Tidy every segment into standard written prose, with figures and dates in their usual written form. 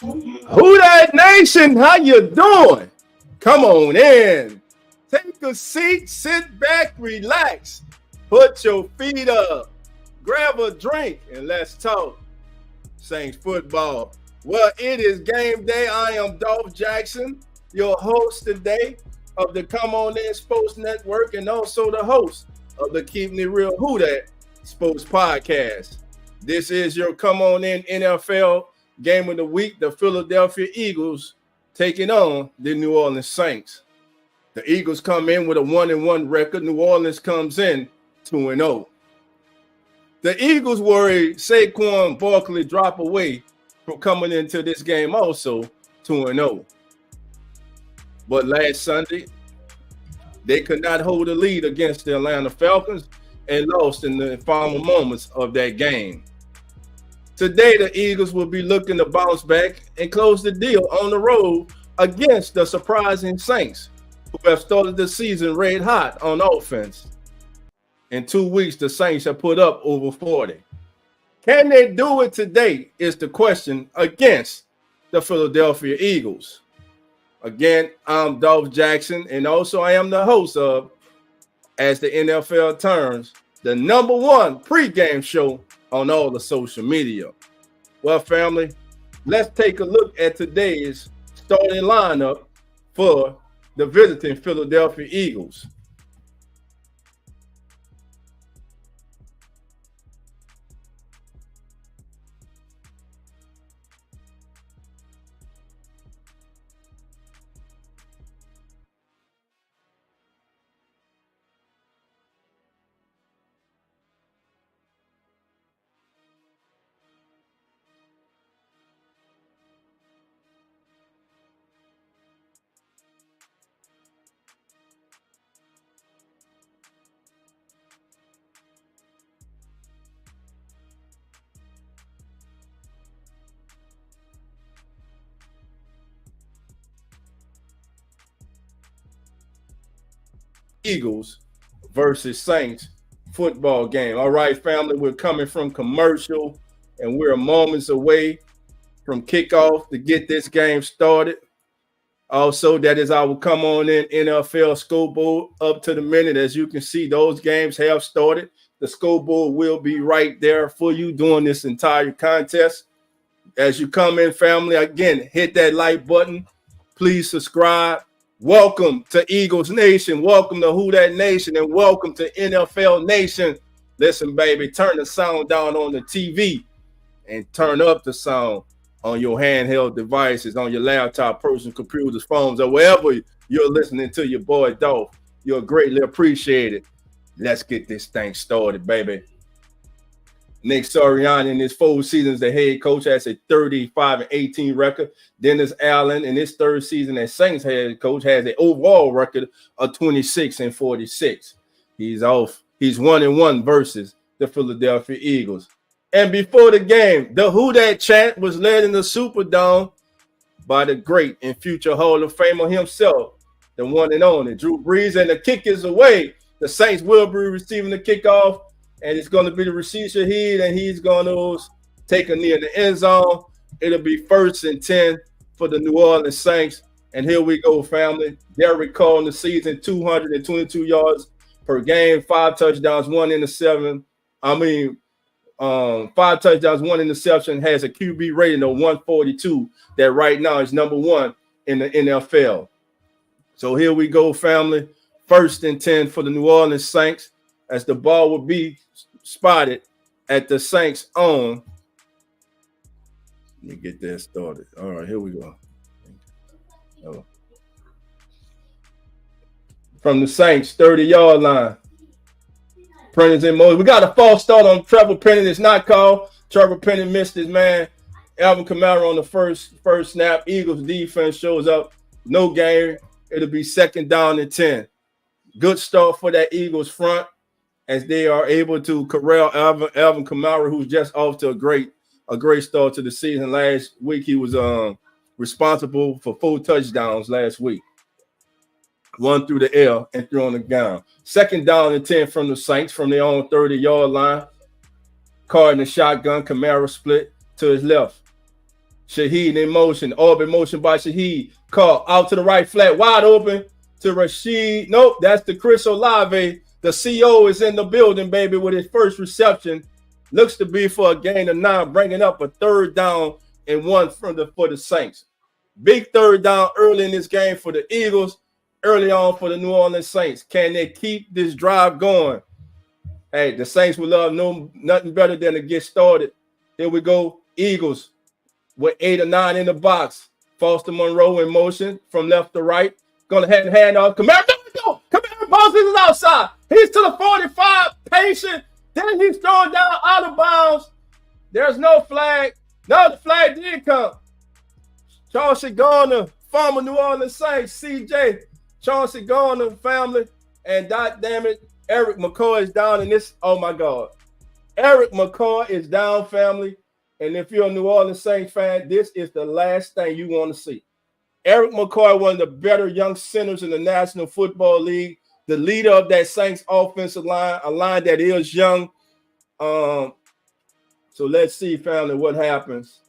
Who that nation? How you doing? Come on in. Take a seat, sit back, relax. Put your feet up. Grab a drink and let's talk Saints football. Well, it is game day. I am Dolph Jackson, your host today of the Come On In Sports Network and also the host of the Keeping It Real Who That Sports Podcast. This is your Come On In NFL game of the week. The Philadelphia Eagles taking on the New Orleans Saints. The Eagles come in with a 1-1 record. New Orleans comes in 2-0. The Eagles were a SAQUAN BARKLEY drop away from coming into this game also 2-0. But last Sunday, they could not hold a lead against the Atlanta Falcons and lost in the final moments of that game. Today, the Eagles will be looking to bounce back and close the deal on the road against the surprising Saints, who have started the season red hot on offense. In 2 weeks, the Saints have put up over 40. Can they do it today is the question against the Philadelphia Eagles. Again, I'm Dolph Jackson, and also I am the host of, as the NFL turns, the #1 pregame show on all the social media. Well, family, let's take a look at today's starting lineup for the visiting Philadelphia Eagles. Eagles versus Saints football game. All right, family, we're coming from commercial and we're moments away from kickoff to get this game started. Also, that is our Come On In NFL scoreboard up to the minute. As you can see, those games have started. The scoreboard will be right there for you during this entire contest. As you come in, family, again, hit that like button. Please subscribe. Welcome to Eagles Nation. Welcome to Who That Nation, and welcome to NFL Nation. Listen, baby, turn the sound down on the TV and turn up the sound on your handheld devices, on your laptop, personal computers, phones, or wherever you're listening to your boy Dolph. You're greatly appreciated. Let's get this thing started, baby. Nick Sirianni in his 4 seasons, the head coach, has a 35-18 record. Dennis Allen in his 3rd season as Saints head coach has an overall record of 26-46. He's 1-1 versus the Philadelphia Eagles. And before the game, the Who Dat chant was led in the Superdome by the great and future Hall of Famer himself, the one and only Drew Brees. And the kick is away. The Saints will be receiving the kickoff. And it's going to be the Rashid Shaheed, and he's going to take a knee in the end zone. It'll be 1st and 10 for the New Orleans Saints. And here we go, family. Derek Carr in the season, 222 yards per game, 5 touchdowns, 1 interception. 5 touchdowns, 1 interception, has a QB rating of 142 that right now is #1 in the NFL. So here we go, family. 1st and 10 for the New Orleans Saints, as the ball will be spotted at the Saints' own. Let me get that started. All right, here we go. Oh. From the Saints' 30-yard line. Prentice in motion. We got a false start on Trevor Penning. It's not called. Trevor Penning missed his man. Alvin Kamara on the first snap. Eagles defense shows up. No game. It'll be 2nd down and 10. Good start for that Eagles front, as they are able to corral Alvin Kamara, who's just off to a great start to the season. Last week, he was responsible for 4 touchdowns last week. 1 through the air and 3 on the ground. 2nd down and 10 from the Saints from their own 30-yard line. Carr in the shotgun. Kamara split to his left. Shaheed in motion, orbit motion by Shaheed. Call out to the right flat, wide open to Rashid. Nope, that's the Chris Olave. The CO is in the building, baby, with his first reception. Looks to be for a gain of 9, bringing up a 3rd down and 1 for the Saints. Big 3rd down early in this game for the Eagles, early on for the New Orleans Saints. Can they keep this drive going? Hey, the Saints would love nothing better than to get started. Here we go. Eagles with 8 or 9 in the box. Foster Monroe in motion from left to right. Gonna hand off. Kamara, go. Kamara Moses is outside. He's to the 45. Patient. Then he's thrown down out of bounds. There's no flag. No, the flag did come. Chauncey Garner, former New Orleans Saints, CJ, Chauncey Garner family, and damn it, Eric McCoy is down in this. Oh my God. Eric McCoy is down, family. And if you're a New Orleans Saints fan, this is the last thing you want to see. Eric McCoy, one of the better young centers in the National Football League, the leader of that Saints offensive line, a line that is young. So let's see, family, what happens.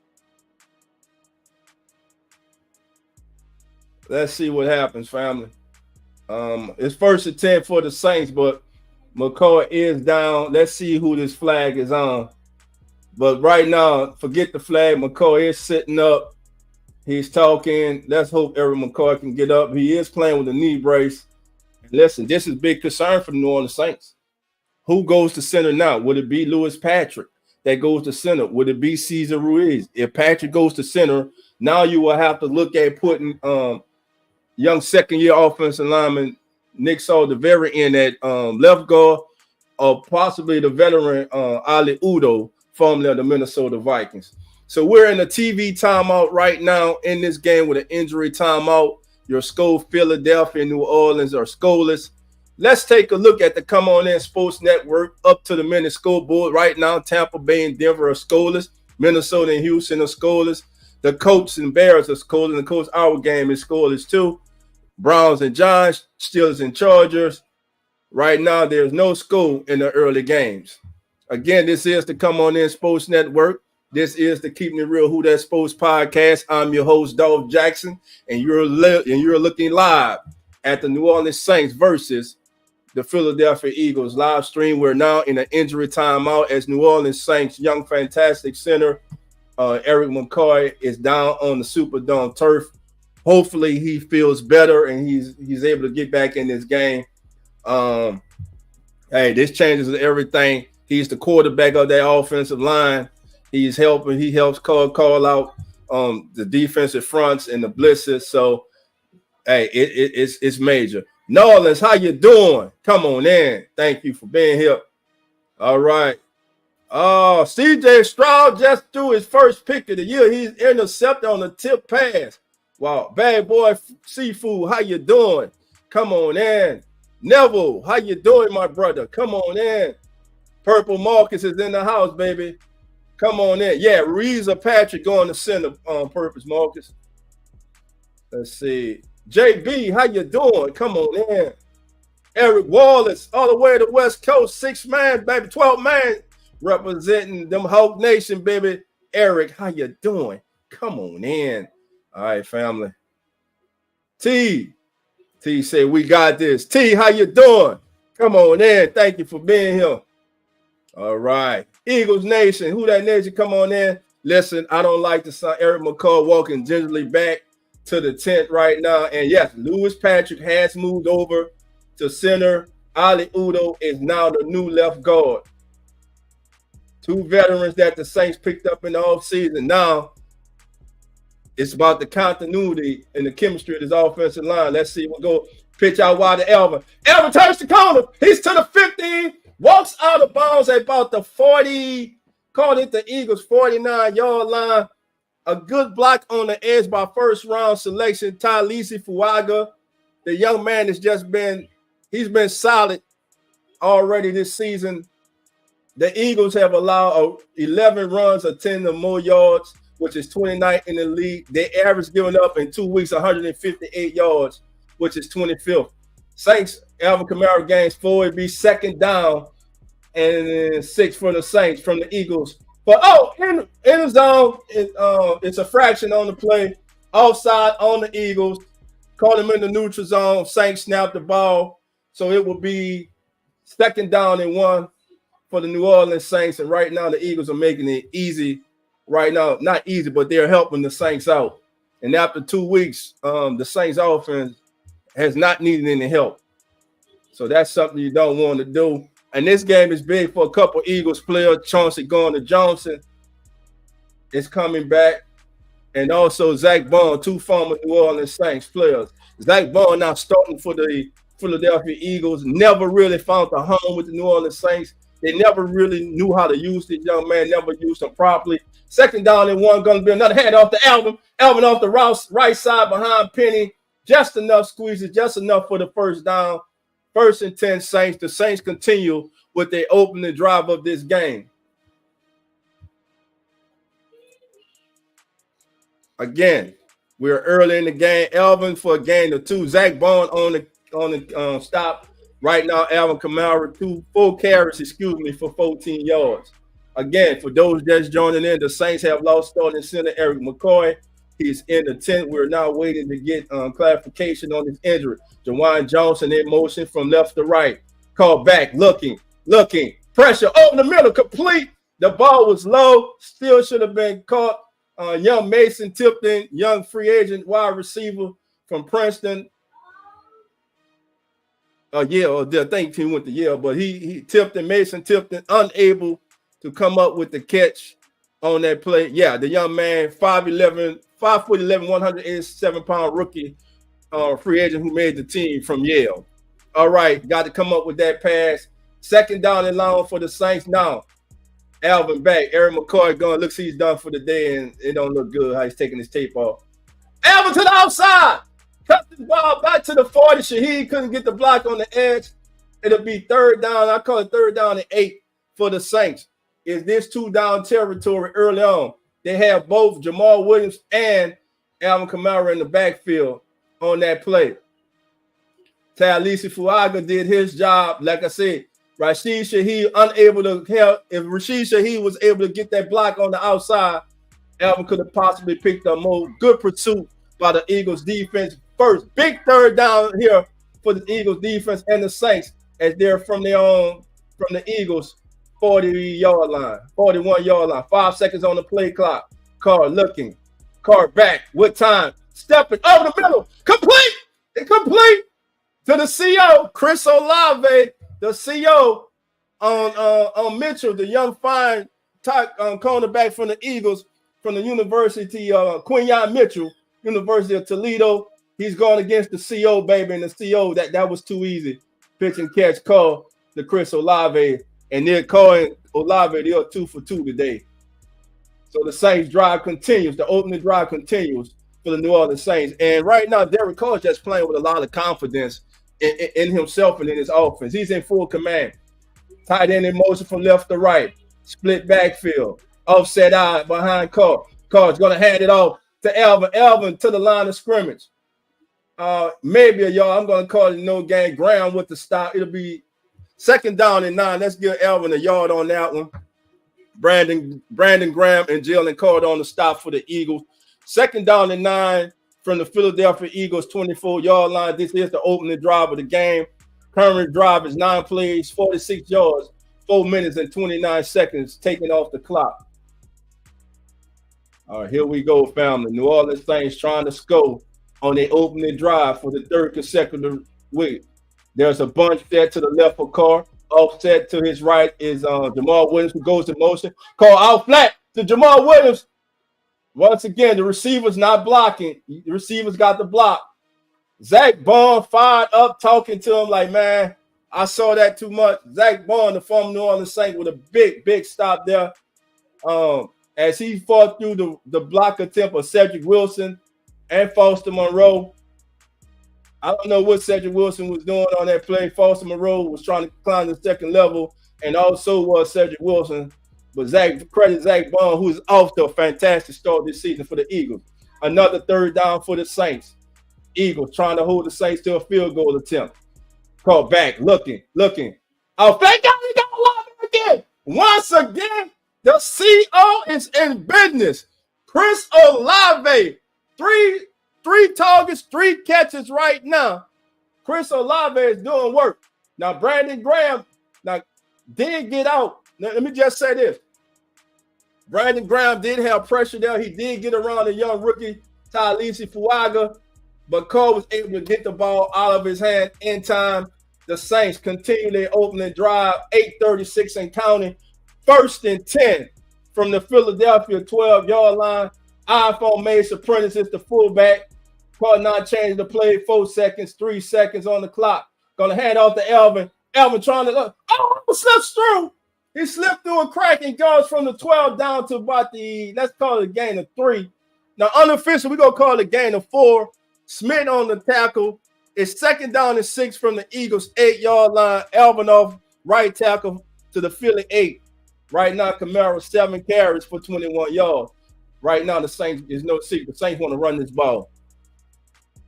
Let's see what happens, family. It's 1st and 10 for the Saints, but McCoy is down. Let's see who this flag is on. But right now, forget the flag. McCoy is sitting up. He's talking. Let's hope Eric McCoy can get up. He is playing with a knee brace. Listen, this is a big concern for the New Orleans Saints. Who goes to center now? Would it be Louis Patrick that goes to center? Would it be Cesar Ruiz? If Patrick goes to center, now you will have to look at putting young second-year offensive lineman Nick Saldiveri in at left guard, or possibly the veteran Ali Udo, formerly of the Minnesota Vikings. So we're in a TV timeout right now in this game with an injury timeout. Your school, Philadelphia, New Orleans are scoreless. Let's take a look at the Come On In Sports Network up to the minute scoreboard right now. Tampa Bay and Denver are scoreless. Minnesota and Houston are scoreless. The Colts and Bears are scoreless. And of course, our game is scoreless too. Browns and Giants, Steelers and Chargers. Right now, there's no score in the early games. Again, this is the Come On In Sports Network. This is the Keeping It Real Who That Sports podcast. I'm your host, Dolph Jackson, and you're looking live at the New Orleans Saints versus the Philadelphia Eagles live stream. We're now in an injury timeout as New Orleans Saints young fantastic center Eric McCoy is down on the Superdome turf. Hopefully he feels better and he's able to get back in this game. Hey, this changes everything. He's the quarterback of that offensive line. He's helping. He helps call out the defensive fronts and the blitzes. So, hey, it's major. Norlands, how you doing? Come on in. Thank you for being here. All right. Oh, CJ Stroud just threw his first pick of the year. He's intercepted on the tip pass. Wow. Bad boy Seafood, how you doing? Come on in. Neville, how you doing, my brother? Come on in. Purple Marcus is in the house, baby. Come on in. Yeah, Reeves or Patrick going to center on purpose, Marcus. Let's see. JB, how you doing? Come on in. Eric Wallace, all the way to the West Coast, 6-man, baby, 12-man, representing them Hawk Nation, baby. Eric, how you doing? Come on in. All right, family. T said, we got this. T, how you doing? Come on in. Thank you for being here. All right. Eagles Nation, who that nation? Come on in. Listen, I don't like to see Eric McCoy walking gingerly back to the tent right now. And yes, Louis Patrick has moved over to center. Ali Udo is now the new left guard. Two veterans that the Saints picked up in the offseason. Now, it's about the continuity and the chemistry of this offensive line. Let's see. We'll go pitch out wide to Elvin. Elvin turns the corner. He's to the 15. Walks out of bounds at about the 40, called it the Eagles 49-yard line. A good block on the edge by first-round selection, Talisi Fuaga. The young man has he's been solid already this season. The Eagles have allowed 11 runs of 10 or more yards, which is 29th in the league. They average giving up in 2 weeks 158 yards, which is 25th. Saints, Alvin Kamara gains 4. It'd be second down and 6 for the Saints from the Eagles But in the zone, it's a fraction on the play. Offside on the Eagles. Caught him in the neutral zone. Saints snapped the ball. So it will be 2nd down and 1 for the New Orleans Saints. And right now the Eagles are making it easy. Right now, not easy, but they're helping the Saints out. And after 2 weeks, the Saints offense has not needed any help. So that's something you don't want to do. And this game is big for a couple Eagles players. Chauncey Gardner-Johnson is coming back. And also Zach Bond, 2 former New Orleans Saints players. Zach Bond now starting for the Philadelphia Eagles. Never really found a home with the New Orleans Saints. They never really knew how to use this young man, never used him properly. 2nd down and 1, going to be another hand off to Alvin. Alvin off the right side behind Penny. Just enough squeezes, just enough for the 1st down. 1st and 10 Saints. The Saints continue with their opening drive of this game. Again, we're early in the game. Alvin for a gain of 2. Zach Bond on the stop. Right now, Alvin Kamara, 4 carries, for 14 yards. Again, for those that's joining in, the Saints have lost starting center Eric McCoy. He's in the tent. We're now waiting to get clarification on his injury. Jawan Johnson in motion from left to right. Call back, looking. Pressure over the middle, complete. The ball was low. Still should have been caught. Young Mason Tipton, young free agent wide receiver from Princeton. I think he went to Yale, but he Mason Tipton, unable to come up with the catch on that play. Yeah, the young man, 5'11", 187-pound rookie free agent who made the team from Yale. All right, got to come up with that pass. 2nd down and long for the Saints now. Alvin back. Eric McCoy going. Looks he's done for the day, and it don't look good how he's taking his tape off. Alvin to the outside. Cut the ball back to the 40. Shaheed couldn't get the block on the edge. It'll be 3rd down. I call it 3rd down and 8 for the Saints. Is this 2-down territory early on? They have both Jamal Williams and Alvin Kamara in the backfield on that play. Talisi Fuaga did his job. Like I said, Rashid Shaheed unable to help. If Rashid Shaheed was able to get that block on the outside, Alvin could have possibly picked up more. Good pursuit by the Eagles defense. First, big 3rd down here for the Eagles defense and the Saints as they're from the Eagles 40-yard line, 41-yard line. 5 seconds on the play clock. Carr looking. Carr back with time. Stepping over the middle. Complete. Incomplete to the CO. Chris Olave, the CO on Mitchell, the young fine cornerback from the Eagles from the University Quinyon Mitchell, University of Toledo. He's going against the CO, baby, and the CO, that was too easy. Pitch and catch call to Chris Olave, and they're calling Olave, they are 2 for 2 today. So the Saints drive continues. The opening drive continues for the New Orleans Saints. And right now, Derek Carr is just playing with a lot of confidence in himself and in his offense. He's in full command. Tight end in motion from left to right. Split backfield. Offset eye behind Carr. Carr's going to hand it off to Alvin. Alvin to the line of scrimmage. Maybe a yard. I'm going to call it no gain. Graham with the stop. It'll be 2nd down and 9. Let's give Alvin a yard on that one. Brandon Graham and Jalen Carter on the stop for the Eagles. 2nd down and 9 from the Philadelphia Eagles 24-yard line. This is the opening drive of the game. Current drive is 9 plays, 46 yards, 4 minutes and 29 seconds taken off the clock. All right, here we go, family. New Orleans Saints trying to score on their opening drive for the 3rd consecutive week. There's a bunch set to the left of Carr. Offset to his right is Jamal Williams, who goes in motion. Call out flat to Jamal Williams. Once again, the receiver's not blocking. The receiver's got the block. Zach Bond fired up, talking to him like, man, I saw that too much. Zach Bond, the former New Orleans Saint, with a big stop there. As he fought through the block attempt of Cedric Wilson and Foster Monroe. I don't know what Cedric Wilson was doing on that play. Foster Monroe was trying to climb the 2nd level, and also was Cedric Wilson. But credit Zach Bond, who's off to a fantastic start this season for the Eagles. Another 3rd down for the Saints. Eagles trying to hold the Saints to a field goal attempt. Call back, looking. Oh, thank God we got Olave again. Once again, The CO is in business. Chris Olave, three targets, 3 catches right now. Chris Olave is doing work. Now, Brandon Graham did get out. Now, let me just say this. Brandon Graham did have pressure there. He did get around the young rookie, Talisi Fuaga, but Cole was able to get the ball out of his hand in time. The Saints continue their opening drive, 8:36 and counting. 1st and 10 from the Philadelphia 12-yard line. iPhone Mason Prentice is the fullback. Caught not changing the play, 4 seconds, 3 seconds on the clock. Gonna hand off to Elvin. Elvin trying to slips through. He slipped through a crack and goes from the 12 down to about let's call it a gain of 3. Now, unofficial, we're going to call it a gain of 4. Smith on the tackle. It's 2nd down and 6 from the Eagles' 8-yard line. Elvin off right tackle to the Philly 8. Right now, Kamara 7 carries for 21 yards. Right now, the Saints is no secret. The Saints want to run this ball.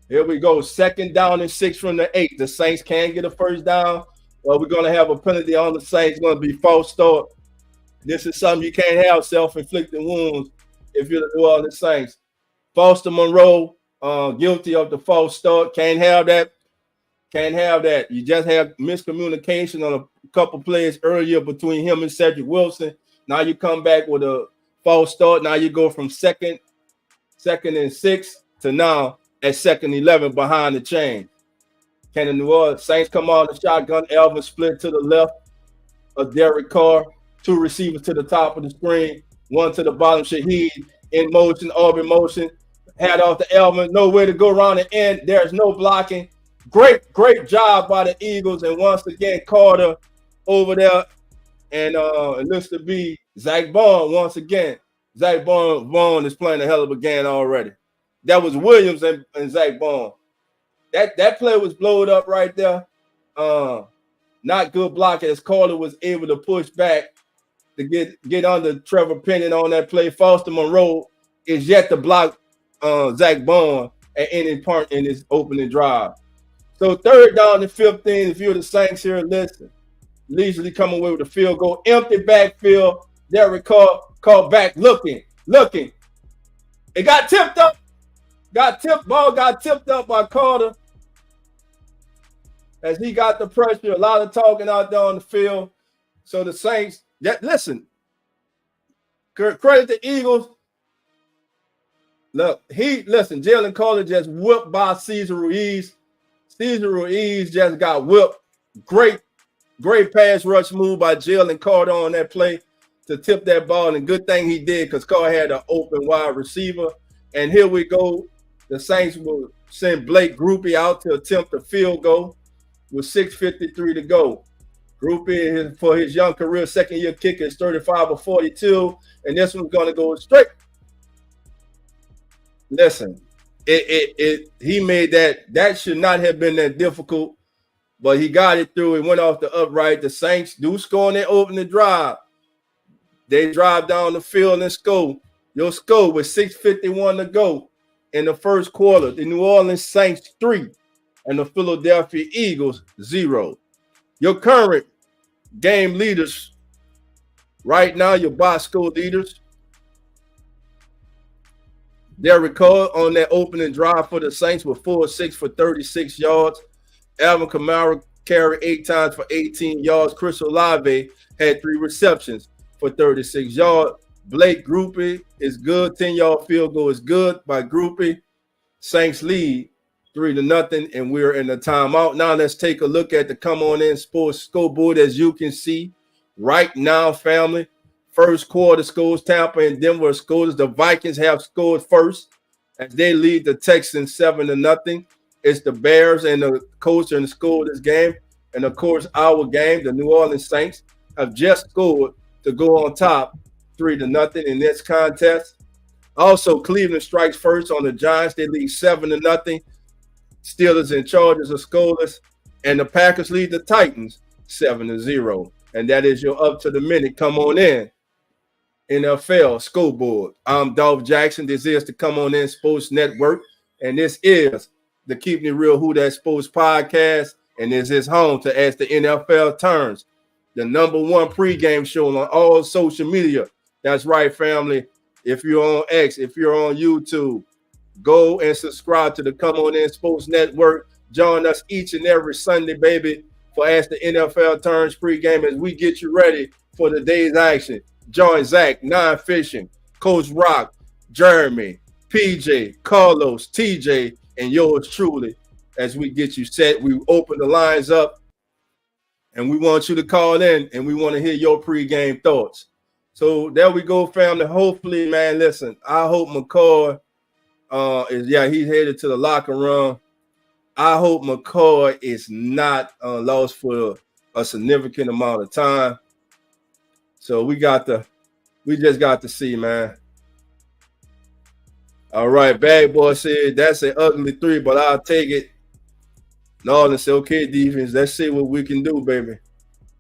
Here we go. 2nd down and 6 from the 8. The Saints can get a first down. Well, we're going to have a penalty on the Saints. It's going to be false start. This is something you can't have, self-inflicted wounds, if you're the New Orleans Saints. Foster Monroe, guilty of the false start. Can't have that. Can't have that. You just have miscommunication on a couple plays earlier between him and Cedric Wilson. Now you come back with a false start. Now you go from second and 6 to now at 2nd and 11 behind the chain. Can the New Orleans Saints come on the shotgun? Elvin split to the left of Derek Carr. 2 receivers to the top of the screen. 1 to the bottom. Shaheed in motion, Auburn motion. Hand off to Elvin. Nowhere to go around the end. There's no blocking. Great job by the Eagles. And once again, Carter over there. And it looks to be Zach Bond once again. Zach Bond is playing a hell of a game already. That was Williams and Zach Bond. That play was blowed up right there. Not good blocking as Carter was able to push back to get under Trevor Penning on that play. Foster Monroe is yet to block Zach Bond at any part in his opening drive. So 3rd down and 15, if you're the Saints here, listen. Leisurely coming away with a field goal. Empty backfield. Derek Carr called back looking. It got tipped up. Ball got tipped up by Carter. As he got the pressure, a lot of talking out there on the field. So the Saints, listen, credit the Eagles. Look, Jalen Carter just whipped by Cesar Ruiz. Cesar Ruiz just got whipped. Great pass rush move by Jalen Carter on that play to tip that ball. And good thing he did because Carter had an open wide receiver. And here we go. The Saints will send Blake Groupie out to attempt a field goal with 6:53 to go. Groupie, for his young career, 2nd-year kicker, is 35 of 42. And this one's going to go straight. Listen, he made that should not have been that difficult, but he got it through. It went off the upright. The Saints do score on their opening drive. They drive down the field and score. You'll score with 6:51 to go in the first quarter. The New Orleans Saints 3 and the Philadelphia Eagles 0. Your current game leaders right now, your box score leaders. Derek Carr on that opening drive for the Saints with 4-6 for 36 yards. Alvin Kamara carried 8 times for 18 yards. Chris Olave had 3 receptions for 36 yards. Blake Groupie is good. 10-yard field goal is good by Groupie. Saints lead 3-0, and we're in the timeout. Now let's take a look at the Come On In Sports scoreboard. As you can see right now, family, first quarter scores Tampa and Denver scores. The Vikings have scored first as they lead the Texans 7-0. It's the Bears and the Colts in the score this game. And, of course, our game, the New Orleans Saints, have just scored to go on top 3-0 in this contest. Also, Cleveland strikes first on the Giants. They lead 7-0. Steelers and Chargers are scoreless. And the Packers lead the Titans 7-0. And that is your up to the minute. Come on in. NFL scoreboard. I'm Dolph Jackson. This is the Come On In Sports Network. And this is the Keeping It Real Who That Sports podcast. And this is home to As the NFL Turns, the #1 pregame show on all social media That's right, family. If you're on X, if you're on YouTube, go and subscribe to the Come On In Sports Network. Join us each and every Sunday, baby, for As the NFL Turns pregame as we get you ready for the day's action. Join Zach, Nine Fishing, Coach Rock, Jeremy, PJ, Carlos, TJ, and yours truly as we get you set. We open the lines up and we want you to call in and we want to hear your pregame thoughts. So there we go, family. Hopefully, man, listen, I hope McCoy he's headed to the locker room. I hope McCoy is not lost for a significant amount of time. So we just got to see, man. All right, Bad Boy said that's an ugly 3, but I'll take it. Northern said, okay, defense, let's see what we can do, baby.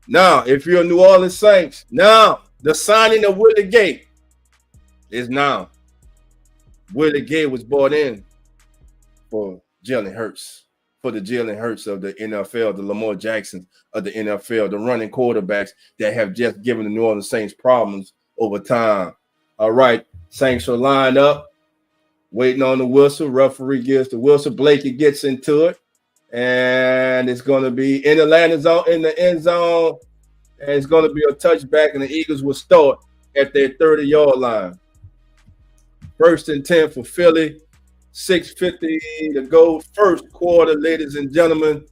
Now, if you're a New Orleans Saints, now the signing of Willie Gay is now. Willie Gay was brought in for Jalen Hurts, for the Jalen Hurts of the NFL, the Lamar Jacksons of the NFL, the running quarterbacks that have just given the New Orleans Saints problems over time. All right, Saints are lined up, waiting on the whistle. Referee gives the whistle. Blakey gets into it, and it's going to be in the landing zone, in the end zone, and it's going to be a touchback, and the Eagles will start at their 30-yard line. 1st and 10 for Philly. 6:50 to go. First quarter, ladies and gentlemen.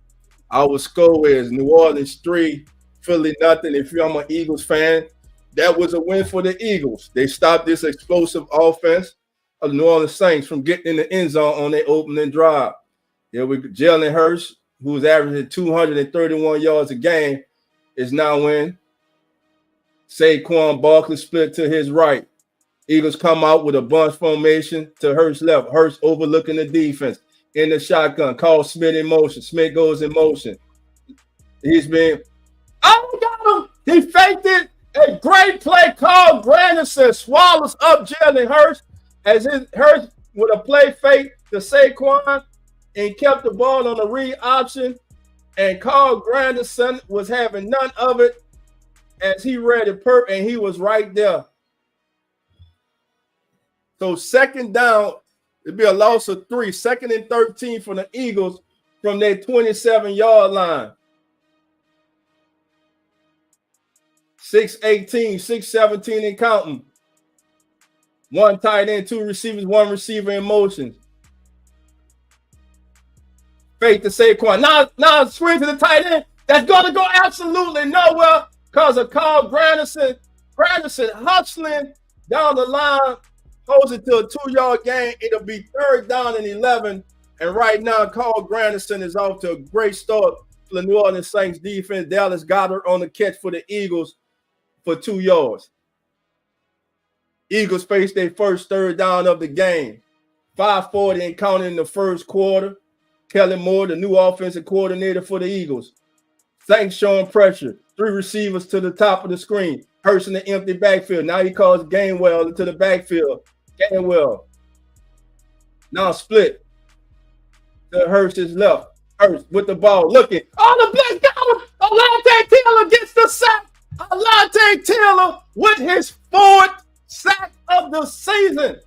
Our score is New Orleans 3, Philly nothing. If you're an Eagles fan, that was a win for the Eagles. They stopped this explosive offense of the New Orleans Saints from getting in the end zone on their opening drive. Here we go. Jalen Hurts, who's averaging 231 yards a game, is now in. Saquon Barkley split to his right. Eagles come out with a bunch formation to Hurts left. Hurts overlooking the defense in the shotgun. Call Smith in motion. Smith goes in motion. He's been, oh, got him. He faked it. A great play call. Granderson swallows up Jalen Hurts as Hurts with a play fake to Saquon and kept the ball on the read option. And Carl Granderson was having none of it as he read it and he was right there. So second down, it'd be a loss of 3. 2nd and 13 for the Eagles from their 27-yard line. 6:18, 6:17 and counting. 1 tight end, 2 receivers, 1 receiver in motion. Fake to Saquon. Now swing to the tight end. That's going to go absolutely nowhere because of Carl Granderson. Granderson hustling down the line. Holds it to a 2-yard gain. It'll be 3rd down and 11. And right now, Carl Granderson is off to a great start for the New Orleans Saints defense. Dallas Goedert on the catch for the Eagles for 2 yards. Eagles face their first 3rd down of the game. 5:40 and counting in the first quarter. Kellen Moore, the new offensive coordinator for the Eagles. Saints showing pressure. 3 receivers to the top of the screen. Hurts in the empty backfield. Now he calls Gainwell into the backfield. Gainwell. Now split. To Hurts is left. Hurts with the ball looking. Oh, the black got him. Alante Taylor gets the sack. Alante Taylor with his 4th sack of the season.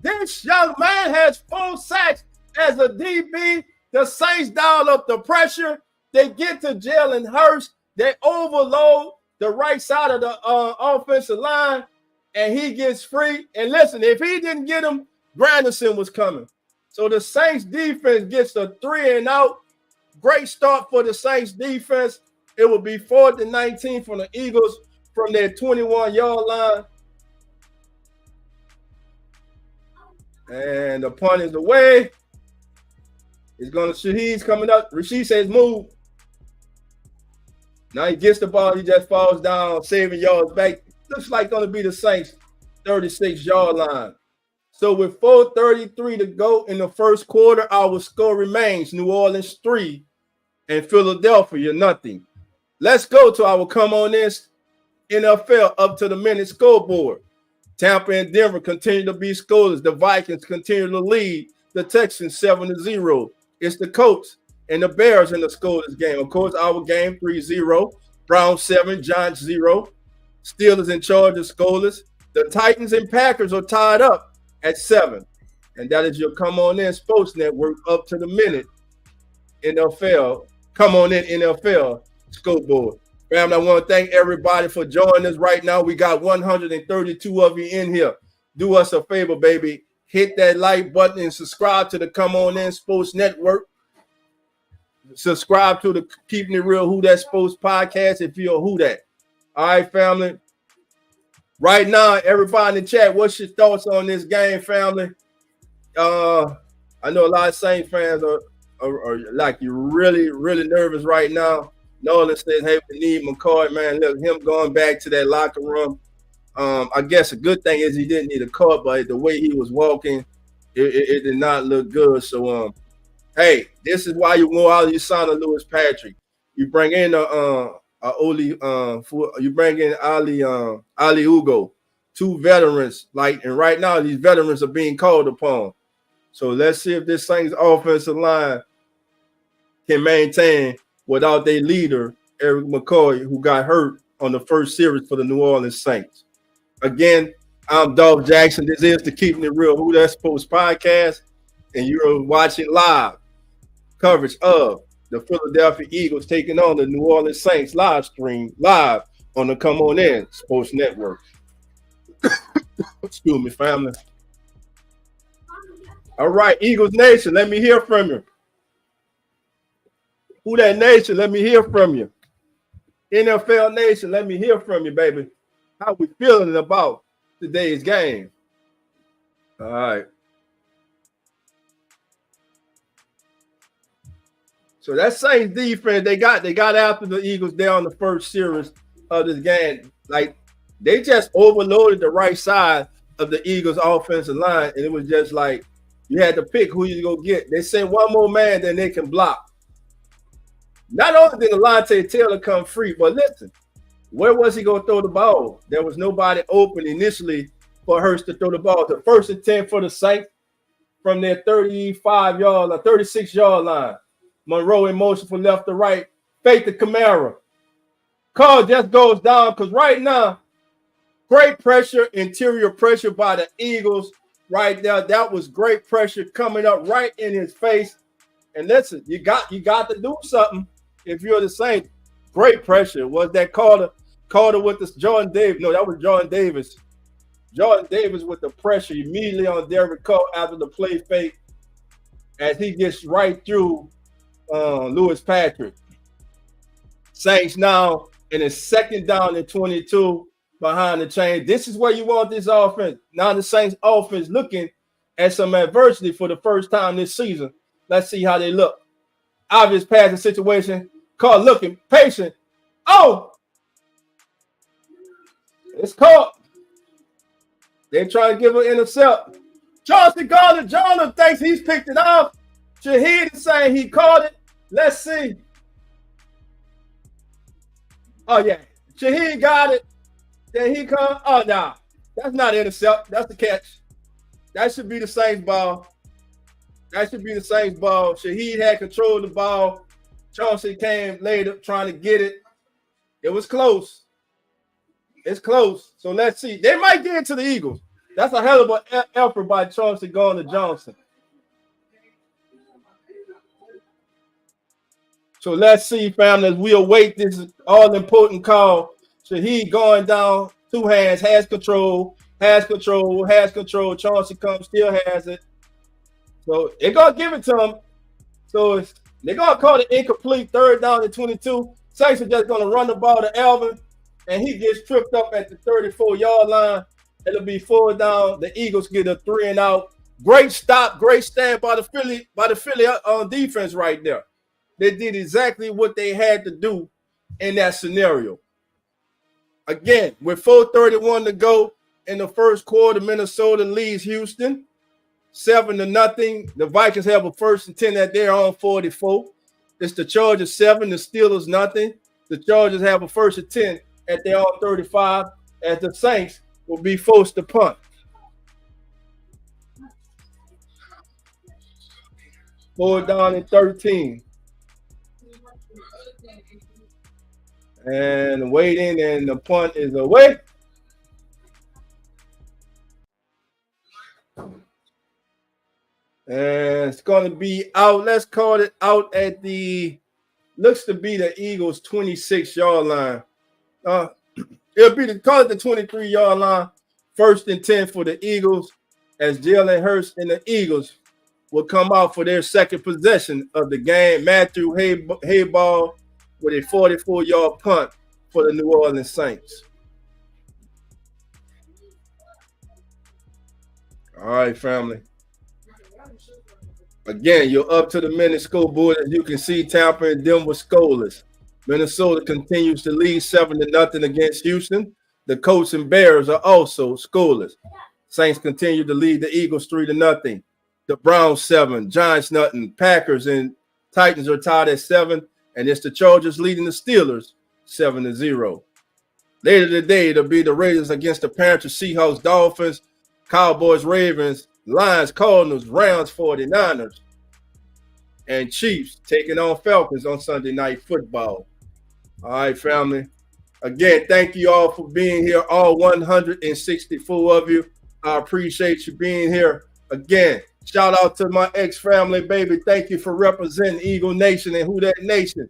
This young man has 4 sacks as a DB. The Saints dial up the pressure. They get to Jalen Hurts. They overload the right side of the offensive line, and he gets free. And listen, if he didn't get him, Granderson was coming. So the Saints defense gets a 3 and out. Great start for the Saints defense. It will be 4th and 19 from the Eagles from their 21-yard line. And the punt is away. It's going to Shaheed's coming up. Rashid says move. Now he gets the ball. He just falls down, saving yards back. Looks like going to be the Saints' 36-yard line. So with 4:33 to go in the first quarter, our score remains New Orleans 3 and Philadelphia nothing. Let's go to our Come On In NFL up to the minute scoreboard. Tampa and Denver continue to be scoreless. The Vikings continue to lead the Texans 7-0. It's the Colts and the Bears in the scoreless game. Of course, our game 3-0. Browns 7, Giants 0. Steelers in charge of scoreless. The Titans and Packers are tied up at 7. And that is your Come On In Sports Network up to the minute NFL. Come On In NFL scoreboard. Family, I want to thank everybody for joining us right now. We got 132 of you in here. Do us a favor, baby. Hit that like button and subscribe to the Come On In Sports Network. Subscribe to the Keeping It Real Who That Sports podcast if you're a Who That. All right, family. Right now, everybody in the chat, what's your thoughts on this game, family? I know a lot of Saints fans are like you really, really nervous right now. Nolan says, hey, we need McCoy, man. Look, him going back to that locker room. I guess a good thing is he didn't need a cut, but the way he was walking, it did not look good. So, hey, this is why you go out. You sign a Lewis Patrick. You bring in you bring in Ali Ugo, 2 veterans. And right now these veterans are being called upon. So let's see if this Saints offensive line can maintain without their leader, Eric McCoy, who got hurt on the first series for the New Orleans Saints. Again, I'm Dolph Jackson. This is the Keeping It Real Who That Sports podcast, and you're watching live coverage of the Philadelphia Eagles taking on the New Orleans Saints live stream live on the Come On In Sports Network. Excuse me, family. All right, Eagles Nation, let me hear from you. Who That Nation, let me hear from you. NFL Nation, let me hear from you, baby. How we feeling about today's game? All right. So that Saints defense, they got after the Eagles there on the first series of this game. Like, they just overloaded the right side of the Eagles offensive line, and it was just like you had to pick who you go get. They sent one more man, then they can block. Not only did Alontae Taylor come free, but listen, where was he going to throw the ball? There was nobody open initially for Hurst to throw the ball. The first and 10 for the Saints from their 35-yard or 36-yard line. Monroe in motion from left to right. Fake to Kamara. Call just goes down because right now, great pressure, interior pressure by the Eagles right there. That was great pressure coming up right in his face. And listen, you got to do something if you're the Saints. Great pressure. Was that Carter with this Jordan Davis? No, that was Jordan Davis. Jordan Davis with the pressure immediately on Derek Carr after the play fake as he gets right through Lewis Patrick. Saints now in a second down and 22 behind the chain. This is where you want this offense. Now the Saints offense looking at some adversity for the first time this season. Let's see how they look. Obvious passing situation. Carr looking patient. Oh! It's caught. They're trying to give an intercept. Charleston Gardner-Jones thinks he's picked it off. Shaheed is saying he caught it. Let's see. Oh, yeah. Shaheed got it. Then he come. Oh, no. That's not an intercept. That's the catch. That should be the Saints ball. That should be the Saints ball. Shaheed had control of the ball. Chauncey came later trying to get it. It was close. It's close. So let's see. They might get into the Eagles. That's a hell of an effort by Chauncey Gardner-Johnson. So let's see, family, as we await this all-important call. Shaheed going down, 2 hands, has control. Chauncey comes, still has it. So they're going to give it to him. So they're going to call it incomplete, 3rd down and 22. Saints are just going to run the ball to Alvin, and he gets tripped up at the 34-yard line. It'll be 4th down. The Eagles get a 3 and out. Great stop, great stand by the Philly on defense right there. They did exactly what they had to do in that scenario. Again, with 4:31 to go in the first quarter, Minnesota leads Houston 7-0. The Vikings have a 1st and 10 at their own 44. It's the Chargers 7, the Steelers nothing. The Chargers have a 1st and 10 at their own 35, as the Saints will be forced to punt. Fourth down and 13. And waiting, and the punt is away. And it's going to be out. Let's call it out at the, looks to be the Eagles 26-yard line. It'll be call it the 23-yard line. 1st and 10 for the Eagles, as Jalen Hurts and the Eagles will come out for their second possession of the game. Matthew Hayball with a 44-yard punt for the New Orleans Saints. All right, family. Again, you're up to the minute scoreboard. As you can see, Tampa and Denver scoreless. Minnesota continues to lead 7-0 against Houston. The Colts and Bears are also scoreless. Saints continue to lead the Eagles 3-0. The Browns 7, Giants nothing. Packers and Titans are tied at 7, and it's the Chargers leading the Steelers 7-0. Later today, it'll be the Raiders against the Panthers, Seahawks, Dolphins, Cowboys, Ravens, Lions, Cardinals, Rams, 49ers, and Chiefs taking on Falcons on Sunday Night Football. All right, family. Again, thank you all for being here, all 164 of you. I appreciate you being here. Again, shout out to my ex-family, baby. Thank you for representing Eagle Nation and Who That Nation.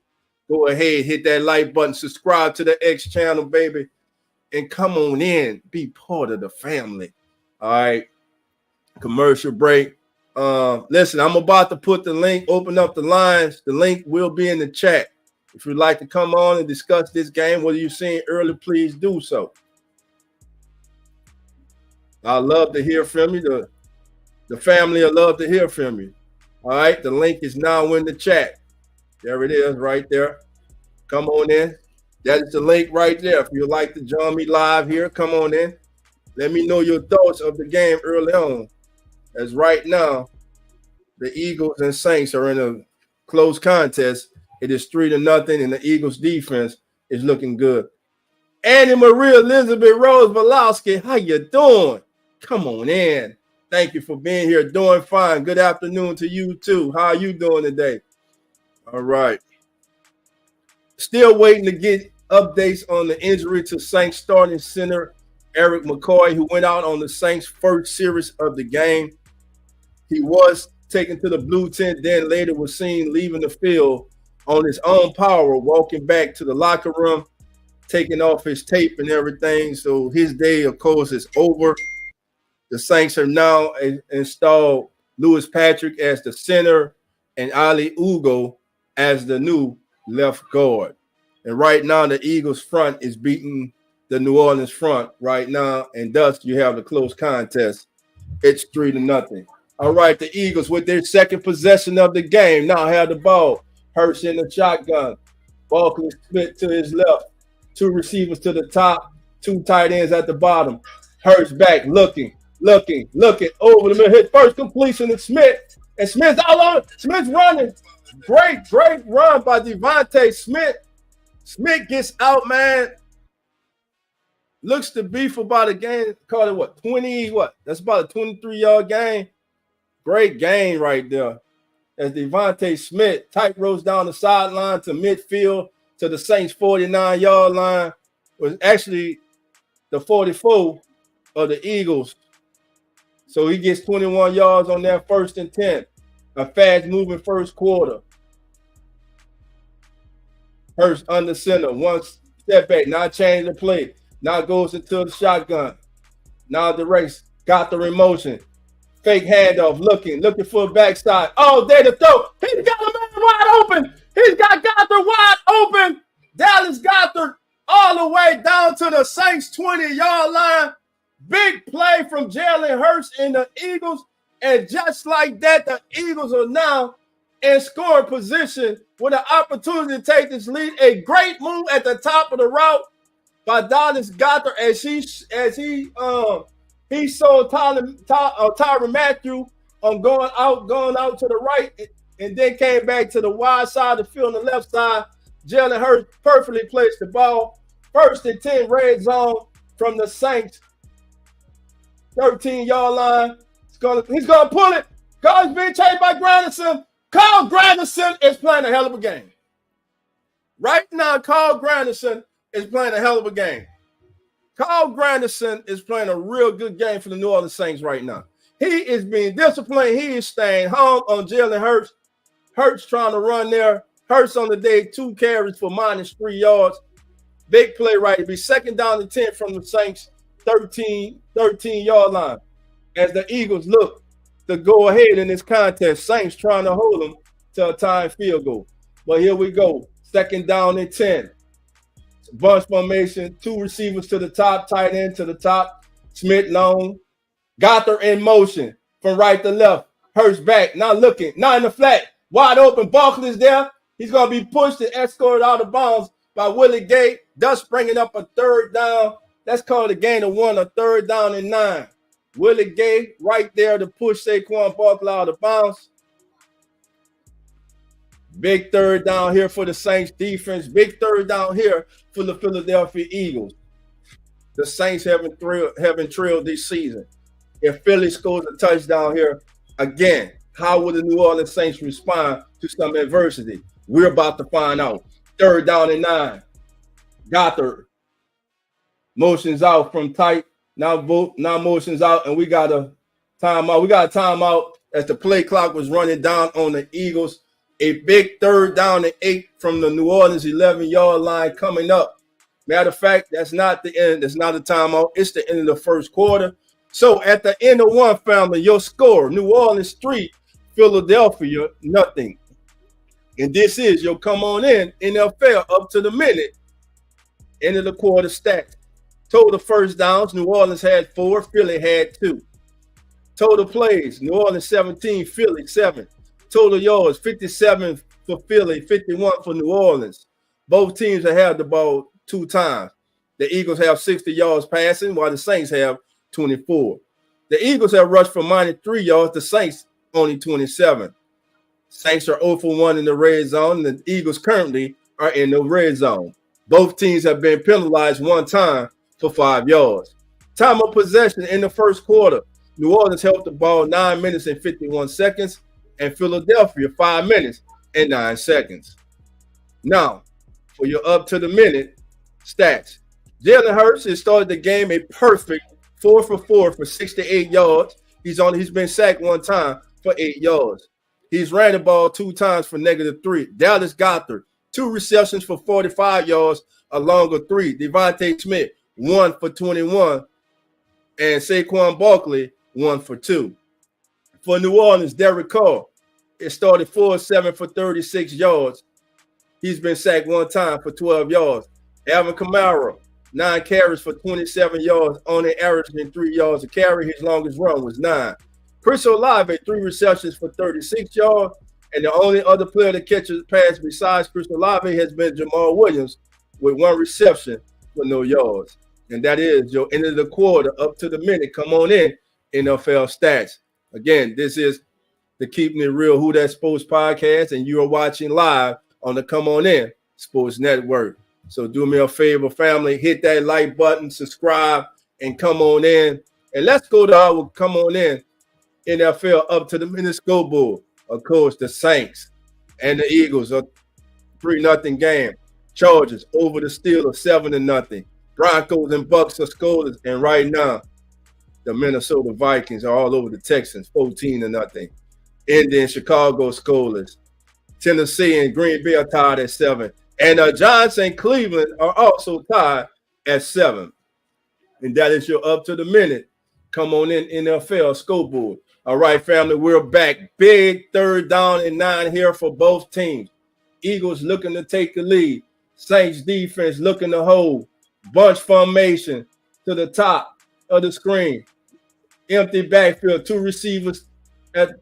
Go ahead, hit that like button, subscribe to the X channel, baby, and come on in, be part of the family. All right, commercial break. Listen, I'm about to put the link, open up the lines. The link will be in the chat. If you'd like to come on and discuss this game, whether you've seen early, please do so. I love to hear from you. The family will love to hear from you. All right, the link is now in the chat. There it is right there. Come on in. That is the link right there. If you'd like to join me live here, come on in. Let me know your thoughts of the game early on. As right now, the Eagles and Saints are in a close contest. It is 3-0, and the Eagles defense is looking good. Annie Maria Elizabeth Rose Valowski, how you doing? Come on in. Thank you for being here. Doing fine. Good afternoon to you too. How are you doing today? All right. Still waiting to get updates on the injury to Saints starting center Eric McCoy, who went out on the Saints' first series of the game. He was taken to the blue tent, then later was seen leaving the field on his own power, walking back to the locker room, taking off his tape and everything. So his day, of course, is over. The Saints have now installed Louis Patrick as the center and Ali Ugo as the new left guard. And right now, the Eagles front is beating the New Orleans front right now, and thus you have the close contest. It's 3-0. All right, the Eagles with their second possession of the game now have the ball. Hurts in the shotgun. Barkley split to his left. 2 receivers to the top. 2 tight ends at the bottom. Hurts back, looking over the middle. Hit first completion to Smith. And Smith's all on. Smith's running. Great run by Devontae Smith. Smith gets out, man. Looks to be for about a game. Call it what? 20, what? That's about a 23-yard game. Great game right there. As Devontae Smith tight rolls down the sideline to midfield to the Saints 49-yard line, was actually the 44 of the Eagles. So he gets 21 yards on that 1st and 10. A fast-moving first quarter. Hurst under center, 1 step back, now change the play. Now goes into the shotgun. Now the race, got the motion. Fake handoff, looking for a backside. Oh, there the throw. He's got a man wide open. He's got Goddard wide open. Dallas Goddard all the way down to the Saints 20-yard line. Big play from Jalen Hurts and the Eagles. And just like that, the Eagles are now in scoring position with an opportunity to take this lead. A great move at the top of the route by Dallas Goddard as he saw Tyrann Mathieu going out to the right, and then came back to the wide side of the field on the left side. Jalen Hurts perfectly placed the ball. 1st and 10 red zone from the Saints 13-yard line. He's gonna pull it. He's being chased by Granderson. Carl Granderson is playing a hell of a game. Right now, Carl Granderson is playing a hell of a game. Carl Granderson is playing a real good game for the New Orleans Saints right now. He is being disciplined. He is staying home on Jalen Hurts. Hurts trying to run there. Hurts on the day, 2 carries for -3 yards. Big play right. It'd be 2nd down and 10 from the Saints 13-yard line. As the Eagles look to go ahead in this contest, Saints trying to hold them to a tying field goal. But here we go. 2nd down and 10. Bunch formation, 2 receivers to the top, tight end to the top. Smith long. Gothard in motion from right to left. Hurts back, not looking, not in the flat. Wide open. Barkley's there. He's going to be pushed and escorted out of bounds by Willie Gay, thus bringing up a 3rd down. That's called a gain of 1, a 3rd down and 9. Willie Gay right there to push SAQUAN Barkley out of bounds. Big 3rd down here for the Saints defense. Big 3rd down here for the Philadelphia Eagles. The Saints haven't trailed this season. If Philly scores a touchdown here, again, how will the New Orleans Saints respond to some adversity? We're about to find out. 3rd down and 9. Gothard motions out from tight. Now motions out, and we got a timeout. We got a timeout as the play clock was running down on the Eagles. A big 3rd down and 8 from the New Orleans 11-yard line coming up. Matter of fact, that's not the end. That's not a timeout. It's the end of the 1st quarter. So at the end of one, family, your score, New Orleans 3, Philadelphia nothing. And this is your come on in NFL up to the minute. End of the quarter stats. Total first downs, New Orleans had 4, Philly had 2. Total plays, New Orleans 17, Philly 7. Total yards, 57 for Philly, 51 for New Orleans. Both teams have had the ball 2 times. The Eagles have 60 yards passing, while the Saints have 24. The Eagles have rushed for -3 yards, the Saints only 27. Saints are 0 for 1 in the red zone, and the Eagles currently are in the red zone. Both teams have been penalized 1 time for 5 yards. Time of possession in the 1st quarter, New Orleans held the ball 9 minutes and 51 seconds, and Philadelphia 5 minutes and 9 seconds. Now, for your up to the minute stats, Jalen Hurts has started the game a perfect 4 for 4 for 68 yards. He's been sacked 1 time for 8 yards. He's ran the ball 2 times for -3. Dallas Gothard, 2 receptions for 45 yards, along with 3. Devontae Smith, 1 for 21. And SAQUAN Barkley, 1 for 2. For New Orleans, Derek Carr, it started 4-7 for 36 yards. He's been sacked 1 time for 12 yards. Alvin Kamara, 9 carries for 27 yards, only averaging 3 yards a carry. His longest run was 9. Chris Olave, 3 receptions for 36 yards, and the only other player to catch a pass besides Chris Olave has been Jamal Williams with 1 reception for no yards. And that is your end of the quarter, up to the minute. Come on in, NFL stats. Again, this is the Keeping It Real Who That Sports podcast, and you are watching live on the Come On In Sports Network. So do me a favor, family, hit that like button, subscribe, and come on in. And let's go to our Come On In NFL up to the minute scoreboard. Of course, the Saints and the Eagles are 3-0 game. Chargers over the Steelers 7-0. Broncos and Bucks are scoreless, and right now, the Minnesota Vikings are all over the Texans, 14-0. Indy and Chicago scoreless. Tennessee and Green Bay are tied at 7. And the Giants and Cleveland are also tied at 7. And that is your up to the minute. Come on in, NFL scoreboard. All right, family, we're back. Big 3rd down and 9 here for both teams. Eagles looking to take the lead. Saints defense looking to hold. Bunch formation to the top of the screen. Empty backfield. 2 receivers to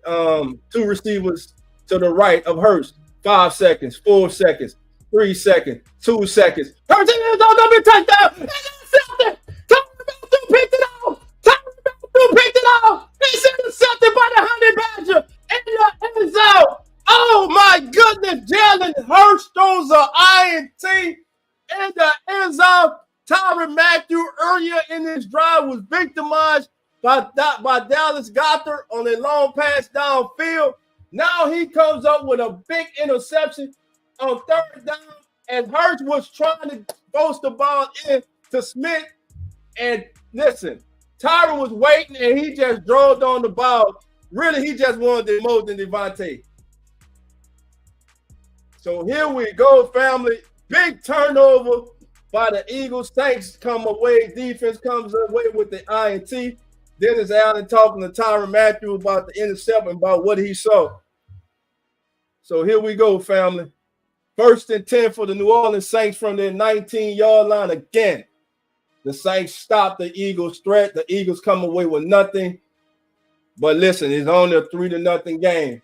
the right of Hurst. 5 seconds, 4 seconds, 3 seconds, 2 seconds. Hurst is on double touchdown. Intercepted. Tyron picked it off. Tyron picked it off. He's intercepted by the Honey Badger in the end zone. Oh my goodness, Jalen Hurst throws an INT in the end zone. Tyrann Mathieu earlier in this drive was victimized by Dallas Gothard on a long pass downfield. Now he comes up with a big interception on 3rd down, and Hurst was trying to post the ball in to Smith. And listen, Tyron was waiting, and he just drove on the ball. Really, he just wanted it more than Devontae. So here we go, family. Big turnover by the Eagles. Saints come away. Defense comes away with the INT. Dennis Allen talking to Tyrann Mathieu about the intercept and about what he saw. So here we go, family. 1st and 10 for the New Orleans Saints from their 19-yard line again. The Saints stop the Eagles' threat. The Eagles come away with nothing. But listen, it's only a 3-0 game.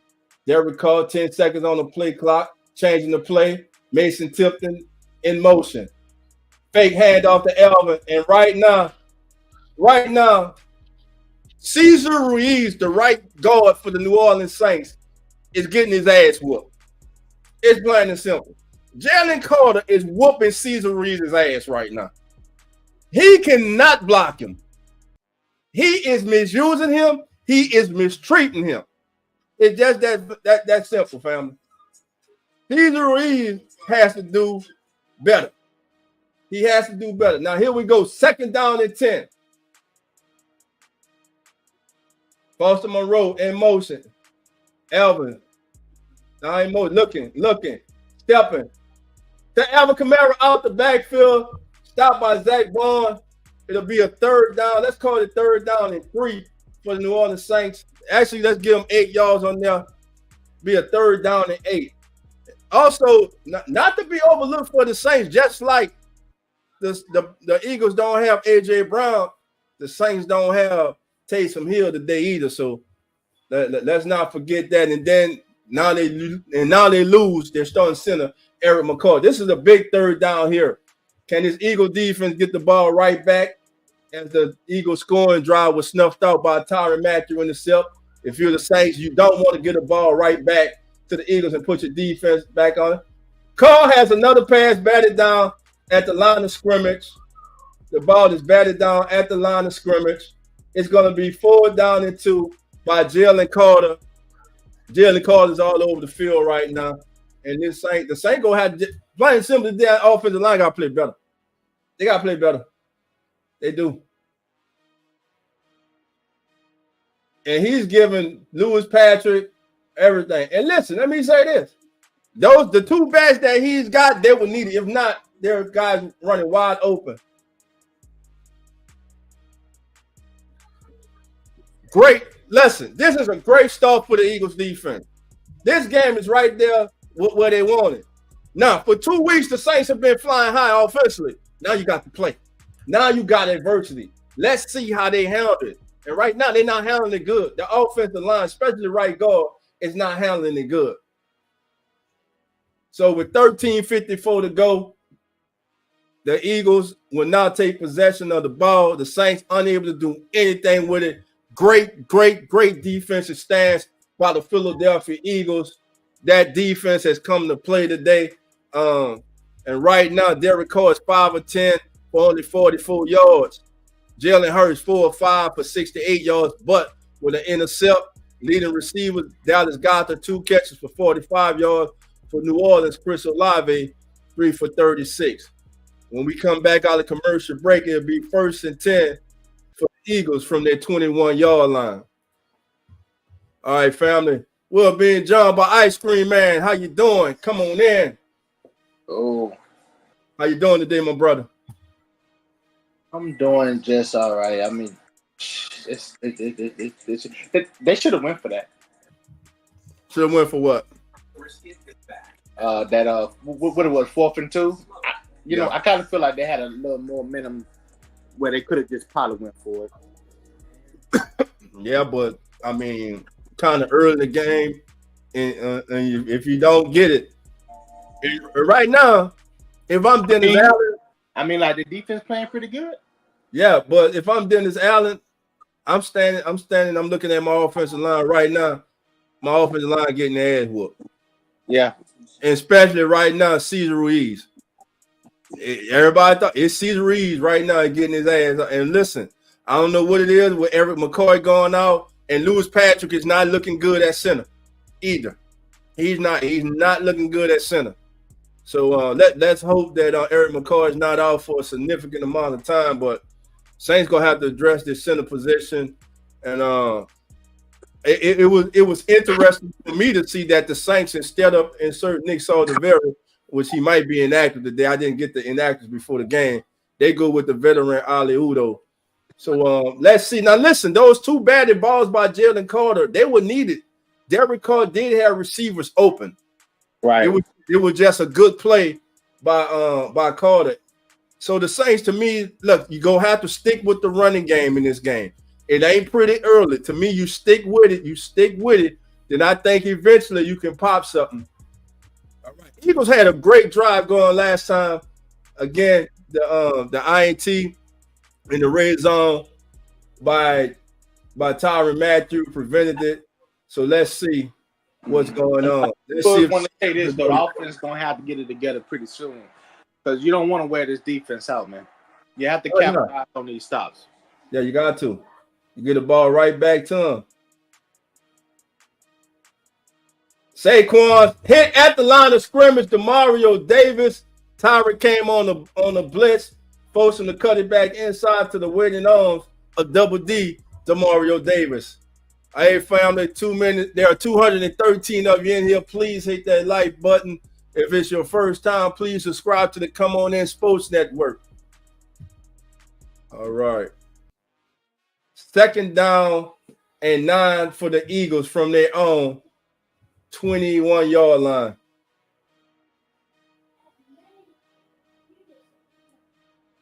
Derek Carr, 10 seconds on the play clock, changing the play. Mason Tipton in motion. Fake handoff to Elvin. And right now, Cesar Ruiz, the right guard for the New Orleans Saints, is getting his ass whooped. It's plain and simple. Jalen Carter is whooping Cesar Ruiz's ass right now. He cannot block him. He is misusing him. He is mistreating him. It's just that simple, family. Cesar Ruiz has to do better. He has to do better. Now, here we go. 2nd down and 10. Foster Monroe in motion. Elvin. Now in motion. Looking. Stepping. To Alvin Kamara out the backfield. Stopped by Zach Bond. It'll be a 3rd down. Let's call it 3rd down and 3 for the New Orleans Saints. Actually, let's give them 8 yards on there. Be a 3rd down and 8. Also, not to be overlooked for the Saints, just like the Eagles don't have A.J. Brown, the Saints don't have Taysom Hill today either. So let's not forget that. And then now they lose their starting center, Eric McCoy. This is a big 3rd down here. Can this Eagle defense get the ball right back as the Eagle scoring drive was snuffed out by Tyrann Mathieu intercept? If you're the Saints, you don't want to get the ball right back to the Eagles and put your defense back on it. Carr has another pass batted down at the line of scrimmage. The ball is batted down at the line of scrimmage. It's going to be 4th down and 2 by Jalen Carter. Jalen Carter's all over the field right now. And the Saints going to have to, plain simply, their offensive line got to play better. They got to play better. They do. And he's giving Lewis Patrick everything. And listen, let me say this. The 2 backs that he's got, they will need it. If not, there are guys running wide open. Great. Listen, this is a great start for the Eagles defense. This game is right there where they want it. Now, for 2 weeks, the Saints have been flying high offensively. Now you got to play. Now you got adversity. Let's see how they handle it. And right now, they're not handling it good. The offensive line, especially the right guard, is not handling it good. So with 13:54 to go, the Eagles will now take possession of the ball. The Saints unable to do anything with it. Great defensive stance by the Philadelphia Eagles. That defense has come to play today. And right now, Derek Carr is 5 of 10 for only 44 yards. Jalen Hurts 4 of 5 for 68 yards, but with an intercept. Leading receiver, Dallas Goedert, 2 catches for 45 yards. For New Orleans, Chris Olave, 3 for 36. When we come back out of commercial break, it'll be 1st and 10 for the Eagles from their 21-yard line. All right, family. We're being joined by Ice Cream Man. How you doing? Come on in. Oh. How you doing today, my brother? I'm doing just all right. I mean, they should have went for that. Should have went for what? What it was, 4th and 2. You know, I kind of feel like they had a little more minimum where they could have just probably went for it. Yeah, but I mean, kind of early in the game, and if you don't get it, right now, if I'm Dennis Allen, I mean, like the defense playing pretty good. Yeah, but if I'm Dennis Allen, I'm standing. I'm looking at my offensive line right now. My offensive line getting their ass whooped. Yeah, and especially right now, Cesar Ruiz. Everybody thought it's Cesar Ruiz right now getting his ass. And listen, I don't know what it is with Eric McCoy going out, and Lewis Patrick is not looking good at center either. He's not looking good at center. So let's hope that Eric McCoy is not out for a significant amount of time. But Saints gonna have to address this center position, and it was interesting for me to see that the Saints, instead of insert Nick Saldivera, which he might be inactive today, I didn't get the inactives before the game. They go with the veteran Ali Udo. So let's see. Now listen, those two batted balls by Jalen Carter, they were needed. Derek Carr did have receivers open. Right. It was just a good play by Carter. So the Saints, to me, look, you're going to have to stick with the running game in this game. It ain't pretty early. To me, you stick with it. Then I think eventually you can pop something. All right. Eagles had a great drive going last time. Again, the INT in the red zone by Tyrann Mathieu prevented it. So let's see what's going on. Let's see. I want to say this, though. The offense is going to have to get it together pretty soon. Because you don't want to wear this defense out, man. You have to capitalize on these stops. Yeah, you got to. You get the ball right back to him. SAQUAN hit at the line of scrimmage. Demario Davis. Tyrann came on the blitz, forced him to cut it back inside to the waiting arms of Double D, Demario Davis. Hey, family, 2 minutes. There are 213 of you in here. Please hit that like button. If it's your first time, please subscribe to the Come On In Sports Network. All right. 2nd down and 9 for the Eagles from their own 21-yard line.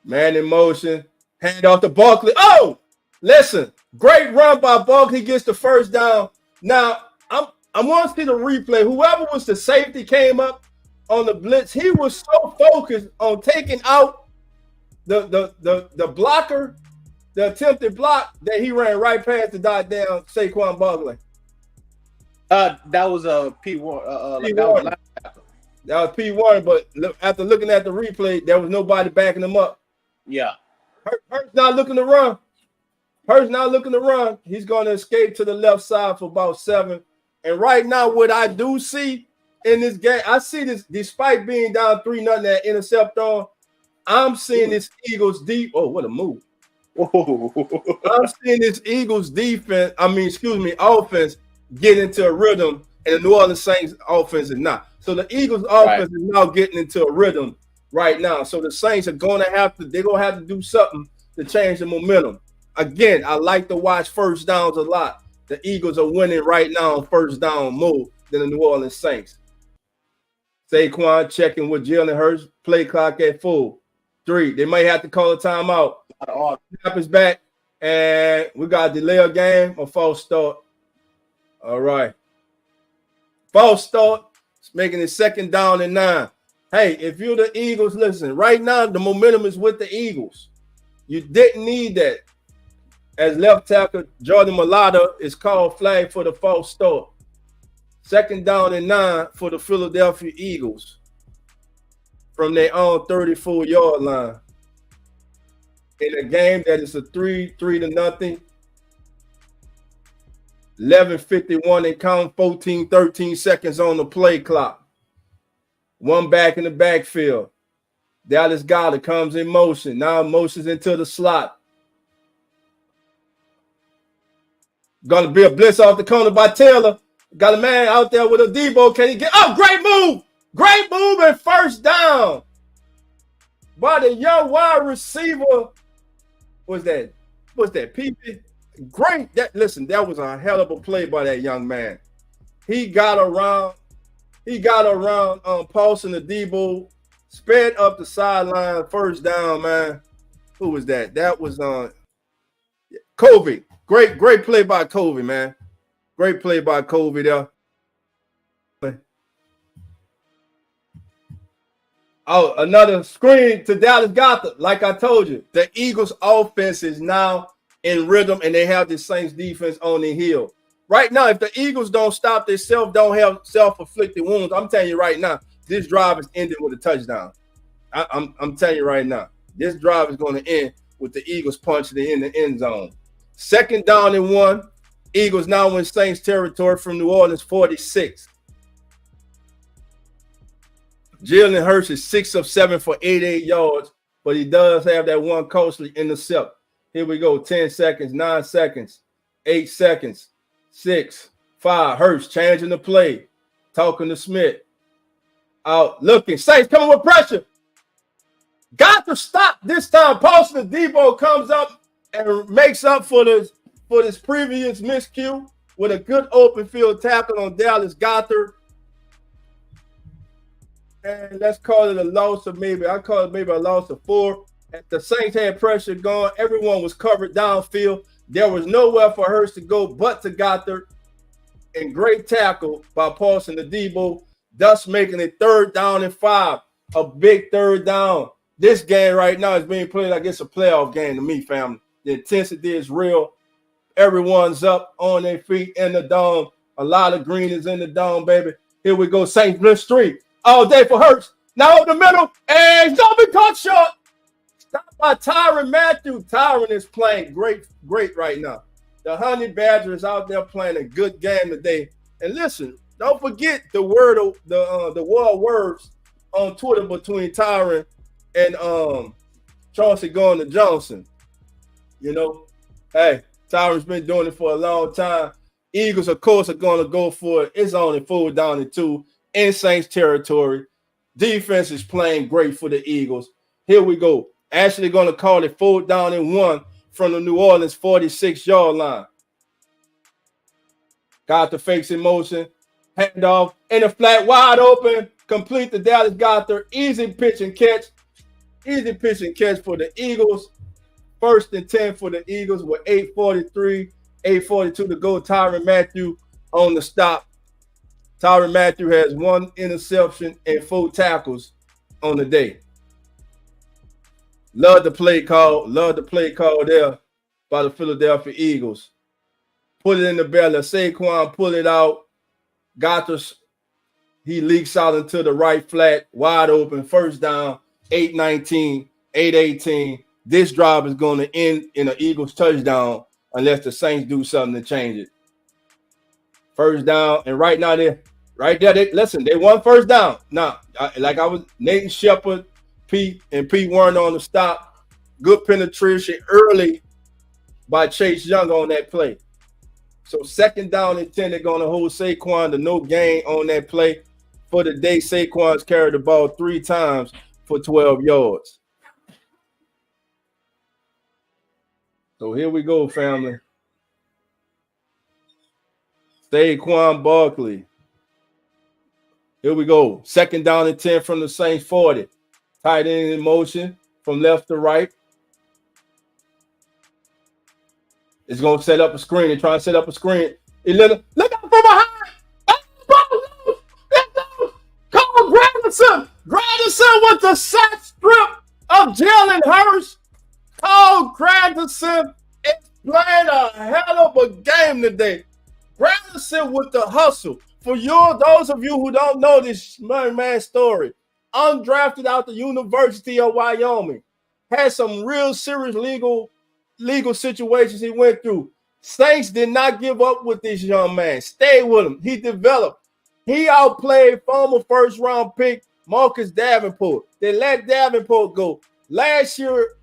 Man in motion. Hand off to Barkley. Oh, listen. Great run by Barkley. He gets the first down. Now, I want to see the replay. Whoever was the safety came up on the blitz. He was so focused on taking out the blocker, the attempted block, that he ran right past the down Saquon Barkley. That was a P1. That was P1, but after looking at the replay, there was nobody backing him up. Yeah. Hurts not looking to run. He's going to escape to the left side for about 7. And right now, what I do see in this game, I see this, despite being down 3-0 at interceptor, I'm seeing this Eagles deep. Oh, what a move. I'm seeing this Eagles offense get into a rhythm, and the New Orleans Saints offense is not. So the Eagles offense is now getting into a rhythm right now. So the Saints are going to have to do something to change the momentum. Again, I like to watch first downs a lot. The Eagles are winning right now on first down more than the New Orleans Saints. SAQUAN checking with Jalen Hurts. Play clock at full. 3. They might have to call a timeout. Snap is back, and we got a delay of game or false start. All right. False start. It's making it 2nd down and 9. Hey, if you're the Eagles, listen, right now the momentum is with the Eagles. You didn't need that. As left tackle Jordan Mailata is called flag for the false start. 2nd down and 9 for the Philadelphia Eagles from their own 34-yard line. In a game that is a 3-0. 11:51 and count, 13 seconds on the play clock. One back in the backfield. Dallas Goedert comes in motion. Now motions into the slot. Going to be a blitz off the corner by Taylor. Got a man out there with a Debo. Can he get? Oh, great move. Great move and first down by the young wide receiver. What's that? PP? Great. That was a hell of a play by that young man. He got around Paulson the Debo, sped up the sideline, first down, man. Who was that? That was Covey. Great play by Covey, man. Great play by Covey there. Oh, another screen to Dallas Goedert. Like I told you, the Eagles offense is now in rhythm, and they have the Saints defense on the heel. Right now, if the Eagles don't stop themselves, don't have self-inflicted wounds, I'm telling you right now, this drive is ending with a touchdown. I'm telling you right now, this drive is going to end with the Eagles punching it in the end zone. 2nd down and 1. Eagles now in Saints territory from New Orleans 46. Jalen Hurts is 6 of 7 for 88 yards, but he does have that one costly intercept. Here we go. 10 seconds, 9 seconds, 8 seconds, 6, 5. Hurts changing the play. Talking to Smith. Out looking. Saints coming with pressure. Got to stop this time. Paulson Debo comes up and makes up for this previous miscue with a good open field tackle on Dallas Goedert. And let's call it a loss of maybe a loss of 4. The Saints had pressure going. Everyone was covered downfield. There was nowhere for Hurts to go but to Goedert. And great tackle by Paulson Debo, thus making it 3rd down and 5. A big 3rd down. This game right now is being played like it's a playoff game to me, family. The intensity is real. Everyone's up on their feet in the dome. A lot of green is in the dome, baby. Here we go. Saints blitz 3. All day for Hurts. Now over the middle. And Zombie caught short. Stopped by Tyrann Mathieu. Tyrann is playing great right now. The Honey Badger is out there playing a good game today. And listen, don't forget the war words on Twitter between Tyrann and Chauncey Gardner-Johnson. You know, hey, Tyrann's been doing it for a long time. Eagles, of course, are going to go for it. It's only 4 down and 2 in Saints territory. Defense is playing great for the Eagles. Here we go. Actually going to call it 4 down and 1 from the New Orleans 46-yard line. Got the fakes in motion. Hand off in the flat, wide open. Complete the Dallas Goedert. Easy pitch and catch. Easy pitch and catch for the Eagles. 1st and 10 for the Eagles with 8:43, 8:42 to go. Tyrann Mathieu on the stop. Tyrann Mathieu has 1 interception and 4 tackles on the day. Love the play call. Love the play call there by the Philadelphia Eagles. Put it in the belly. SAQUAN pull it out. Goddard, he leaks out into the right flat, wide open, 1st down, 8:19, 8:18. This drive is going to end in an Eagles touchdown unless the Saints do something to change it. 1st down, and right now they won 1st down. Now, Nathan Shepard, Pete weren't on the stop. Good penetration early by Chase Young on that play. So 2nd down and 10, they're going to hold SAQUAN to no gain on that play. For the day, SAQUAN's carried the ball 3 times for 12 yards. So here we go, family. SAQUAN Barkley. Here we go. 2nd down and 10 from the Saints 40. Tight end in motion from left to right. It's going to set up a screen. They're trying to set up a screen. Look out from behind. Cole Granderson. Granderson with the sack strip of Jalen Hurts. Cole Granderson is playing a hell of a game today. Granderson with the hustle. For those of you who don't know this man story, undrafted out the University of Wyoming, had some real serious legal situations he went through. Saints did not give up with this young man. Stay with him. He developed. He outplayed former 1st-round pick Marcus Davenport. They let Davenport go. Last year,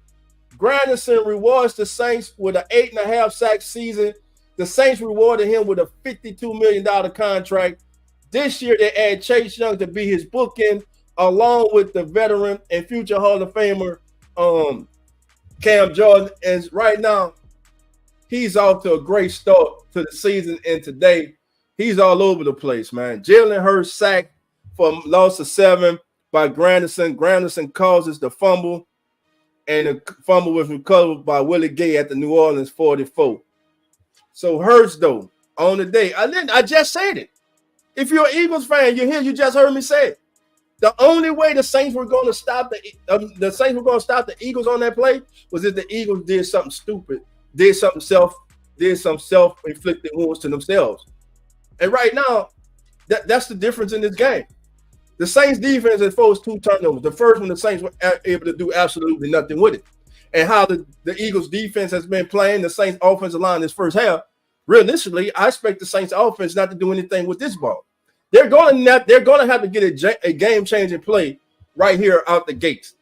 Granderson rewards the Saints with an 8.5 sack season. The Saints rewarded him with a $52 million contract. This year, they add Chase Young to be his bookend, along with the veteran and future Hall of Famer Cam Jordan. And right now, he's off to a great start to the season. And today, he's all over the place, man. Jalen Hurts sacked for a loss of 7 by Granderson. Granderson causes the fumble, and the fumble was recovered by Willie Gay at the New Orleans 44. So Hurts, though, on the day, I just said it. If you're an Eagles fan, you're here. You just heard me say it. The only way the Saints were going to stop the Eagles on that play was if the Eagles did something stupid, did some self-inflicted wounds to themselves. And right now, that's the difference in this game. The Saints defense has forced 2 turnovers. The first one, the Saints were able to do absolutely nothing with it. And how the Eagles defense has been playing, the Saints offensive line this first half, realistically, I expect the Saints offense not to do anything with this ball. They're going to have to get a game-changing play right here out the gates.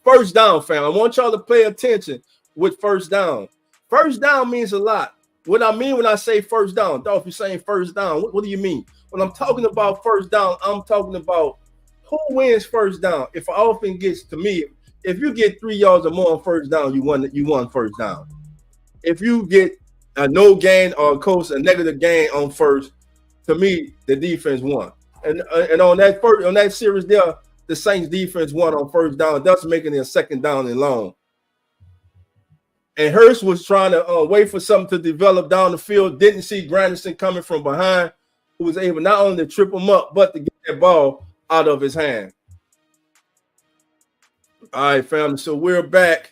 1st down, fam. I want y'all to pay attention with first down. First down means a lot. What I mean when I say first down, Dolph, you're saying first down. What do you mean? When I'm talking about first down, I'm talking about who wins first down. If an offense gets to me, if you get 3 yards or more on first down, you won first down. If you get a no gain or of course a negative gain on first, to me, the defense won. And on that series there, the Saints defense won on first down, thus making it a second down and long. And Hurst was trying to wait for something to develop down the field. Didn't see Granderson coming from behind, who was able not only to trip him up, but to get that ball out of his hand. All right, family. So we're back.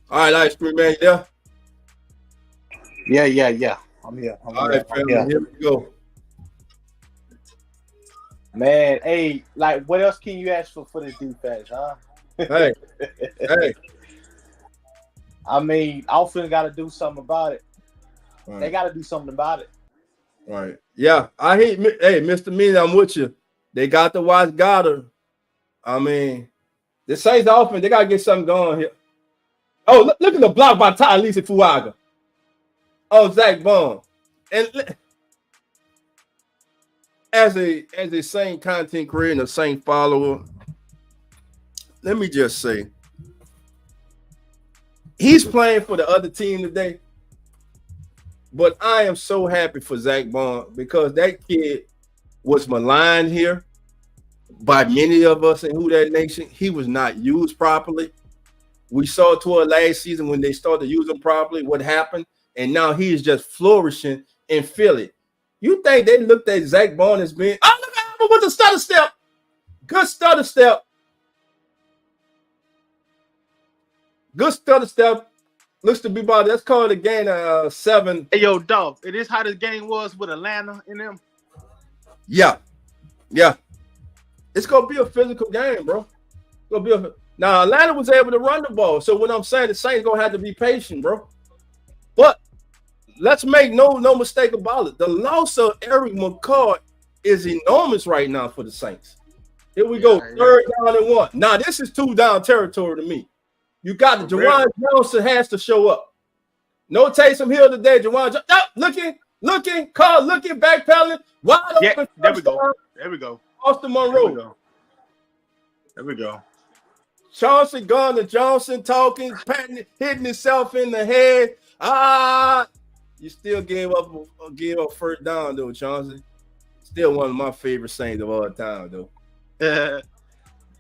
All right, Ice Cream Man, yeah? Yeah. I'm here. All right, family. Here we go. Man, hey, like, what else can you ask for the defense, huh? Hey. I mean, offense got to do something about it. Right. They got to do something about it. Right. Yeah. Hey, Mr. Meany, I'm with you. They got to watch Goddard. I mean, the Saints offense, they got to get something going here. Oh, look at the block by Lisa Fuaga. Oh, Zach Bond. And as a Saint content creator and a Saint follower, let me just say, he's playing for the other team today, but I am so happy for Zach Bond because that kid was maligned here by many of us in Who That Nation. He was not used properly. We saw toward last season when they started to use him properly, what happened, and now he is just flourishing in Philly. You think they looked at Zach Bond as being, oh, look at him with the stutter step. Good stutter step. Good stutter step. Looks to be about, let's call it a game of 7. Hey, yo, Dolph, it is how the game was with Atlanta in them? Yeah. It's going to be a physical game, bro. Now, Atlanta was able to run the ball. So what I'm saying, the Saints going to have to be patient, bro. But let's make no mistake about it. The loss of Eric McCoy is enormous right now for the Saints. Here we go, third down and 1. Now, this is 2 down territory to me. You got the Jawan Johnson has to show up. No Taysom Hill today. Jawan Johnson, looking, backpedaling, wide open. There we go. Austin Monroe. There we go. Chauncey Gardner Johnson talking, hitting himself in the head. You still gave up first down though, Chauncey. Still one of my favorite Saints of all time though.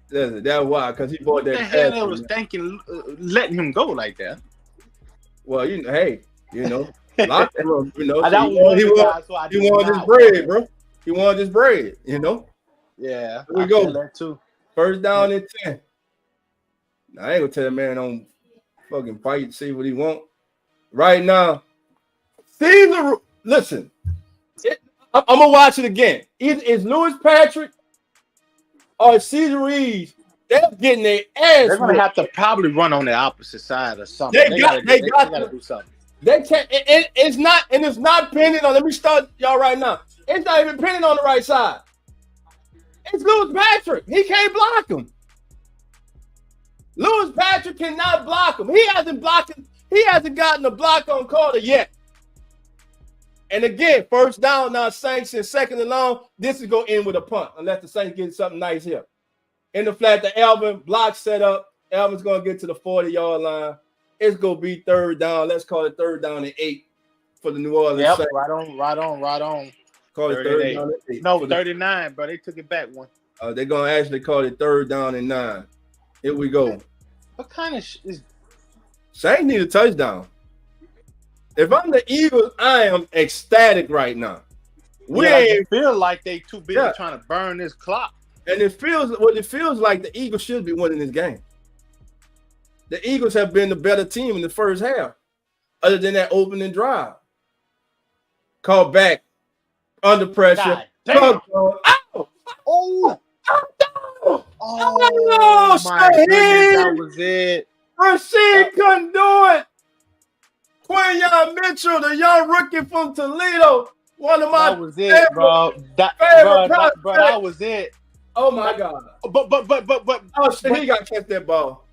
That's why, because he bought that. The hell I was thinking, letting him go like that. Well, hey, locker room, he wanted his bread, bro. He wanted his bread, Yeah, here we go. That too. First down and 10. Now, I ain't gonna tell the man on fucking fight, see what he want. Right now, listen, I'm gonna watch it again. Is Lewis Patrick or Cesar Reed? They're getting their ass. They're gonna have to probably run on the opposite side or something. They gotta do something. They can't. It's not pending on. Let me start y'all right now. It's not even pending on the right side. It's Lewis Patrick. He can't block him. Lewis Patrick cannot block him. He hasn't gotten a block on Carter yet. And again, first down now, Saints in second and long. This is going to end with a punt unless the Saints get something nice here. In the flat, the Alvin block set up. Alvin's going to get to the 40-yard line. It's going to be third down. Let's call it third down and 8 for the New Orleans Saints. Right on. Call it third down and 8. No, 39, bro. They took it back one. They're going to actually call it third down and 9. Here we go. What kind of is Saints need a touchdown. If I'm the Eagles, I am ecstatic right now. I feel like they too busy trying to burn this clock. And it feels like the Eagles should be winning this game. The Eagles have been the better team in the first half, other than that opening drive. Called back under pressure. Oh my goodness, that was it. Rasheed couldn't do it. Quinyon Mitchell, the young rookie from Toledo, one of my that was it, bro. That was it. Oh my God. But Oh shit, he got to catch that ball.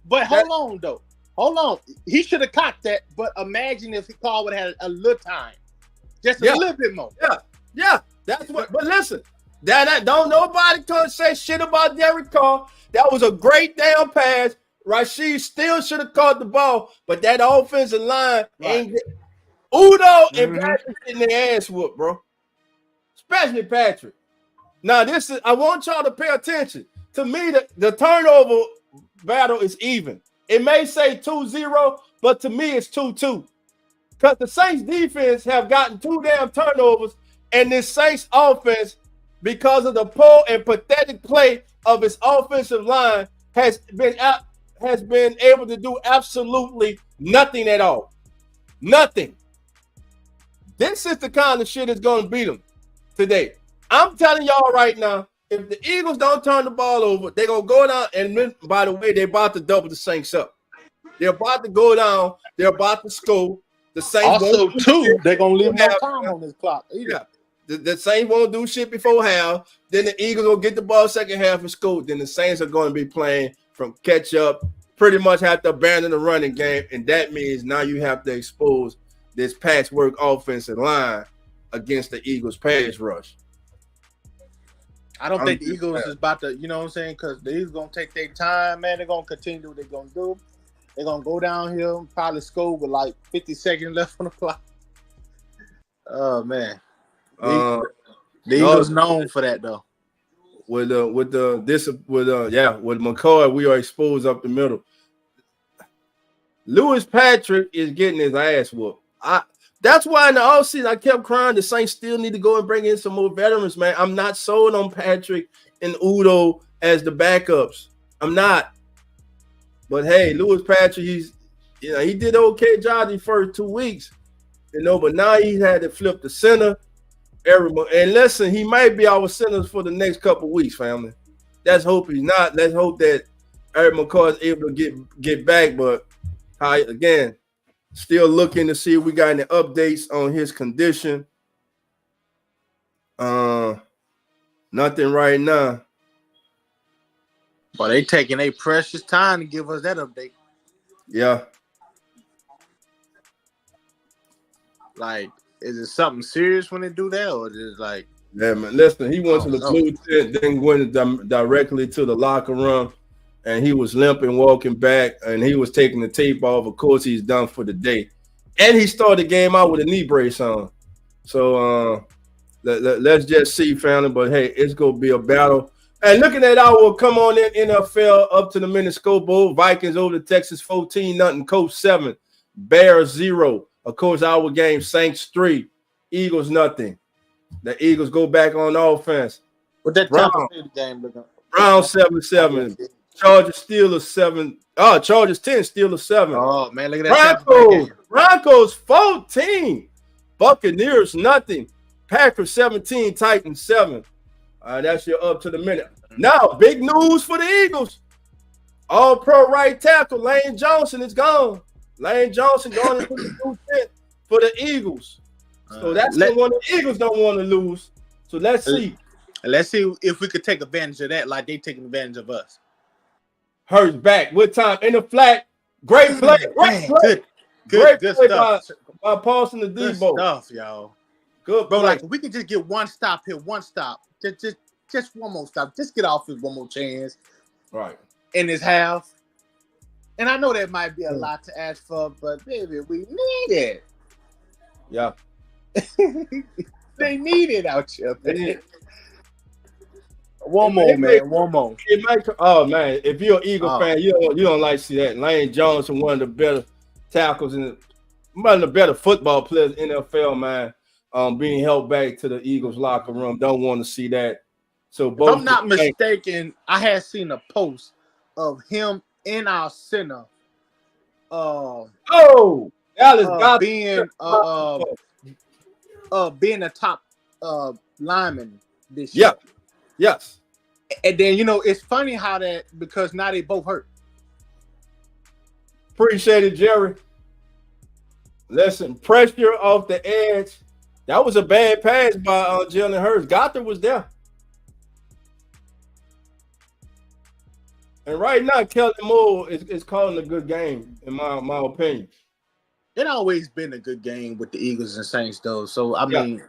But hold on though. Hold on. He should have caught that, but imagine if Carr would have had a little time. Just a little bit more. Yeah. That's what. But listen, that don't nobody can say shit about Derek Carr. That was a great damn pass. Rashid still should have caught the ball, but that offensive line ain't. Udo and Patrick getting their ass whooped, bro. Especially Patrick. Now I want y'all to pay attention. To me, the turnover battle is even. It may say 2-0, but to me it's 2-2. Because the Saints defense have gotten 2 damn turnovers, and this Saints offense, because of the poor and pathetic play of its offensive line, has been able to do absolutely nothing at all. Nothing. This is the kind of shit that's going to beat them today. I'm telling y'all right now, if the Eagles don't turn the ball over, they're going to go down. And by the way, they're about to double the Saints up. They're about to go down. They're about to score. The Saints also, too, they're going to leave more time on this clock. Yeah. The Saints won't do shit before half. Then the Eagles will get the ball second half and score. Then the Saints are going to be playing from catch up, pretty much have to abandon the running game. And that means now you have to expose this patchwork offensive line against the Eagles pass rush. I don't think the Eagles is about to, you know what I'm saying? Because the Eagles going to take their time, man. They're going to continue what they're going to do. They're going to go down here, probably score with like 50 seconds left on the clock. Oh, man. The Eagles known for that, though. With McCoy, we are exposed up the middle. Lewis Patrick is getting his ass whooped. That's why in the offseason I kept crying. The Saints still need to go and bring in some more veterans, man. I'm not sold on Patrick and Udo as the backups. I'm not. But hey, Lewis Patrick, he did an okay job the first 2 weeks, but now he's had to flip the center. And listen, he might be our center for the next couple of weeks, family. Let's hope he's not. Let's hope that Eric McCoy is able to get back. But again, still looking to see if we got any updates on his condition. Nothing right now. But they taking a precious time to give us that update. Yeah. Like, is it something serious when they do that, or just like? Yeah, man. Listen, he went to the blue tent, then went directly to the locker room, and he was limping, walking back, and he was taking the tape off. Of course, he's done for the day, and he started the game out with a knee brace on. So let's just see, family. But hey, it's gonna be a battle. And looking at our come on in NFL up to the minute score bowl, Vikings over the Texas 14-0, Colts 7, Bears 0. Of course, our game Saints 3, Eagles nothing. The Eagles go back on offense. What that Tampa City game looking? Round 7-7. Chargers Steelers 7. Chargers 10, Steelers 7. Oh man, look at that. Broncos 14. Buccaneers nothing. Packers 17, Titans 7. That's your up to the minute. Now, big news for the Eagles. All-pro right tackle Lane Johnson is gone. Lane Johnson going into the blue tent for the Eagles. So that's the one the Eagles don't want to lose. So let's see. Let's see if we could take advantage of that like they taking advantage of us. Hurts back with time in the flat. Great play. Great play stuff. by Paulson the Good Debo. stuff, y'all. Good, bro. Like, if we could just get one stop here, one stop. Just one more stop. Just get off with one more chance. Right. In this half. And I know that might be a lot to ask for, but baby, we need it. Yeah. They need it out here, man. One more. It might, oh man, if you're an Eagle fan, you don't like to see that. Lane Johnson, one of the better tackles and one of the better football players in the NFL, man. Being held back to the Eagles locker room. Don't want to see that. So both if I'm not mistaken, I had seen a post of him in our center. Being a top lineman this year. Yes. And then it's funny how that, because now they both hurt. Appreciate it, Jerry. Listen, pressure off the edge. That was a bad pass by Jalen Hurts. Goddard was there. And right now, Kelly Moore is calling a good game, in my opinion. It always been a good game with the Eagles and Saints, though. So I Yeah. mean,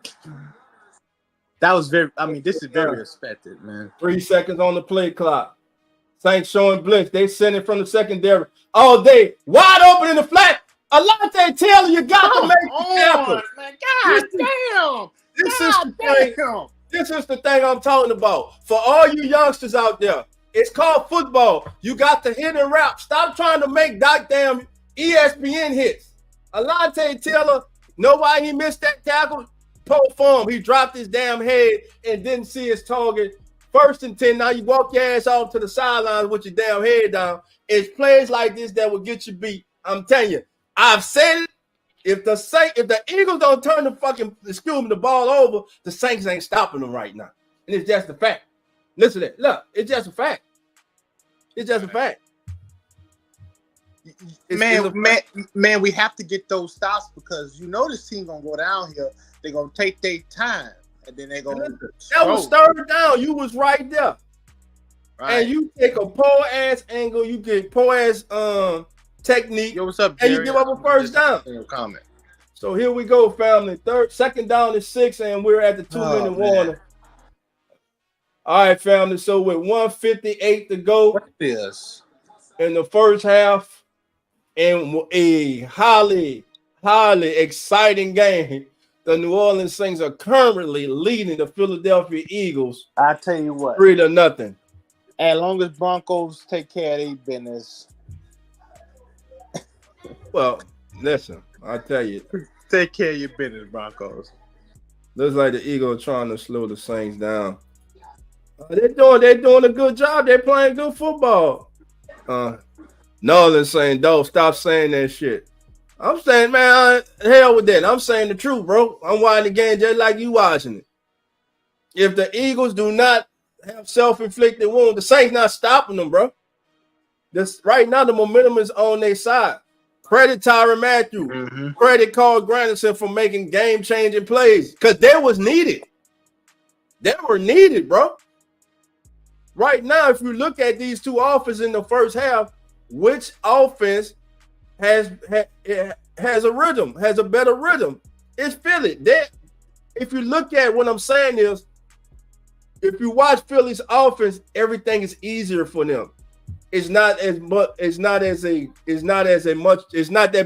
that was very. I mean, this is very expected, man. 3 seconds on the play clock. Saints showing blitz. They send it from the secondary all day, wide open in the flat. Alante Taylor, you got to make the tackle. Man. God damn. This is the thing I'm talking about. For all you youngsters out there, it's called football. You got to hit and rap. Stop trying to make goddamn ESPN hits. Alante Taylor, know why he missed that tackle? Poor form. He dropped his damn head and didn't see his target. 1st and 10. Now you walk your ass off to the sidelines with your damn head down. It's plays like this that will get you beat. I'm telling you. I've said it. If the Eagles don't turn the ball over, the Saints ain't stopping them right now. And it's just a fact. Listen to that. Look, it's just a fact. It's just a fact. Man, we have to get those stops because you know this team gonna go down here. They're gonna take their time, and then they're gonna. That was 3rd down. You was right there, right. And you take a poor ass angle. You get poor ass technique. Yo, what's up, Jerry? And you give up a 1st down. Comment. So here we go, family. 2nd down is 6, and we're at the 2-minute warning. All right, family. So with 1:58 to go, what is in the first half. In a highly exciting game, the New Orleans Saints are currently leading the Philadelphia Eagles. I tell you what, 3-0. As long as Broncos take care of their business. Well, listen, I tell you, take care of your business, Broncos. Looks like the Eagles are trying to slow the Saints down. They're doing a good job. They're playing good football. Nolan's saying, "Don't stop saying that shit." I'm saying, man, hell with that. I'm saying the truth, bro. I'm watching the game just like you watching it. If the Eagles do not have self-inflicted wounds, the Saints not stopping them, bro. This right now, the momentum is on their side. Credit Tyrann Mathieu. Mm-hmm. Credit Carl Granderson for making game-changing plays because they was needed. They were needed, bro. Right now, if you look at these two offenses in the first half, which offense has a rhythm, has a better rhythm? It's Philly. If you look at what I'm saying is, if you watch Philly's offense, everything is easier for them. It's not that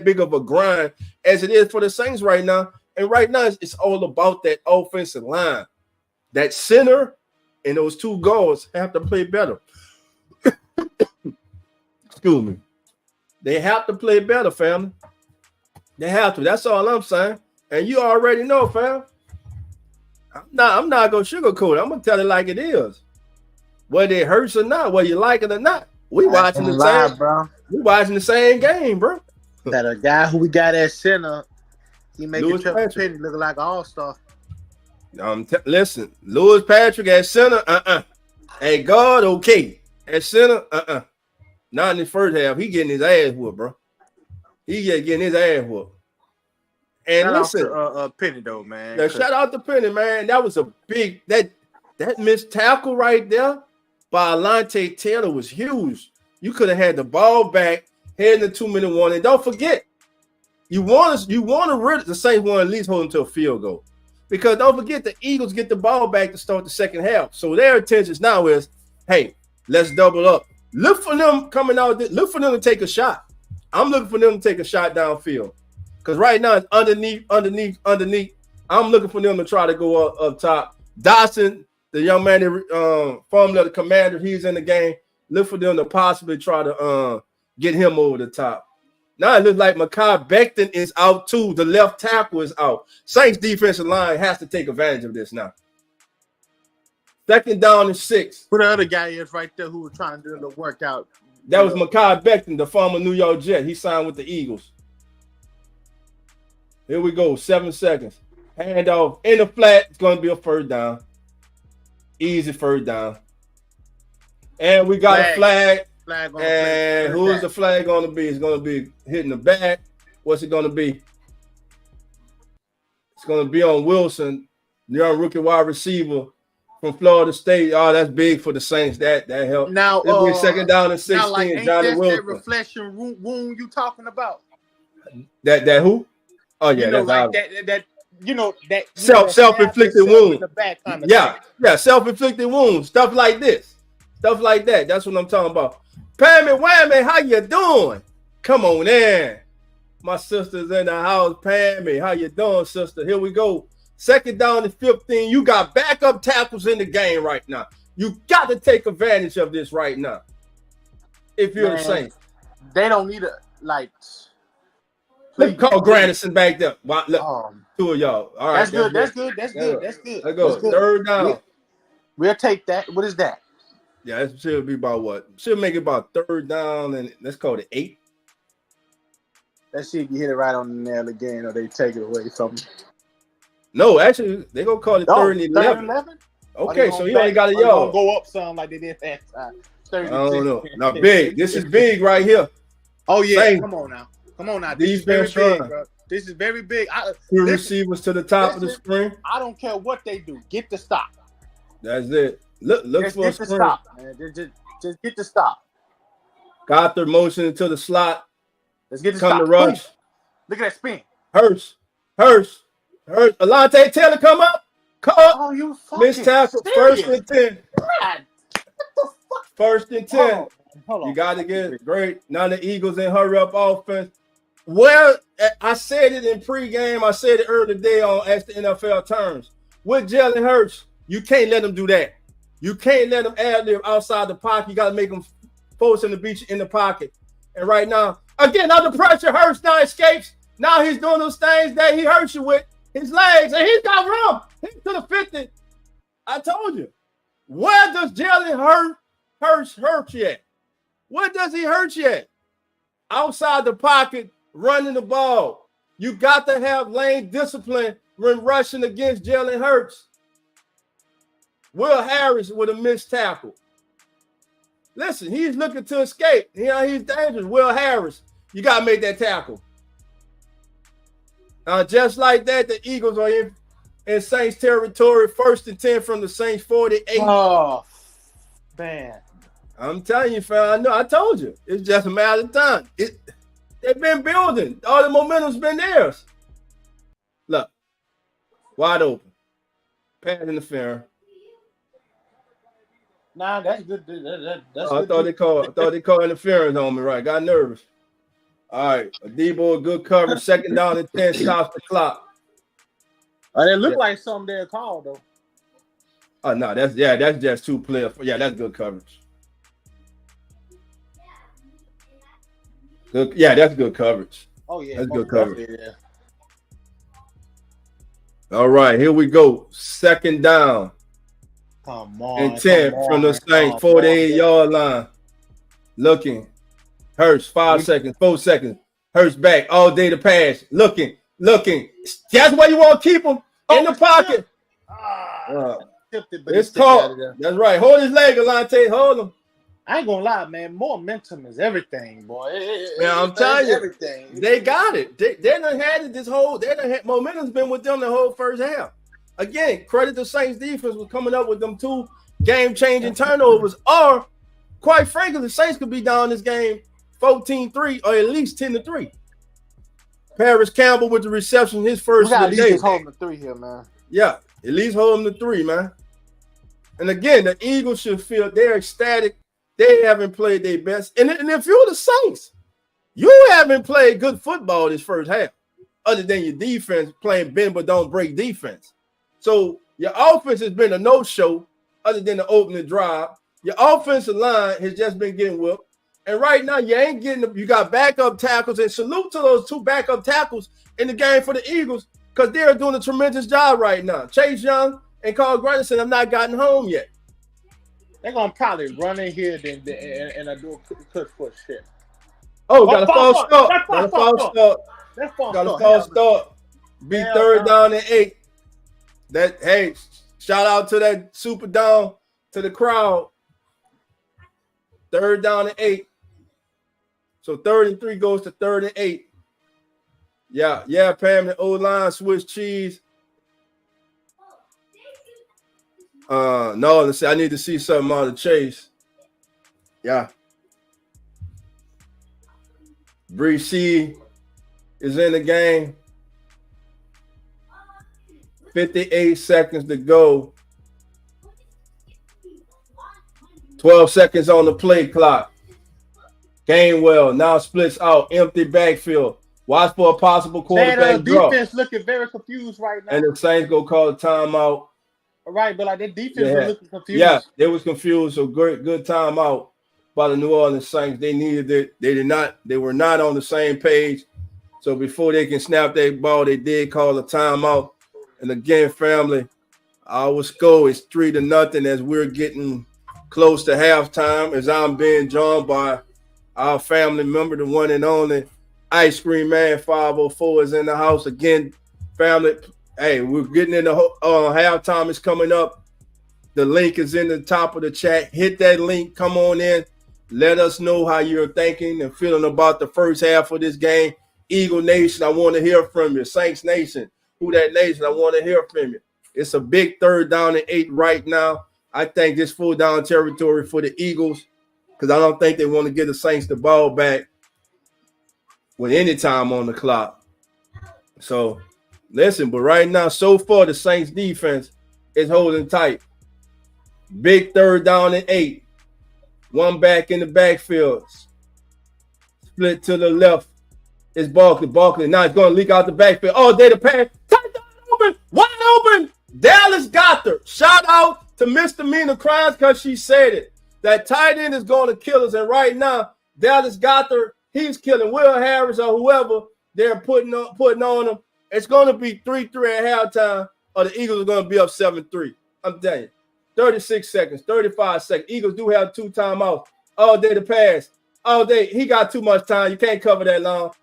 big of a grind as it is for the Saints right now. And right now, it's all about that offensive line. That center and those two guards have to play better. Excuse me. They have to play better, family. They have to. That's all I'm saying. And you already know, fam. I'm not gonna sugarcoat it. I'm gonna tell it like it is. Whether it hurts or not, whether you like it or not. We watching the same, bro. We watching the same game, bro. That a guy who we got at center, he making Trevor Penny look like an all-star. Listen, Louis Patrick at center, At guard, okay. At center, Not in the first half. He getting his ass whooped, bro. He just getting his ass whooped. And shout listen, out to, Penny though, man. Yeah, shout out to Penny, man. That was a big that missed tackle right there by Alante Taylor was huge. You could have had the ball back, heading the 2-minute warning. Don't forget, you want to the Saints want to at least hold them to a field goal. Because don't forget, the Eagles get the ball back to start the second half. So their intentions now is, hey, let's double up. Look for them coming out. Look for them to take a shot. I'm looking for them to take a shot downfield. Because right now it's underneath. I'm looking for them to try to go up top. Dawson, the young man, formerly of the Commander, he's in the game. Look for them to possibly try to get him over the top. Now it looks like Mekhi Becton is out too. The left tackle is out. Saints defensive line has to take advantage of this now. 2nd down and 6. Who the other guy is right there who was trying to do the workout? That was Mekhi Becton, the former New York Jet. He signed with the Eagles. Here we go. 7 seconds. Handoff in the flat. It's going to be a 1st down. Easy 1st down. And we got a flag. And who's the flag going to be? It's going to be hitting the back. What's it going to be? It's going to be on Wilson, the young rookie wide receiver. from Florida State. Oh, that's big for the Saints. That helped. Now, It'll be second down and 16. Now, like, ain't Johnny that Wilson. reflection wound you talking about? That who? Oh yeah, you know, that's like that. You know that self-inflicted wound. Kind of yeah, thing. yeah, self-inflicted wounds. Stuff like this. Stuff like that. That's what I'm talking about. Pammy Whammy, how you doing? Come on in. My sister's in the house. Pammy, how you doing, sister? Here we go. Second down and 15. You got backup tackles in the game right now. You got to take advantage of this right now. If you're the Saints. They don't need a, like... Let me call Granderson back there. Look, two of y'all. All right. That's good. Let's go. Third down. We'll take that. What is that? Yeah, it should be about what? Should make it about third down, and let's call it 8. Let's see if you hit it right on the nail again, or they take it away from you. No, actually, they're going to call it third and 11. Okay, so you only got a yard. Go up some like they did last time. I don't know. Now, big. This is big right here. Oh, yeah. Same. Come on now. This is very big, bro. This is very big. Two receivers to the top of the screen. I don't care what they do. Get the stop. That's it. Look for a screen. Stop, man. Just get the stop. Got their motion into the slot. Let's get the come stop. To rush. Boom. Look at that spin. Hurst. Alante Taylor come up. Oh, you fucking missed tackle. Serious? First and 10. God. What the fuck? First and 10. Hold on. You got to get it great. Now the Eagles in hurry up offense. Well, I said it in pregame. I said it earlier today on Ask the NFL Terms. With Jalen Hurts, you can't let him do that. You can't let him ad-lib outside the pocket. You got to make him force him to beat you in the pocket. And right now, again, under pressure, Hurts now escapes. Now he's doing those things that he hurts you with his legs. And he's got room. He's to the 50. I told you. Where does Jalen Hurts hurt you at? Where does he hurt you at? Outside the pocket, running the ball. You got to have lane discipline when rushing against Jalen Hurts. Will Harris with a missed tackle. Listen, he's looking to escape. You know, he's dangerous. Will Harris, you got to make that tackle. Just like that, the Eagles are in Saints territory. First and 10 from the Saints 48. Oh, man. I'm telling you, fam. I told you. It's just a matter of time. They've been building. All the momentum's been theirs. Look. Wide open. Pass interference. Nah, that's good. That's I thought they called interference on me, right? Got nervous. All right. Debo, good coverage. Second down and 10, stops the clock. It looked like something they called, though. Oh, no. That's just two players. Yeah, that's good coverage. Good, yeah, that's good coverage. Oh, yeah. That's good coverage. Yeah. All right, here we go. Second down. Come on. And 10 from the Saints, 48-yard line. Looking. Hurst, 5 seconds, 4 seconds. Hurst back all day to pass. Looking. That's why you want to keep him in the pocket. It's caught. That's right. Hold his leg, Alante. Hold him. I ain't gonna lie, man. Momentum is everything, boy. I'm telling you, everything. They got it. They done had it this whole. Momentum's been with them the whole first half. Again, credit the Saints defense was coming up with them 2 game-changing turnovers. Or, quite frankly, the Saints could be down this game 14-3 or at least 10-3. Paris Campbell with the reception, his first of the day. At least hold them to 3 here, man. Yeah, at least hold them to 3, man. And again, the Eagles should feel they're ecstatic. They haven't played their best. And if you're the Saints, you haven't played good football this first half, other than your defense playing bend but don't break defense. So your offense has been a no-show other than the opening drive. Your offensive line has just been getting whooped. And right now, you got backup tackles. And salute to those 2 backup tackles in the game for the Eagles because they're doing a tremendous job right now. Chase Young and Carl Granderson have not gotten home yet. They're going to probably run in here and do a quick push shit. Oh, got a false start. Got a false start. Be third down and 8. Hey, shout out to that super down to the crowd. Third down and 8. So 3rd and 3 goes to 3rd and 8. Yeah, Pam, the O-line, Swiss cheese. No, let's see. I need to see something on the chase. Yeah. Breezy is in the game. 58 seconds to go. 12 seconds on the play clock. Gainwell now splits out. Empty backfield. Watch for a possible quarterback draw. Defense looking very confused right now. And the Saints go call a timeout. All right, but like that defense was looking confused. Yeah, they was confused. So good timeout by the New Orleans Saints. They needed it. They were not on the same page. So before they can snap that ball, they did call a timeout. And again, family, our score is 3-0 as we're getting close to halftime. As I'm being joined by our family member, the one and only Ice Cream Man 504 is in the house again. Family, hey, we're getting in the halftime is coming up. The link is in the top of the chat. Hit that link. Come on in. Let us know how you're thinking and feeling about the first half of this game. Eagle Nation, I want to hear from you. Saints Nation, who that nation, I want to hear from you. It's a big 3rd down and 8 right now. I think this full down territory for the Eagles because I don't think they want to give the Saints the ball back with any time on the clock. So, listen, but right now, so far, the Saints defense is holding tight. Big 3rd down and 8. One back in the backfield. Split to the left. It's Barkley. Barkley now it's going to leak out the backfield. Oh, they the pass. Touchdown open. Wide open. Dallas Goedert. Shout out to Misdemeanor Crimes because she said it. That tight end is going to kill us. And right now, Dallas Goedert, he's killing Will Harris or whoever they're putting on him. It's going to be 3-3 at halftime, or the Eagles are going to be up 7-3. I'm telling you. 36 seconds, 35 seconds. Eagles do have 2 timeouts. All day to pass. All day. He got too much time. You can't cover that long.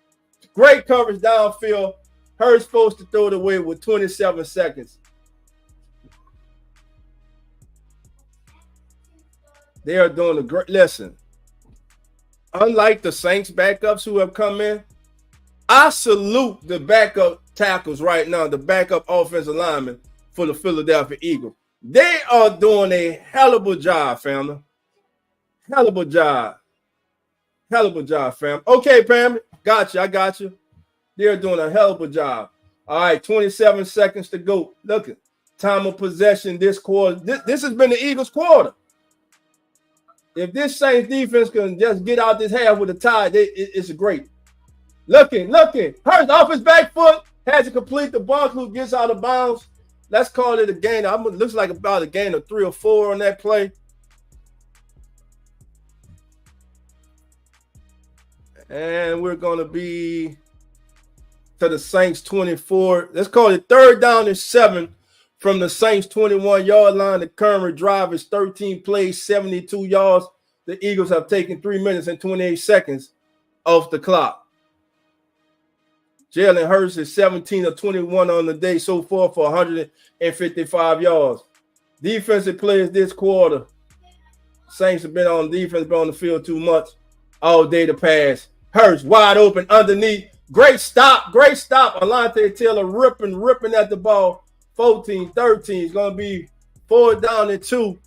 Great coverage downfield. Hurts supposed to throw it away with 27 seconds. They are doing a great lesson. Unlike the Saints backups who have come in, I salute the backup tackles right now, the backup offensive linemen for the Philadelphia Eagles. They are doing a hell of a job, family. Hell of a job. Hell of a job, fam. Okay, Pam. Got you. I got you. They're doing a hell of a job. All right, 27 seconds to go. Look at time of possession this quarter. This has been the Eagles' quarter. If this Saints defense can just get out this half with a tie, it's great. Looking. Hurts off his back foot. Has to complete the Barkley, gets out of bounds. Let's call it a gain. Looks like about a gain of 3 or 4 on that play. And we're going to be to the Saints 24. Let's call it 3rd down and 7 from the Saints 21-yard line. The current drive is 13 plays, 72 yards. The Eagles have taken 3 minutes and 28 seconds off the clock. Jalen Hurts is 17 of 21 on the day so far for 155 yards. Defensive players this quarter. Saints have been on defense, been on the field too much. All day to pass. Hurts wide open underneath. Great stop. Alante Taylor ripping at the ball. 14-13 is going to be 4th down and 2.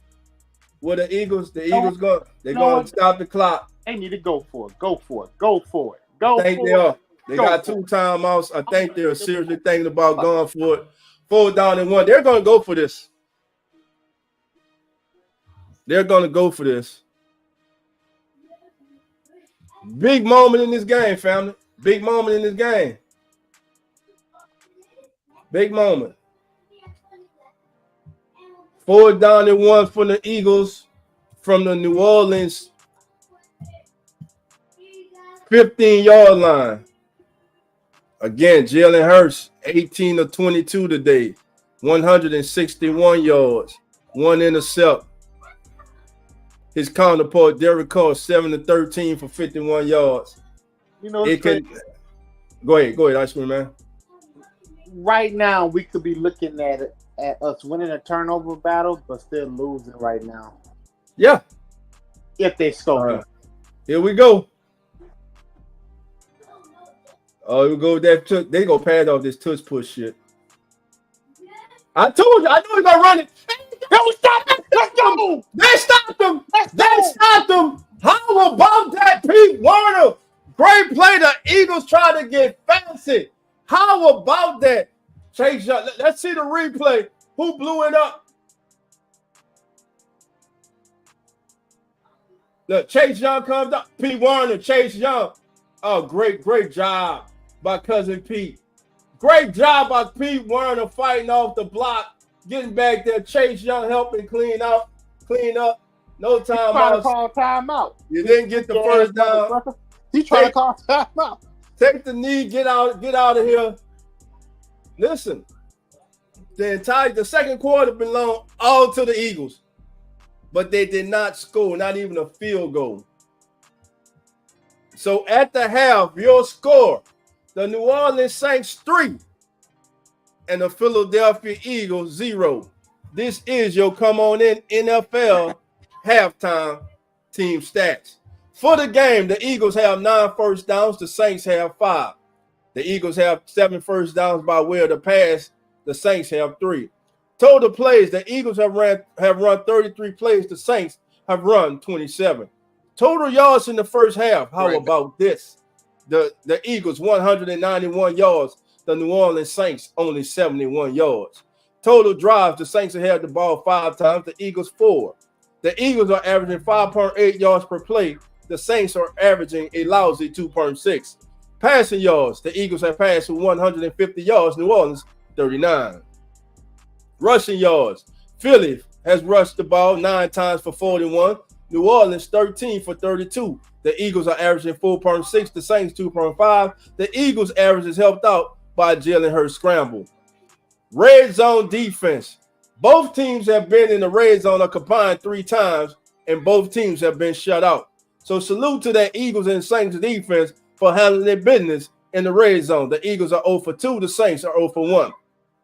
With the Eagles going to stop the clock. They need to go for it. I think they are. They got 2 timeouts. I think they're seriously thinking about going for it. 4th down and 1. They're going to go for this. Big moment in this game, family. Big moment in this game. Big moment. 4th down and 1 for the Eagles from the New Orleans 15-yard line. Again, Jalen Hurts, 18 of 22 today, 161 yards, 1 intercept. His counterpart, Derek Carr, 7 of 13 for 51 yards. You know, Go ahead, Ice Cream Man. Right now, we could be looking at us winning a turnover battle, but still losing right now. Yeah. If they score. Here we go. Oh, we go with that. They go pass off this touch push shit. I told you. I know he's gonna run it. Yeah, we stopped them. Let's go. They stopped them. Let's They go. stopped them. How about that, Pete Warner? Great play. The Eagles try to get fancy. How about that? Chase Young. Let's see the replay. Who blew it up? Look, Chase Young comes up. Pete Warner, Chase Young. Oh, great job by Cousin Pete. Great job by Pete Warner fighting off the block, getting back there. Chase Young helping clean up. No time out. Call timeout. You didn't get the first down. He trying to call timeout. Take the knee, get out of here. Listen, the second quarter belonged all to the Eagles, but they did not score, not even a field goal. So at the half, your score, the New Orleans Saints 3 and the Philadelphia Eagles 0. This is your Come On In NFL halftime team stats. For the game, the Eagles have 9 first downs. The Saints have 5. The Eagles have 7 first downs by way of the pass. The Saints have 3. Total plays, the Eagles have run 33 plays. The Saints have run 27. Total yards in the first half. How about this? The Eagles 191 yards. The New Orleans Saints only 71 yards. Total drives, the Saints have had the ball 5 times. The Eagles 4. The Eagles are averaging 5.8 yards per play. The Saints are averaging a lousy 2.6. Passing yards, the Eagles have passed for 150 yards. New Orleans 39. Rushing yards, Philly has rushed the ball 9 times for 41. New Orleans 13 for 32. The Eagles are averaging 4.6. The Saints 2.5. The Eagles' average is helped out by Jalen Hurts scramble. Red zone defense. Both teams have been in the red zone a combined 3 times, and both teams have been shut out. So salute to that Eagles and Saints defense for handling their business in the red zone. The Eagles are 0 for 2. The Saints are 0 for 1.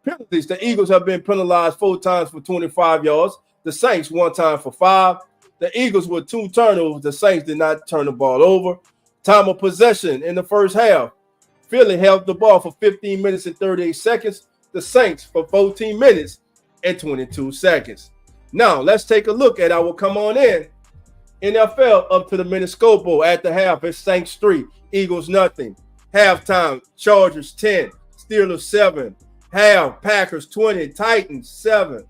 Penalties. The Eagles have been penalized 4 times for 25 yards. The Saints 1 time for 5. The Eagles with 2 turnovers. The Saints did not turn the ball over. Time of possession in the first half. Philly held the ball for 15 minutes and 38 seconds. The Saints for 14 minutes and 22 seconds. Now, let's take a look at our Come On In NFL up to the minute scoreboard. At the half, it's Saints 3, Eagles nothing. Halftime, Chargers 10, Steelers 7. Half, Packers 20, Titans 7.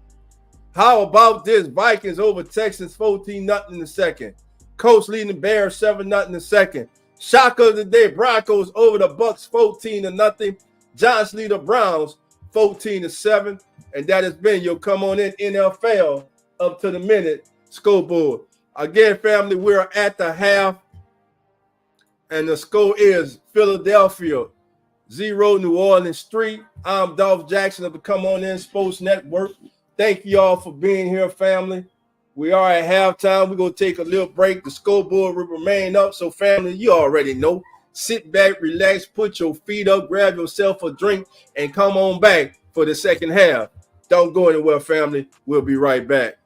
How about this? Vikings over Texans 14-0 in the second. Colts leading the Bears 7-0 in the second. Shocker of the day, Broncos over the Bucks 14-0. Giants lead the Browns 14-7. And that has been your Come On In NFL up to the minute scoreboard. Again, family, we're at the half. And the score is Philadelphia 0, New Orleans 3. I'm Dolph Jackson of the Come On In Sports Network. Thank you all for being here, family. We are at halftime. We're going to take a little break. The scoreboard will remain up. So, family, you already know. Sit back, relax, put your feet up, grab yourself a drink, and come on back for the second half. Don't go anywhere, family. We'll be right back.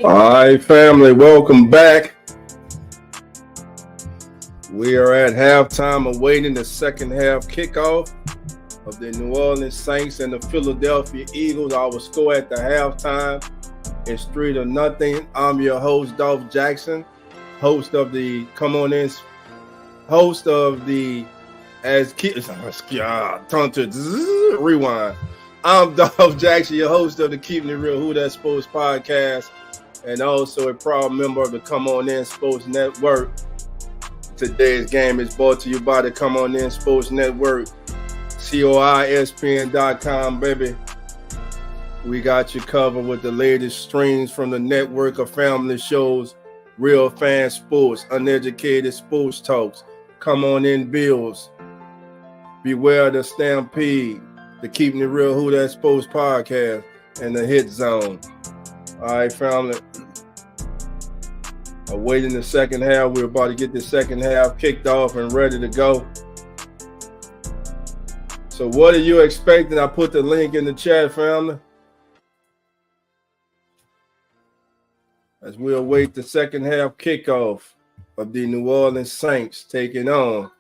All right, family, welcome back. We are at halftime awaiting the second half kickoff of the New Orleans Saints and the Philadelphia Eagles. Our score at the halftime is 3-0. I'm your host, Dolph Jackson, host of the rewind. I'm Dolph Jackson, your host of the Keeping It Real Who That Sports podcast, and also a proud member of the Come On In Sports Network. Today's game is brought to you by the Come On In Sports Network, COISPN.com, baby. We got you covered with the latest streams from the network of family shows, Real Fan Sports, Uneducated Sports Talks, Come On In Bills, Beware the Stampede, the Keeping It Real Who That Sports podcast, and the Hit Zone. All right, family. Awaiting the second half. We're about to get the second half kicked off and ready to go. So what are you expecting? I put the link in the chat, family. As we await the second half kickoff of the New Orleans Saints taking on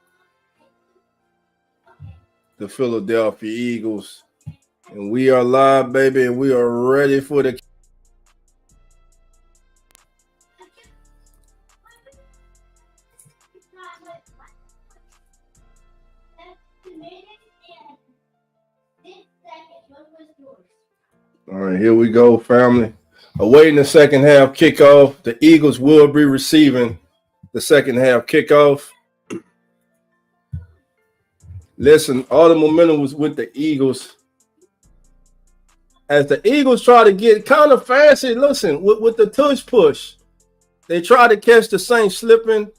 the Philadelphia Eagles. And we are live, baby, and we are ready for the All right, here we go, family. Awaiting the second half kickoff. The Eagles will be receiving the second half kickoff. Listen, all the momentum was with the Eagles. As the Eagles try to get kind of fancy, listen, with the tush push, they try to catch the Saints slipping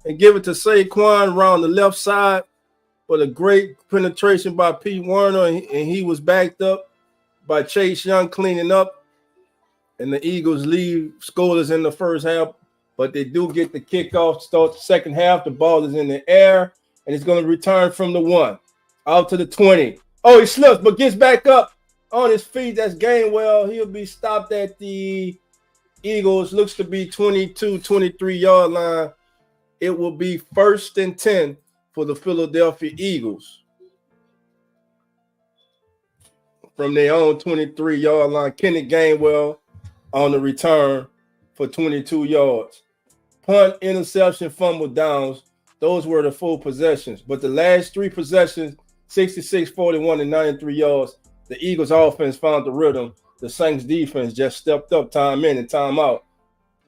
and give it to SAQUAN around the left side. But a great penetration by Pete Werner, and he was backed up by Chase Young cleaning up. And the Eagles leave scoreless in the first half. but they do get the kickoff to start the second half. The ball is in the air, and it's going to return from the 1 out to the 20. Oh, he slips, but gets back up on his feet. That's Gainwell. He'll be stopped at the Eagles. Looks to be 22, 23-yard line. It will be 1st and 10 for the Philadelphia Eagles from their own 23-yard line. Kenneth Gainwell on the return for 22 yards. Punt, interception, fumble, downs. Those were the full possessions. But the last 3 possessions, 66, 41, and 93 yards, the Eagles offense found the rhythm. The Saints defense just stepped up time in and time out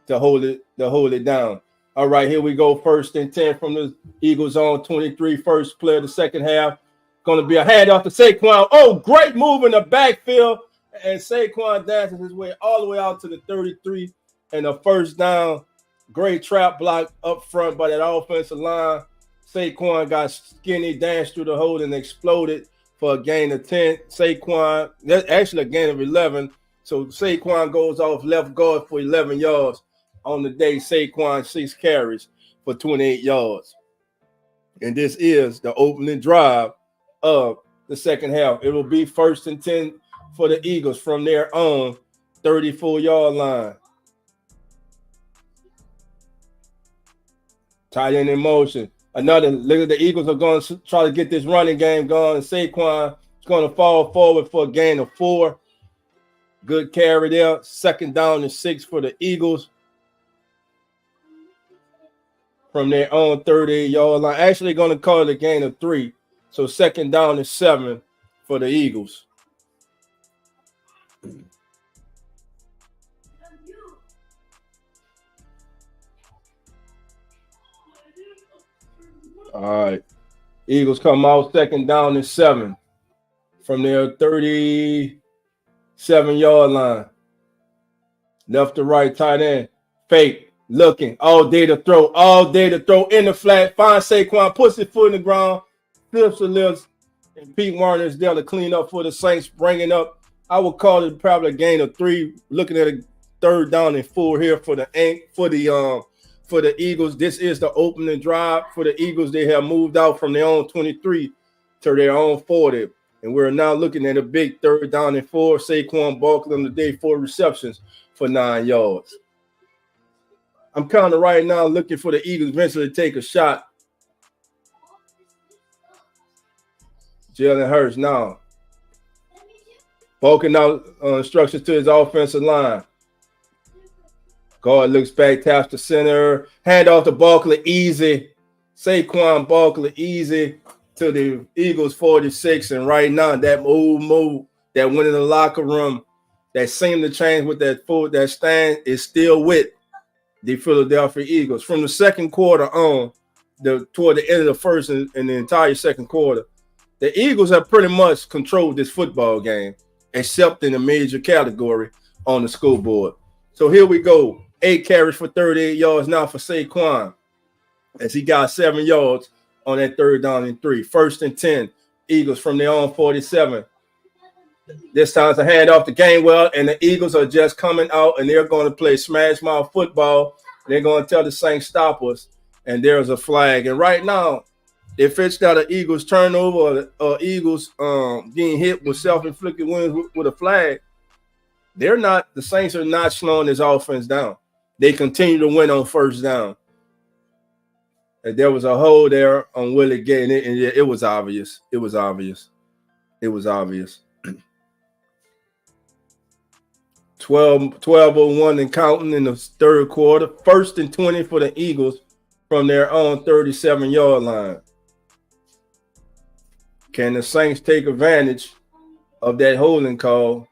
to hold it down. All right, here we go. 1st and 10 from the Eagles on 23. First play of the second half. Going to be a handoff to Saquon. Oh, great move in the backfield. And Saquon dances his way all the way out to the 33. And a first down. Great trap block up front by that offensive line. Saquon got skinny, danced through the hole, and exploded for a gain of 10. Saquon, that's actually a gain of 11. So Saquon goes off left guard for 11 yards. On the day, Saquon 6 carries for 28 yards. And this is the opening drive of the second half. It will be 1st and 10 for the Eagles from their own 34-yard line. Tight end in motion. Look at the Eagles are going to try to get this running game going. Saquon is going to fall forward for a gain of 4. Good carry there. 2nd down and 6 for the Eagles from their own 38-yard line. Actually going to call it a gain of 3. So 2nd down and 7 for the Eagles. All right. Eagles come out 2nd down and 7 from their 37-yard line. Left to right, tight end. Fake. Looking. All day to throw in the flat. Finds Saquon, puts his foot in the ground, flips the lips, and Pete Warner is there to clean up for the Saints, bringing up, I would call it probably a gain of 3. Looking at a 3rd down and 4 here for the Eagles. This is the opening drive for the Eagles. They have moved out from their own 23 to their own 40. And we're now looking at a big 3rd down and 4. Saquon Barkley on the day, 4 receptions for 9 yards. I'm kind of right now looking for the Eagles eventually to take a shot. Jalen Hurts now. Bulking out instructions to his offensive line. Guard looks back, taps the center. Hand off to Barkley, easy. Saquon Barkley, easy to the Eagles 46. And right now, that move that went in the locker room, that seemed to change with that stand is still with the Philadelphia Eagles. From the second quarter on, toward the end of the first and the entire second quarter, the Eagles have pretty much controlled this football game, except in a major category on the scoreboard. So here we go. 8 carries for 38 yards now for Saquon, as he got 7 yards on that 3rd down and 3. 1st and 10, Eagles from their own 47. This time it's a handoff to Gainwell, and the Eagles are just coming out, and they're going to play smash mouth football. They're going to tell the Saints stop us, and there's a flag. And right now, if it's not an Eagles turnover or Eagles being hit with self-inflicted wins with a flag, the Saints are not slowing this offense down. They continue to win on 1st down. And there was a hole there on Willie Gay, and it was obvious. It was obvious. 12:01 and counting in the 3rd quarter. 1st and 20 for the Eagles from their own 37-yard line. Can the Saints take advantage of that holding call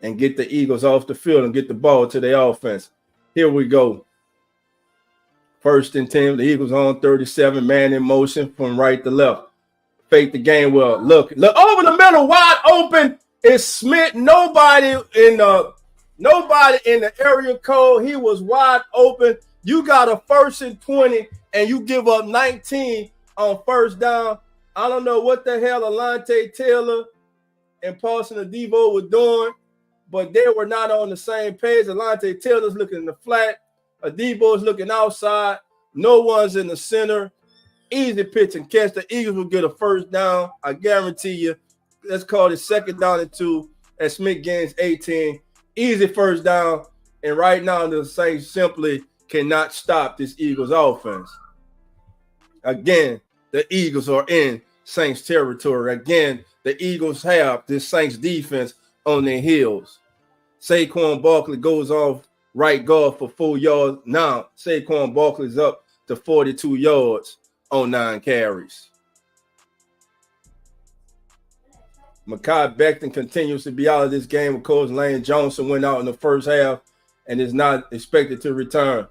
and get the Eagles off the field and get the ball to their offense? Here we go. 1st and 10, the Eagles on 37, man in motion from right to left. Fake the game well. Look over the middle, wide open. It's Smith. Nobody in the area code. He was wide open. You got a 1st and 20, and you give up 19 on 1st down. I don't know what the hell Alontae Taylor and Paulson Adebo were doing, but they were not on the same page. Alontae Taylor's looking in the flat. Adebo is looking outside. No one's in the center. Easy pitch and catch. The Eagles will get a first down. I guarantee you. Let's call it 2nd down and 2 at Smith gains 18. Easy first down. And right now, the Saints simply cannot stop this Eagles offense. Again, the Eagles are in Saints territory. Again, the Eagles have this Saints defense on their heels. Saquon Barkley goes off right guard for 4 yards. Now, Saquon Barkley's up to 42 yards on 9 carries. Mekhi Becton continues to be out of this game. Of course, Lane Johnson went out in the first half and is not expected to return.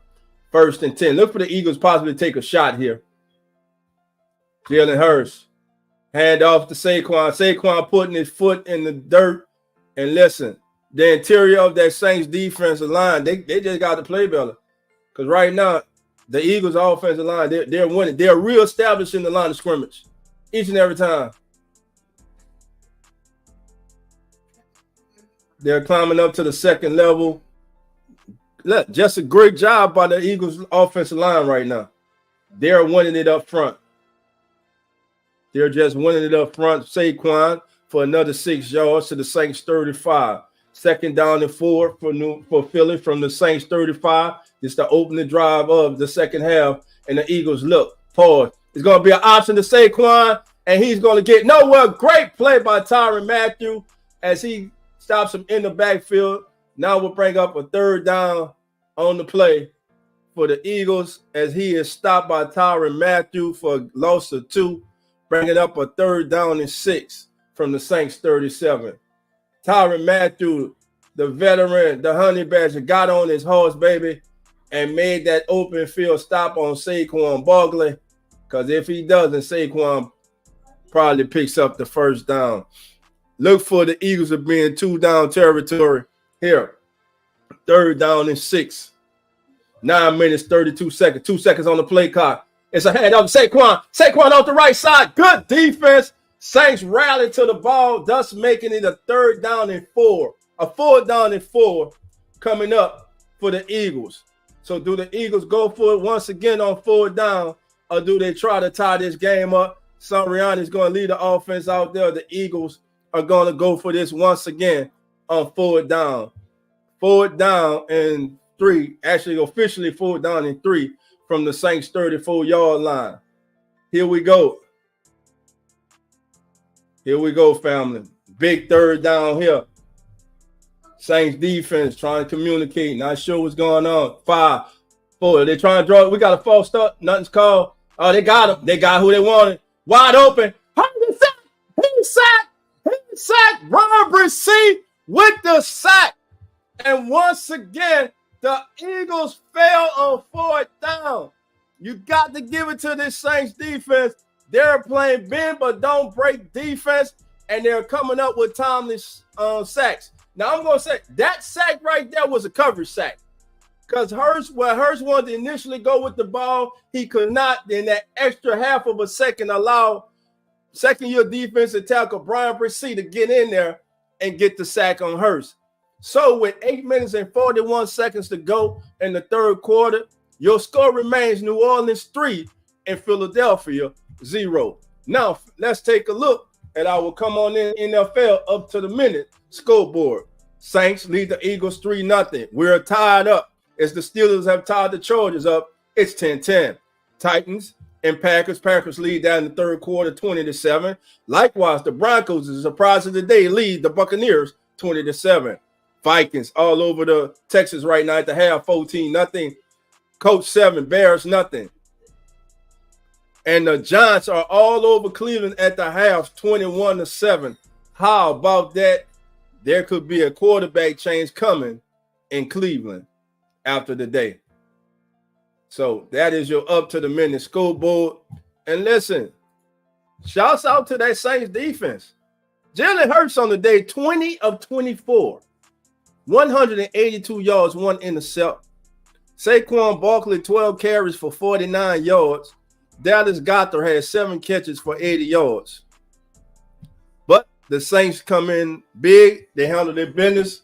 1st and 10. Look for the Eagles possibly take a shot here. Jalen Hurts. Hand off to Saquon. Saquon putting his foot in the dirt. And listen, the interior of that Saints defensive line, they just got to play better. Because right now, the Eagles offensive line, they're winning. They're reestablishing the line of scrimmage each and every time. They're climbing up to the 2nd level. Look, just a great job by the Eagles offensive line right now. They're winning it up front. They're just winning it up front. Saquon for another 6 yards to the Saints 35. 2nd down and 4 for Philly from the Saints 35. It's the opening drive of the second half. And the Eagles look, pause. It's going to be an option to Saquon, and he's going to get nowhere. Great play by Tyrann Mathieu as he stops him in the backfield. Now we'll bring up a 3rd down on the play for the Eagles as he is stopped by Tyrann Mathieu for a loss of 2. Bringing up a 3rd down and 6 from the Saints 37. Tyrann Mathieu, the veteran, the honey badger, got on his horse, baby, and made that open field stop on Saquon Barkley. Because if he doesn't, Saquon probably picks up the 1st down. Look for the Eagles to be in 2-down territory here. 3rd down and 6. 9 minutes, 32 seconds. 2 seconds on the play clock. It's a handoff to Saquon. Saquon off the right side. Good defense. Saints rally to the ball, thus making it a 3rd down and 4. A 4th down and 4 coming up for the Eagles. So do the Eagles go for it once again on 4th down, or do they try to tie this game up? Sirianni is going to lead the offense out there. The Eagles are going to go for this once again on 4th down. 4th down and 3. Actually, officially 4th down and 3 from the Saints 34-yard line. Here we go. Here we go, family. Big 3rd down here. Saints defense trying to communicate. Not sure what's going on. 5, 4. They're trying to draw. We got a false start. Nothing's called. Oh, they got him. They got who they wanted. Wide open. He sacked. Ron Brisee with the sack. And once again, the Eagles fail on 4th down. You got to give it to this Saints defense. They're playing bend but don't break defense, and they're coming up with timely sacks. Now, I'm going to say that sack right there was a coverage sack because Hurst wanted to initially go with the ball. He could not, in that extra half of a second, allow second-year defensive tackle Brian Brisee to get in there and get the sack on Hurst. So with 8 minutes and 41 seconds to go in the 3rd quarter, your score remains New Orleans 3 and Philadelphia 0. Now, let's take a look at our come on in NFL up to the minute scoreboard. Saints lead the Eagles 3-0. We're tied up as the Steelers have tied the Chargers up. It's 10-10. Titans and Packers lead that in the 3rd quarter 20-7. Likewise, the Broncos, the surprise of the day, lead the Buccaneers 20-7. Vikings all over the Texas right now at the half, 14-0. Colts 7, Bears nothing. And the Giants are all over Cleveland at the half, 21-7. How about that? There could be a quarterback change coming in Cleveland after the day. So that is your up to the minute scoreboard. And listen, shouts out to that Saints defense. Jalen Hurts on the day, 20 of 24. 182 yards, 1 intercept. Saquon Barkley, 12 carries for 49 yards. Dallas Goedert had 7 catches for 80 yards. But the Saints come in big. They handle their business.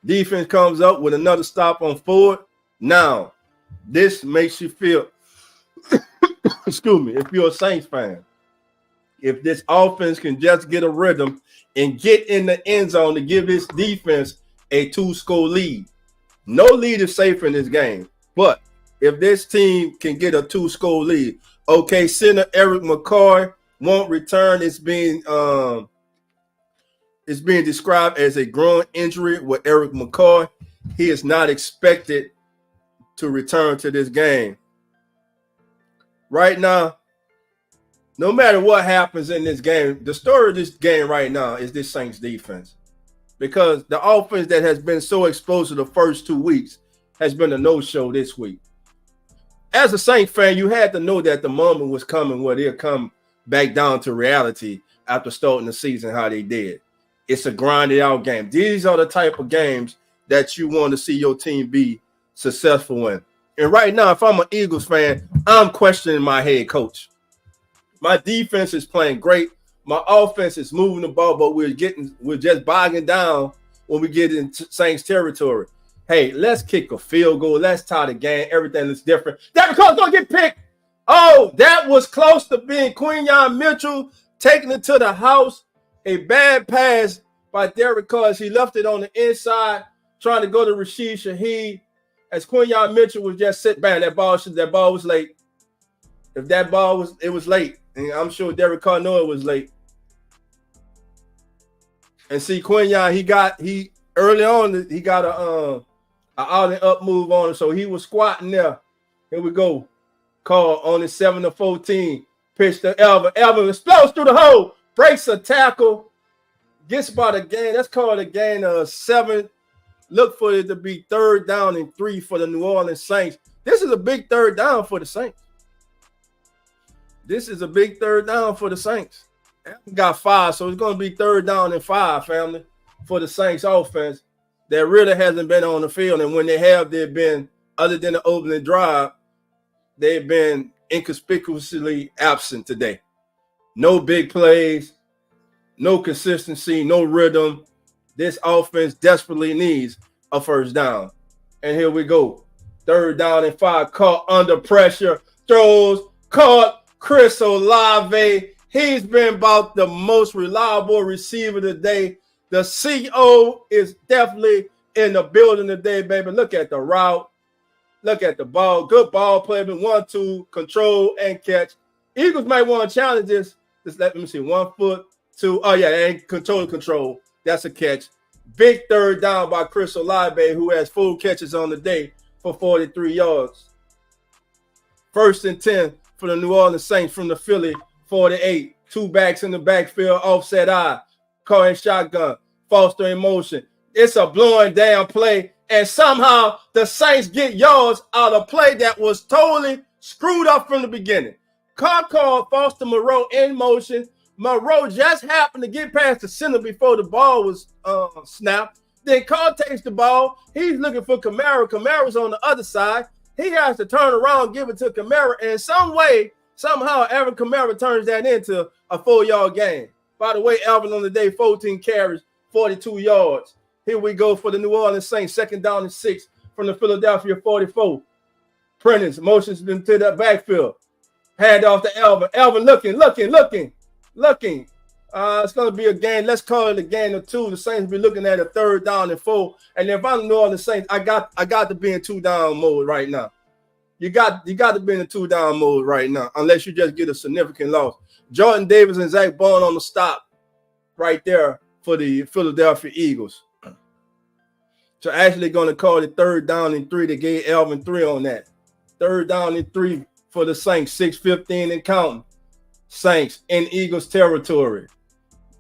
Defense comes up with another stop on 4th. Now, this makes you feel, excuse me, if you're a Saints fan, if this offense can just get a rhythm and get in the end zone to give this defense a 2-score lead. No lead is safe in this game, but if this team can get a 2-score lead, okay, center Eric McCoy won't return. It's being described as a groin injury with Eric McCoy. He is not expected to return to this game. Right now, no matter what happens in this game, the story of this game right now is this Saints defense. Because the offense that has been so explosive the first 2 weeks has been a no-show this week. As a Saints fan, you had to know that the moment was coming where they'll come back down to reality after starting the season how they did. It's a grinded out game. These are the type of games that you want to see your team be successful in. And right now, if I'm an Eagles fan, I'm questioning my head coach. My defense is playing great. My offense is moving the ball, but we're just bogging down when we get into Saints territory. Hey, let's kick a field goal. Let's tie the game. Everything is different. Derek Carr's going to get picked. Oh, that was close to being Quinyon Mitchell taking it to the house. A bad pass by Derek Carr as he left it on the inside, trying to go to Rashid Shaheed. As Quinyon Mitchell was just sitting back, that ball was late. If that ball was, it was late. And I'm sure Derek Carr knew it was late. And see, Quinyon, he early on, he got a out and up move on him. So he was squatting there. Here we go. Carr on his 7-14. Pitch to Elvin. Elvin explodes through the hole. Breaks a tackle. Gets by the gain. That's called a gain of 7. Look for it to be 3rd down and 3 for the New Orleans Saints. This is a big 3rd down for the Saints. This is a big 3rd down for the Saints. Got 5, so it's going to be 3rd down and 5, family, for the Saints offense that really hasn't been on the field. And when they have, they've been, other than the opening drive, they've been inconspicuously absent today. No big plays, no consistency, no rhythm. This offense desperately needs a 1st down. And here we go. 3rd down and 5, caught under pressure, throws, caught. Chris Olave, he's been about the most reliable receiver today. The CO is definitely in the building today, baby. Look at the route. Look at the ball. Good ball play. 1-2, control and catch. Eagles might want to challenge this. Just let me see. 1 foot, 2. Oh, yeah, and control. That's a catch. Big 3rd down by Chris Olave, who has 4 catches on the day for 43 yards. 1st and 10 for the New Orleans Saints from the Philly 48. 2 backs in the backfield, offset eye. Carr in shotgun. Foster in motion. It's a blowing down play. And somehow the Saints get yards out of play that was totally screwed up from the beginning. Carr called Foster Moreau in motion. Moreau just happened to get past the center before the ball was snapped. Then Carr takes the ball. He's looking for Kamara. Kamara's on the other side. He has to turn around, give it to Kamara. And some way, somehow, Alvin Kamara turns that into a 4-yard gain. By the way, Alvin on the day, 14 carries, 42 yards. Here we go for the New Orleans Saints. 2nd down and 6 from the Philadelphia 44. Prentice motions them to the backfield. Hand off to Alvin. Alvin looking. It's going to be a gain. Let's call it a gain of 2. The Saints be looking at a 3rd down and 4. And if I'm the New Orleans Saints, I got to be in 2-down mode right now. You got to be in a 2-down mode right now, unless you just get a significant loss. Jordan Davis and Zach Bond on the stop right there for the Philadelphia Eagles. So actually going to call it 3rd down and 3. They gave Alvin 3 on that. 3rd down and 3 for the Saints. 6:15 and counting. Saints in Eagles territory.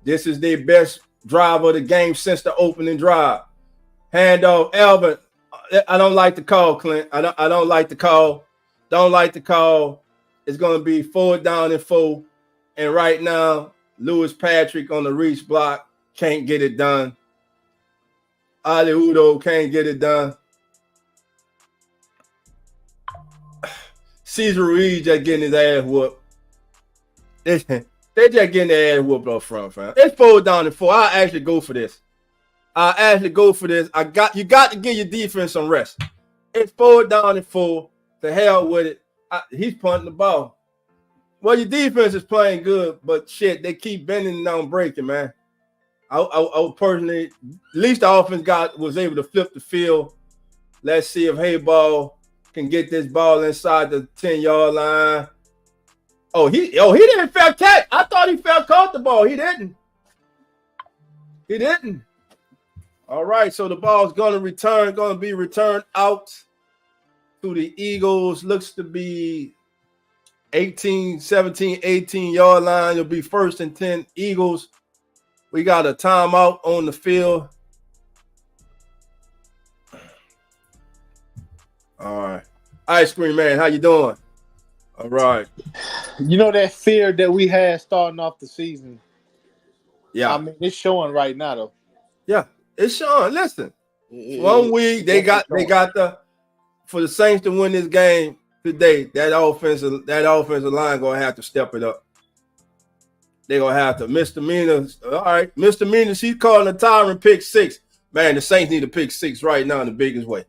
This is their best drive of the game since the opening drive. Handoff, Alvin. I don't like the call, Clint. I don't like the call. Don't like the call. It's going to be 4th down and 4. And right now, Lewis Patrick on the reach block can't get it done. Ali Udo can't get it done. Cesar Ruiz just getting his ass whooped. They just getting their ass whooped up front, fam. It's 4th down and 4. I'll actually go for this. You got to give your defense some rest. It's 4th down and 4. To hell with it. He's punting the ball. Well, your defense is playing good, but shit, they keep bending down, breaking, man. I personally, at least the offense was able to flip the field. Let's see if Hayball can get this ball inside the 10-yard line. He didn't fail catch. I thought he fell caught the ball. He didn't. All right, so the ball's going to be returned out to the Eagles. Looks to be 17, 18-yard line. It'll be 1st and 10 Eagles. We got a timeout on the field. All right. Ice Cream Man, how you doing? All right. You know that fear that we had starting off the season? Yeah. I mean, it's showing right now, though. Yeah, it's showing. Listen, 1 week they got for the Saints to win this game today. That offensive line gonna have to step it up. They're gonna have to misdemeanors. All right, misdemeanors. He's calling a Tyron pick 6. Man, the Saints need a pick 6 right now in the biggest way.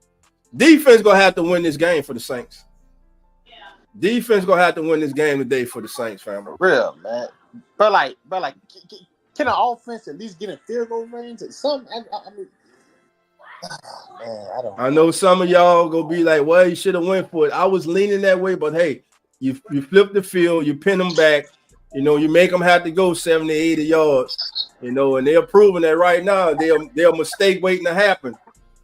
Defense gonna have to win this game for the Saints. Defense gonna have to win this game today for the Saints, family. Real, man. But like, can an offense at least get in field goal range or something? I mean, man, I don't. I know some of y'all gonna be like, "Well, you should have went for it." I was leaning that way, but hey, you flip the field, you pin them back. You know, you make them have to go 70, 80 yards. You know, and they're proving that right now. They're a mistake waiting to happen.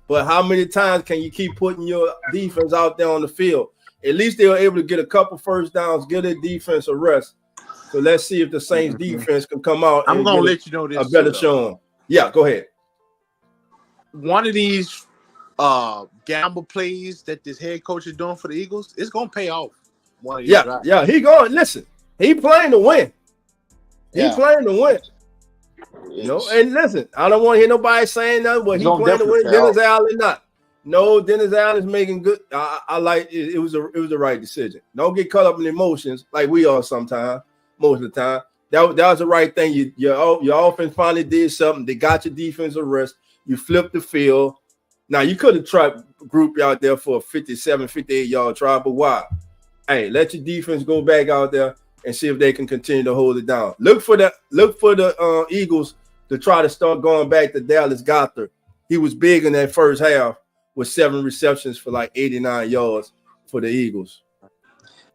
But how many times can you keep putting your defense out there on the field? At least they were able to get a couple first downs, give their defense a rest. So let's see if the Saints defense can come out. I'm gonna let you know this. A better showing. Yeah, go ahead. One of these gamble plays that this head coach is doing for the Eagles, it's gonna pay off. Yeah. He going. Listen, he playing to win. He playing to win. You know, and listen, I don't want to hear nobody saying that. Well, he playing to win. Dennis Allen not. No, Dennis Allen is making good. I like it. It was the right decision. Don't get caught up in emotions like we are sometimes. Most of the time, that was the right thing. Your offense finally did something. They got your defense a rest. You flipped the field. Now you could have tried group you out there for a 57, 58-yard try, but why? Hey, let your defense go back out there and see if they can continue to hold it down. Look for the Eagles to try to start going back to Dallas Goedert. He was big in that first half with 7 receptions for like 89 yards for the Eagles.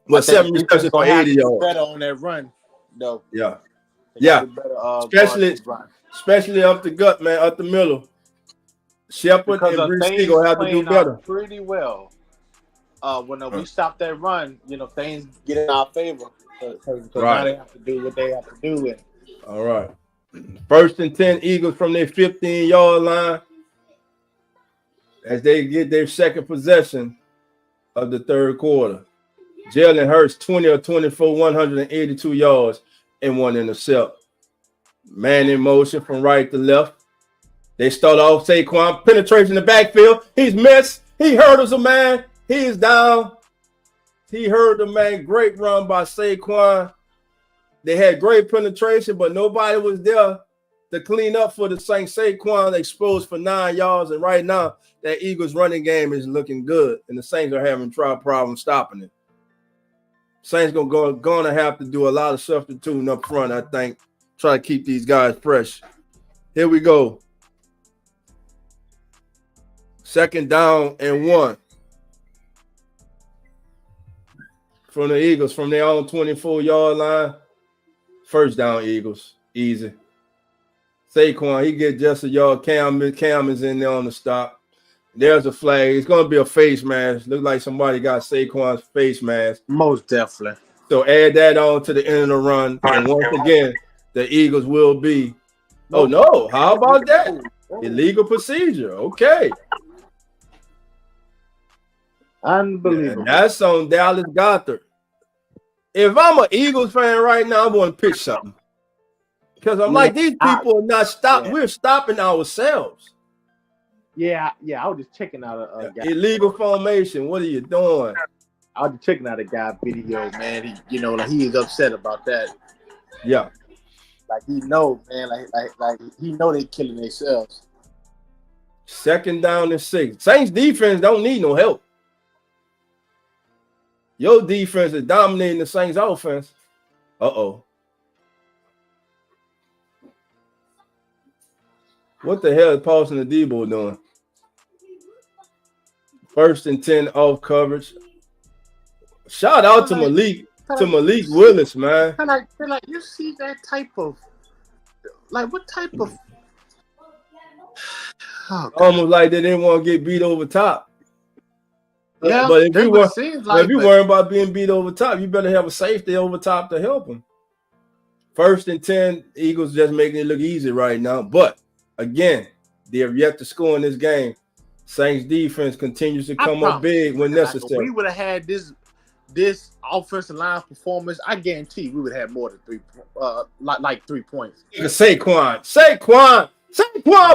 Well, 7 receptions for 80 yards. Better on that run, though. Yeah. Better, especially up the gut, man, up the middle. Shepard and Brees gonna have to do better. Pretty well. When we stop that run, you know, things get in our favor. Because now they have to do what they have to do. All right. 1st and 10 Eagles from their 15-yard line as they get their second possession of the third quarter. Jalen Hurts, 20 or 24, 182 yards and 1 intercept. Man in motion from right to left. They start off SAQUAN, penetration in the backfield. He's missed. He hurdles a man. He is down. He heard the man. Great run by SAQUAN. They had great penetration, but nobody was there to clean up for the Saints. SAQUAN exposed for 9 yards, and right now that Eagles running game is looking good, and the Saints are having problems stopping it. Saints gonna have to do a lot of substituting up front, I think. Try to keep these guys fresh. Here we go. 2nd down and 1. From the Eagles, from their own 24-yard line. 1st down, Eagles. Easy. SAQUAN, he get just a yard. Cam is in there on the stop. There's a flag. It's going to be a face mask. Looks like somebody got SAQUAN's face mask. Most definitely. So add that on to the end of the run. And once again, the Eagles will be. Oh, no. How about that? Illegal procedure. Okay. Unbelievable. And that's on Dallas Goedert. If I'm an Eagles fan right now, I want to pitch something. Because I'm like, these people are not stopping. We're stopping ourselves. Yeah, I was just checking out a guy. Illegal formation. What are you doing? I was just checking out a guy video, man. He is upset about that. Yeah. Like he know, man. Like he know they killing themselves. 2nd down and 6. Saints defense don't need no help. Your defense is dominating the Saints offense. Uh-oh. What the hell is Paulson and Debo doing? 1st and 10 off coverage. Shout out to Malik Willis, man. Like you see that type of what type of almost like they didn't want to get beat over top. Yeah, but if you worry about being beat over top, you better have a safety over top to help them. 1st and 10, Eagles just making it look easy right now. But again, they have yet to score in this game. Saints defense continues to come up big when necessary. If we would have had this offensive line performance, I guarantee we would have more than 3 points. Saquon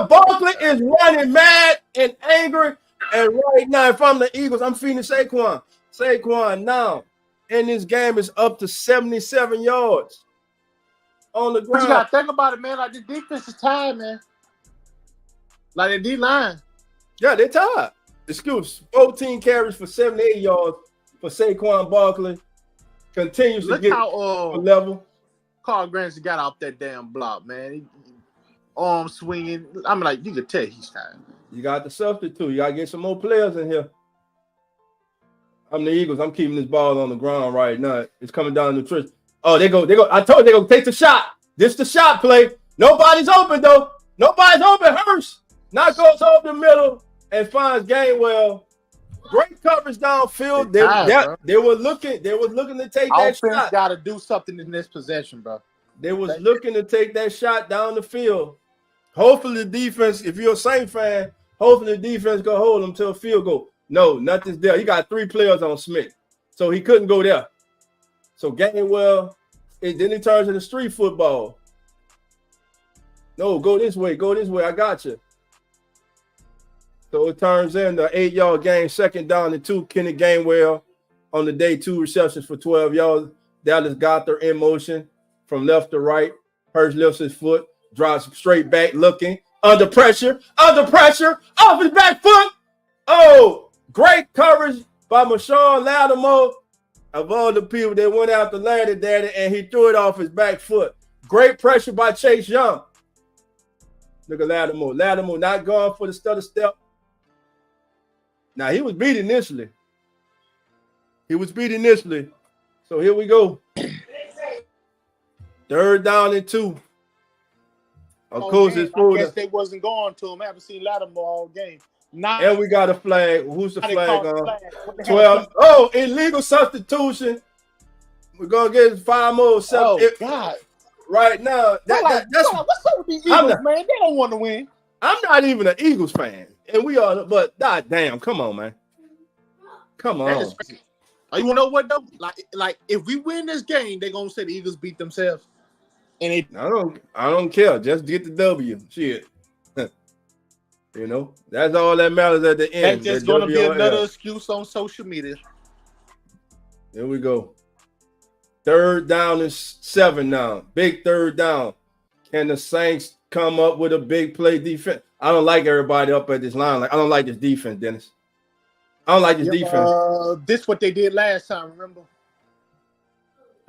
Barkley is running mad and angry. And right now, if I'm the Eagles, I'm feeding Saquon. Saquon now in this game is up to 77 yards on the ground. But you gotta think about it, man. Like the defense is tired, man. Like the D line. Yeah, they're tired. Excuse 14 carries for 78 yards for Saquon Barkley. Continues to get a level. Carl Granson got off that damn block, man. Arm swinging. I'm like, you could tell he's tired. You got the substitute. You got to get some more players in here. I'm the Eagles. I'm keeping this ball on the ground right now. It's coming down the trench. Oh, they go. I told you they're going to take the shot. This the shot play. Nobody's open, though. Nobody's open. Hurst now goes over the middle and finds Gainwell. Great coverage downfield. They were looking to take that shot. Offense got to do something in this possession, bro. They was looking to take that shot down the field. Hopefully the defense, if you're a Saint fan, hopefully the defense gonna hold them to a field goal. No, nothing's there. He got 3 players on Smith, so he couldn't go there. So Gainwell, then he turns into street football. No, go this way. I got you. So it turns into an 8-yard gain, 2nd down and 2. Kenny Gainwell on the day, 2 receptions for 12 yards. Dallas Goedert in motion from left to right. Hurst lifts his foot, drops straight back, looking under pressure, off his back foot. Oh, great coverage by Marshawn Lattimore. Of all the people that went after Larry Daddy, and he threw it off his back foot. Great pressure by Chase Young. Look at Lattimore. Lattimore not going for the stutter step. Now, he was beat initially. So here we go. 3rd down and 2. Of course, it's I guess they wasn't going to him. I haven't seen Lattimore all game. And we got a flag. Who's the flag on? 12. Oh, illegal substitution. We're going to get 5 more. God. Right now. That's what's up with these Eagles, man? They don't want to win. I'm not even an Eagles fan. And we are, but god damn, come on, man. Come on. You wanna know what though? Like if we win this game, they're gonna say the Eagles beat themselves. And I don't care. Just get the W. Shit. You know, that's all that matters at the end. That's just gonna be another excuse on social media. Here we go. 3rd down and 7 now. Big 3rd down. Can the Saints come up with a big play defense? I don't like everybody up at this line. I don't like this defense, Dennis. I don't like this defense. This what they did last time, remember?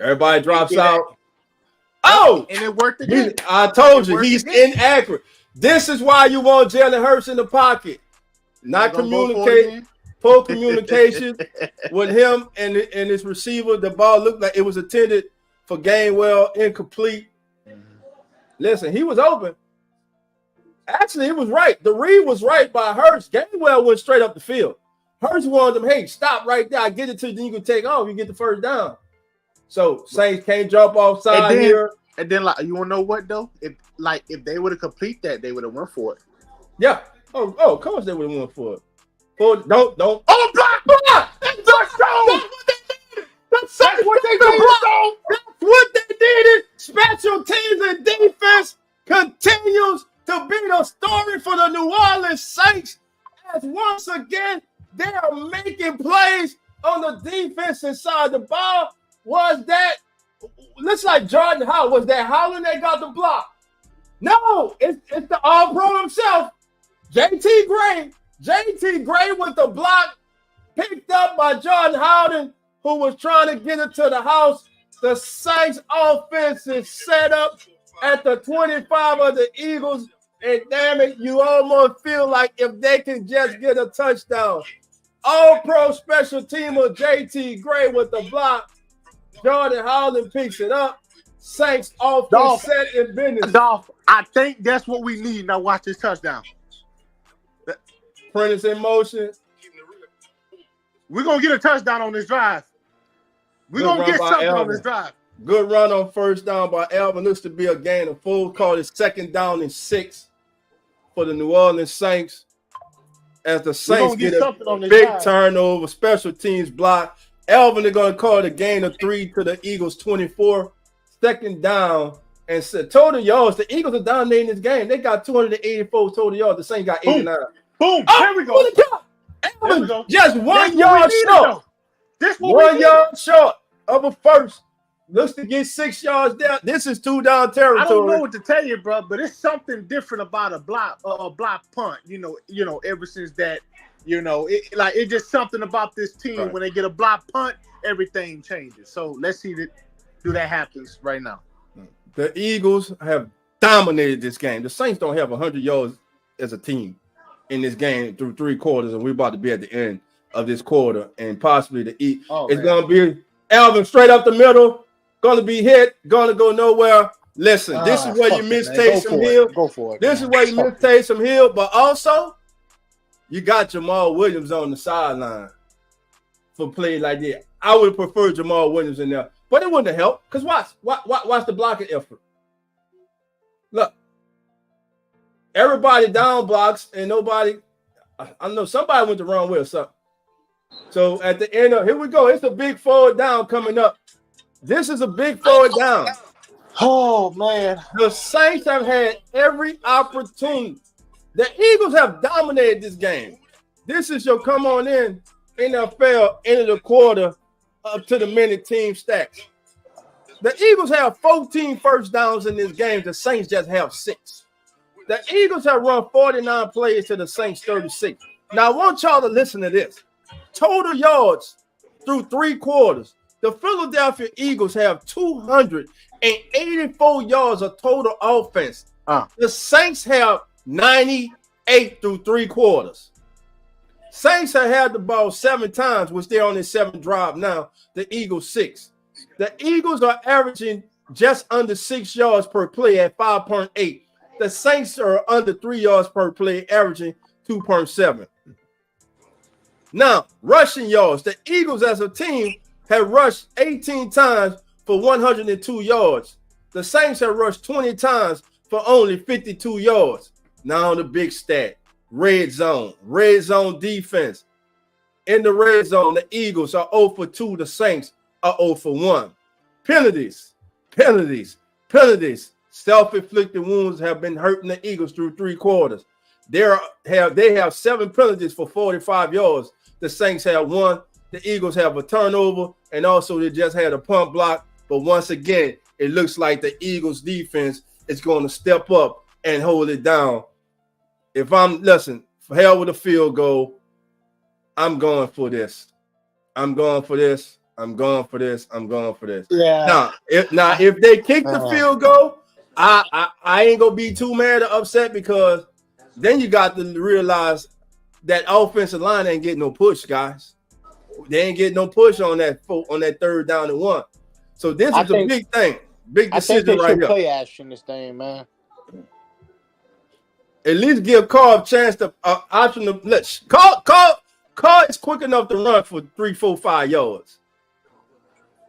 Everybody drops out. Oh! And it worked again. I told you, he's inaccurate. This is why you want Jalen Hurts in the pocket. Not communicate. Poor communication with him and his receiver. The ball looked like it was intended for Gainwell, incomplete. Listen, he was open. Actually, it was right. The read was right by Hurts. Gainwell went straight up the field. Hurts warned him, hey, stop right there. I get it to you, then you can take off. You get the 1st down. So Saints can't jump offside here. And then, like, you want to know what, though? If they would have complete that, they would have went for it. Yeah. Oh, of course they would have went for it. Don't. Oh, block! That's what they did. That's what they did. Special teams and defense continues to be the story for the New Orleans Saints. As once again, they are making plays on the defensive side. The ball was that. Looks like Jordan Howard. Was that Howland that got the block? No, it's the All-Pro himself, JT Gray. JT Gray with the block picked up by Jordan Howden, who was trying to get it to the house. The Saints offense is set up at the 25 of the Eagles. And damn it, you almost feel like if they can just get a touchdown. All-pro special teamer JT Gray with the block. Jordan Holland picks it up. Saints offense set in business. Dolph, I think that's what we need. Now watch this touchdown. Prentice in motion. We're going to get a touchdown on this drive. We're going to get something on this drive. Good run on first down by Alvin. Looks to be a gain of 4. Called it 2nd down and 6 for the New Orleans Saints. As the Saints get a big turnover, special teams block. Alvin, they're going to call it a gain of 3 to the Eagles 24. 2nd down and total yards. The Eagles are dominating this game. They got 284 total yards. The Saints got 89. Boom. There we go. There we go. Just 1 yard short. This 1 yard short of a first. Looks to get 6 yards down. This is 2 down territory. I don't know what to tell you, bro, but it's something different about a block punt. You know, ever since that, it's just something about this team. Right. When they get a block punt, everything changes. So let's see that happens right now. The Eagles have dominated this game. The Saints don't have 100 yards as a team in this game through 3 quarters, and we're about to be at the end of this quarter, and possibly it's going to be Alvin straight up the middle. Going to be hit, going to go nowhere. Listen, this is where you miss Taysom Hill. Go for it. This is where you miss Taysom Hill, but also you got Jamal Williams on the sideline for play like that. I would prefer Jamal Williams in there, but it wouldn't have helped because watch the blocking effort. Look, everybody down blocks and nobody. I know somebody went the wrong way or something. So at the end of here we go. It's a big forward down coming up. This is a big forward down. Oh, man. The Saints have had every opportunity. The Eagles have dominated this game. This is your come on in NFL end of the quarter up to the minute team stats. The Eagles have 14 first downs in this game. The Saints just have 6. The Eagles have run 49 plays to the Saints 36. Now, I want y'all to listen to this. Total yards through 3 quarters. The Philadelphia Eagles have 284 yards of total offense. The Saints have 98 through 3 quarters. Saints have had the ball 7 times, which they're on their 7th drive now. The Eagles 6. The Eagles are averaging just under 6 yards per play at 5.8. The Saints are under 3 yards per play, averaging 2.7. Now, rushing yards. The Eagles as a team have rushed 18 times for 102 yards. The Saints have rushed 20 times for only 52 yards. Now the big stat, red zone defense. In the red zone, the Eagles are 0 for 2. The Saints are 0 for 1. Penalties. Self-inflicted wounds have been hurting the Eagles through 3 quarters. They have 7 penalties for 45 yards. The Saints have 1. The Eagles have a turnover, and also they just had a punt block. But once again, it looks like the Eagles defense is going to step up and hold it down. If for hell with a field goal, I'm going for this. I'm going for this. Yeah. Now, if they kick the field goal, I ain't gonna be too mad or upset because then you got to realize that offensive line ain't getting no push, guys. They ain't getting no push on that 3rd down and 1. So this is a big thing, big decision right here. Play action this thing, man. At least give Carr a chance to option to Carr is quick enough to run for 3, 4, 5 yards.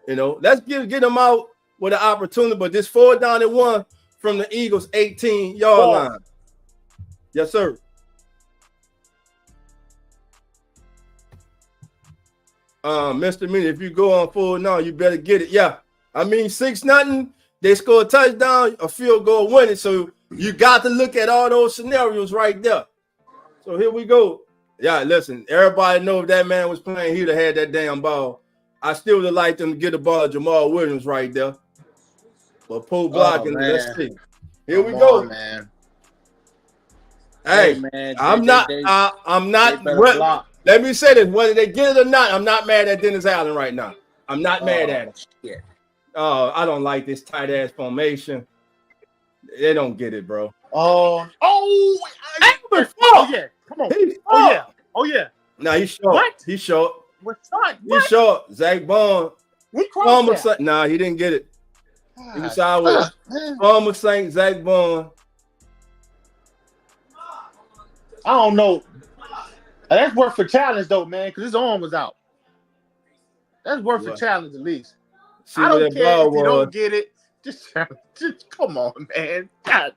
Let's get him out with an opportunity. But this 4th down and 1 from the Eagles 18-yard line. Yes, sir. Mr. Minnie, if you go on forward now, you better get it. Yeah. I mean, 6-0, they score a touchdown, a field goal winning. So you got to look at all those scenarios right there. So here we go. Yeah, listen, everybody know if that man was playing, he'd have had that damn ball. I still would have liked them to get the ball to Jamal Williams right there. But pull blocking, let's see. Here we go. Man. Hey, man, I'm not. Let me say this: whether they get it or not, I'm not mad at Dennis Allen right now. I'm not mad at him. Yeah. I don't like this tight ass formation. They don't get it, bro. Oh, yeah. Come on. Oh yeah. No, he's short. What? He's short. What shot? He's short. Zach Bond. We crossed that. Nah, he didn't get it. He was sideways. Almost sank Zach Bond. I don't know. That's worth a challenge though, man, because his arm was out. That's worth a challenge at least. See I don't care if you don't get it. Just come on, man. God.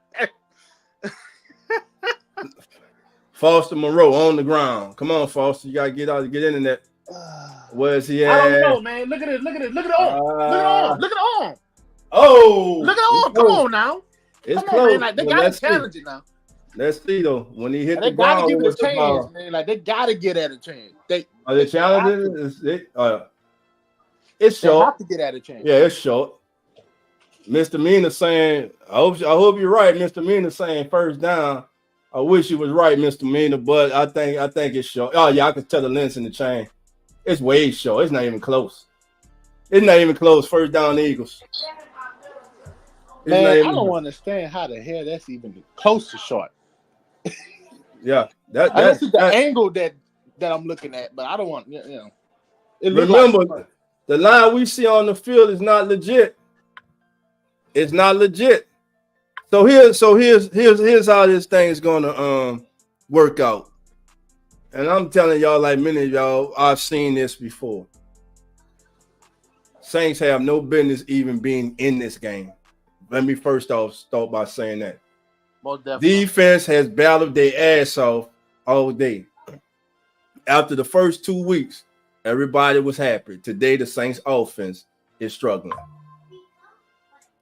Foster Moreau on the ground. Come on, Foster. You gotta get in that. Where's he at? I don't know, man. Look at it. Look at the arm. Look at the arm. Oh, look at the arm. Come on now. It's Come close. on, man. Like, they gotta challenge it now. Let's see though. When he hit they the ground, gotta give it a chance, man. Like, they gotta get at a chance. They challenging it. It's they short. have to get at a chance. Yeah, it's short. Mr. Mina saying, I hope you're right. Mr. Mina saying first down. I wish you was right, Mr. Mina, but I think it's short. Oh yeah, I can tell the length in the chain. It's way short. It's not even close. It's not even close. First down, Eagles. Man, I don't understand how the hell that's even close to short. Yeah, that's the angle that I'm looking at, but I don't want Remember, like the line we see on the field is not legit. It's not legit. So here's how this thing is gonna work out. And I'm telling y'all, like many of y'all, I've seen this before. Saints have no business even being in this game. Let me first off start by saying that. Defense has battled their ass off all day. After the first 2 weeks, everybody was happy. Today, the Saints offense is struggling.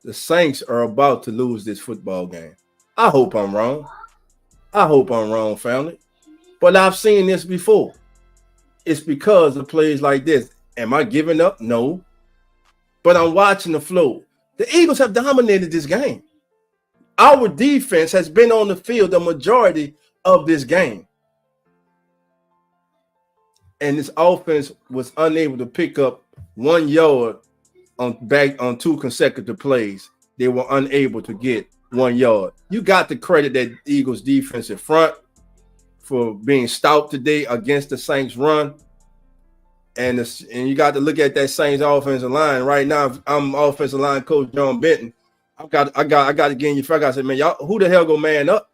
The Saints are about to lose this football game. I hope I'm wrong. I hope I'm wrong, family. But I've seen this before. It's because of plays like this. Am I giving up? No. But I'm watching the flow. The Eagles have dominated this game. Our defense has been on the field the majority of this game. And this offense was unable to pick up 1 yard on 2 consecutive plays. They were unable to get 1 yard. You got to credit that Eagles defensive front for being stout today against the Saints run. And you got to look at that Saints offensive line. Right now, I'm offensive line coach John Benton. I got to get in your face. I said, man, y'all, who the hell go man up?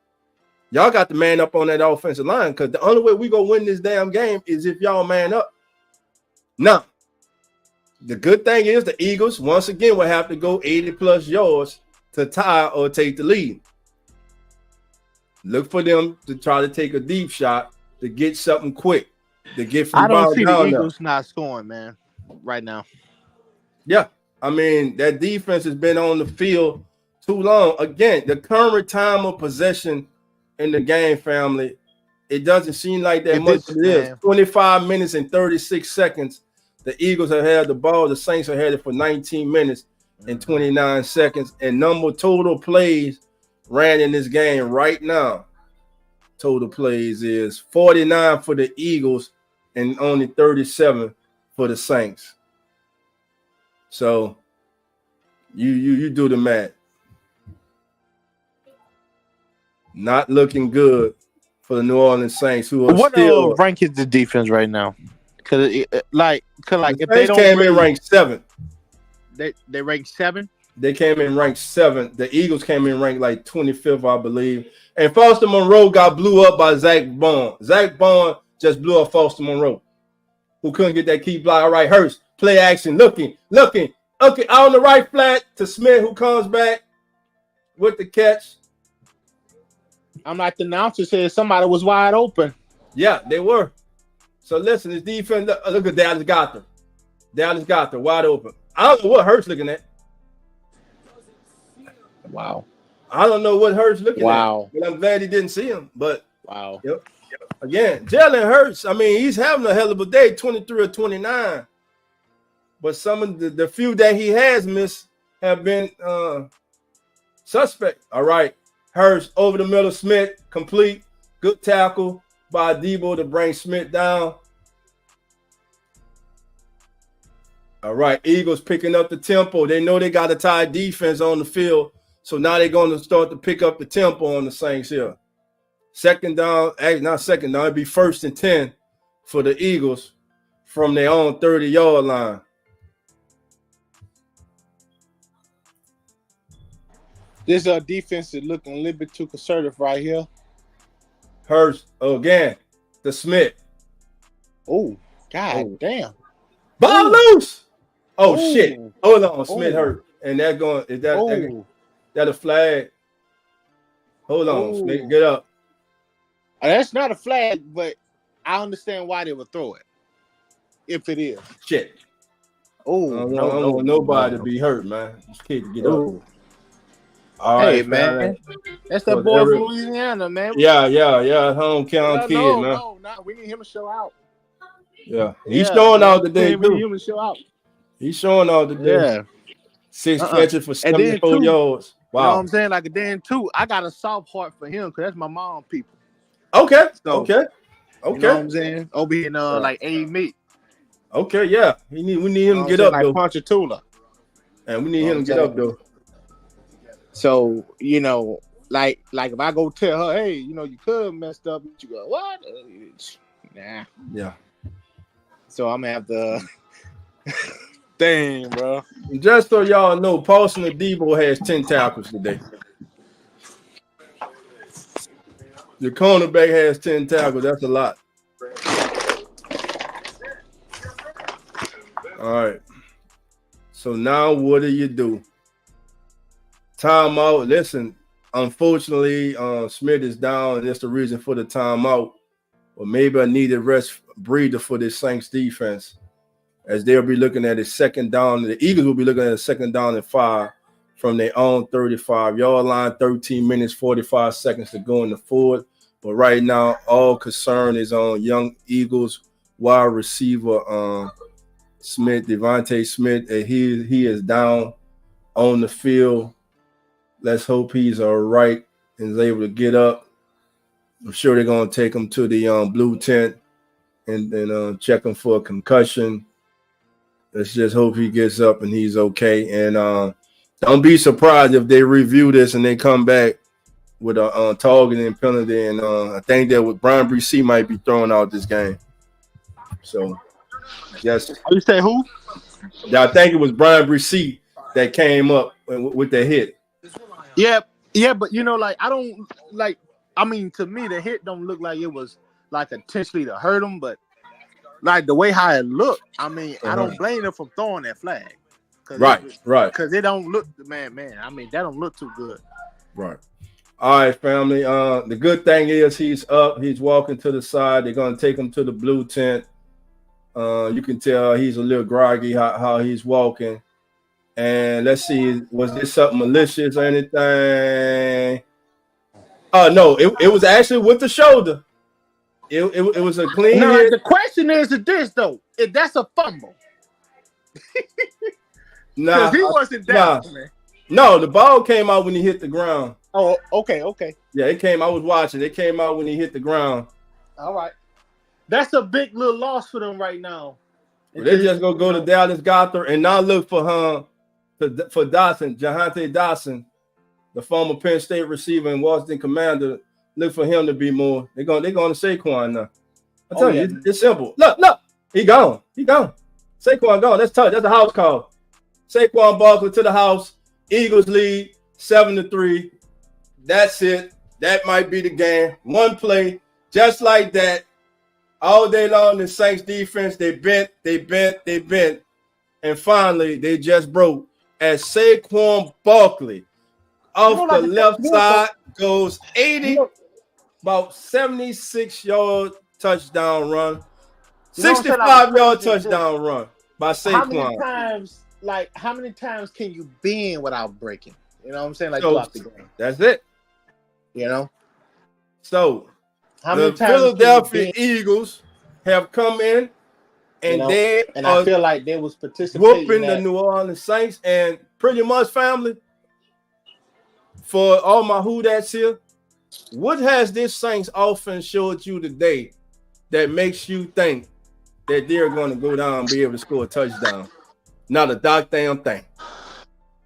Y'all got to man up on that offensive line, because the only way we go win this damn game is if y'all man up. Now, the good thing is the Eagles, once again, will have to go 80-plus yards to tie or take the lead. Look for them to try to take a deep shot to get something quick. To get from I don't see the Eagles not scoring, man, right now. Yeah. I mean, that defense has been on the field too long. Again, the current time of possession in the game, family, it doesn't seem like that much. It is 25 minutes and 36 seconds. The Eagles have had the ball. The Saints have had it for 19 minutes and 29 seconds. And total plays ran in this game right now. Total plays is 49 for the Eagles and only 37 for the Saints. So you do the math. Not looking good for the New Orleans Saints, who are what rank is the defense right now? Because if they don't came in ranked 7th. They ranked 7. They came in ranked 7th. The Eagles came in ranked like 25th, I believe. And Foster Moreau got blew up by Zach Bond. Zach Bond just blew up Foster Moreau, who couldn't get that key block. All right, Hurst, play action, looking. Okay, out on the right flat to Smith, who comes back with the catch. I'm like the announcer said somebody was wide open. Yeah, they were. So listen, this defense, look at Dallas Gotham. Dallas Gotham, wide open. I don't know what Hurst looking at. Wow. I don't know what Hurts looking at. But I'm glad he didn't see him. But wow. Yep. Again, Jalen Hurts, I mean, he's having a hell of a day, 23 or 29. But some of the few that he has missed have been suspect. All right. Hurts over the middle, Smith, complete. Good tackle by Debo to bring Smith down. All right, Eagles picking up the tempo. They know they got a tight defense on the field, so now they're going to start to pick up the tempo on the Saints here. Second down, not second down, it'd be 1st and 10 for the Eagles from their own 30-yard line. This defense is looking a little bit too conservative right here. Hurst again, the Smith. Oh, God damn. Ball loose. Oh, shit. Hold on, Smith hurt. And that going, is that a flag? Hold on, Smith, get up. That's not a flag, but I understand why they would throw it. If it is. Shit. Oh, I don't want nobody to be hurt, man. This kid to get up. All right, man. That's that boy from Louisiana, man. Yeah. Hometown kid, man. No. We need him to show out. Yeah. He's showing out today, we need him to show out. He's showing out today. Yeah. 6 catches for 74 yards. Wow. You know what I'm saying? Like, then, too, I got a soft heart for him because that's my mom people. Okay. So, okay. You know what I'm saying? Over here in, like, A-Meat. Okay, yeah. We need him to get up, like though. Ponchatoula. And we need him to get up, though. So, you know, like if I go tell her, hey, you know, you could have messed up, you go, what? Nah. Yeah. So I'm gonna have to dang, bro. Just so y'all know, Paulson Adebo has 10 tackles today. The cornerback has 10 tackles. That's a lot. All right. So now what do you do? Timeout. Listen, unfortunately, Smith is down, and that's the reason for the timeout. Or maybe a needed rest breather for this Saints defense, as they'll be looking at a second down. The Eagles will be looking at a second down and 5 from their own 35-yard line. 13 minutes, 45 seconds to go in the fourth. But right now, all concern is on young Eagles wide receiver Smith, Devontae Smith, and he is down on the field. Let's hope he's all right and is able to get up. I'm sure they're going to take him to the blue tent and check him for a concussion. Let's just hope he gets up and he's okay. And don't be surprised if they review this and they come back with a targeting penalty. And I think that with Brian Bresee might be thrown out this game. So, yes. You say who? I think it was Brian Bresee that came up with the hit. Yeah, but you know, like I mean, to me, the hit don't look like it was like intentionally to hurt him, but like the way how it looked, I mean, I don't blame him for throwing that flag. Right. Because it don't look, man. I mean, that don't look too good. Right. All right, family. The good thing is he's up. He's walking to the side. They're going to take him to the blue tent. You can tell he's a little groggy how he's walking. And let's see, was this something malicious or anything? No, it was actually with the shoulder. It was a clean hit. The question is this, though. If that's a fumble. Nah, he wasn't down, man. No, the ball came out when he hit the ground. Oh, okay. Yeah, it came. I was watching. It came out when he hit the ground. All right. That's a big little loss for them right now. They're just going to go to Dallas Goddard and not look for Dawson, Jahante Dawson, the former Penn State receiver and Washington Commander. Look for him to be more. They're going to Saquon now. I tell you, it's simple. Look, he gone. Saquon gone. That's tough. That's a house call. Saquon Barkley to the house. Eagles lead 7-3. That's it. That might be the game. One play, just like that. All day long, the Saints defense, they bent. And finally, they just broke as Saquon Barkley off the left side goes 80, about 76-yard touchdown run, 65-yard touchdown run by Saquon. How many times can you bend without breaking? You know what I'm saying? Like throughout the game. That's it. You know? So the Philadelphia Eagles have come in and I feel like they was participating whooping the New Orleans Saints, and pretty much, family, for all my who that's here, what has this Saints offense showed you today that makes you think that they're going to go down and be able to score a touchdown? Not a damn thing.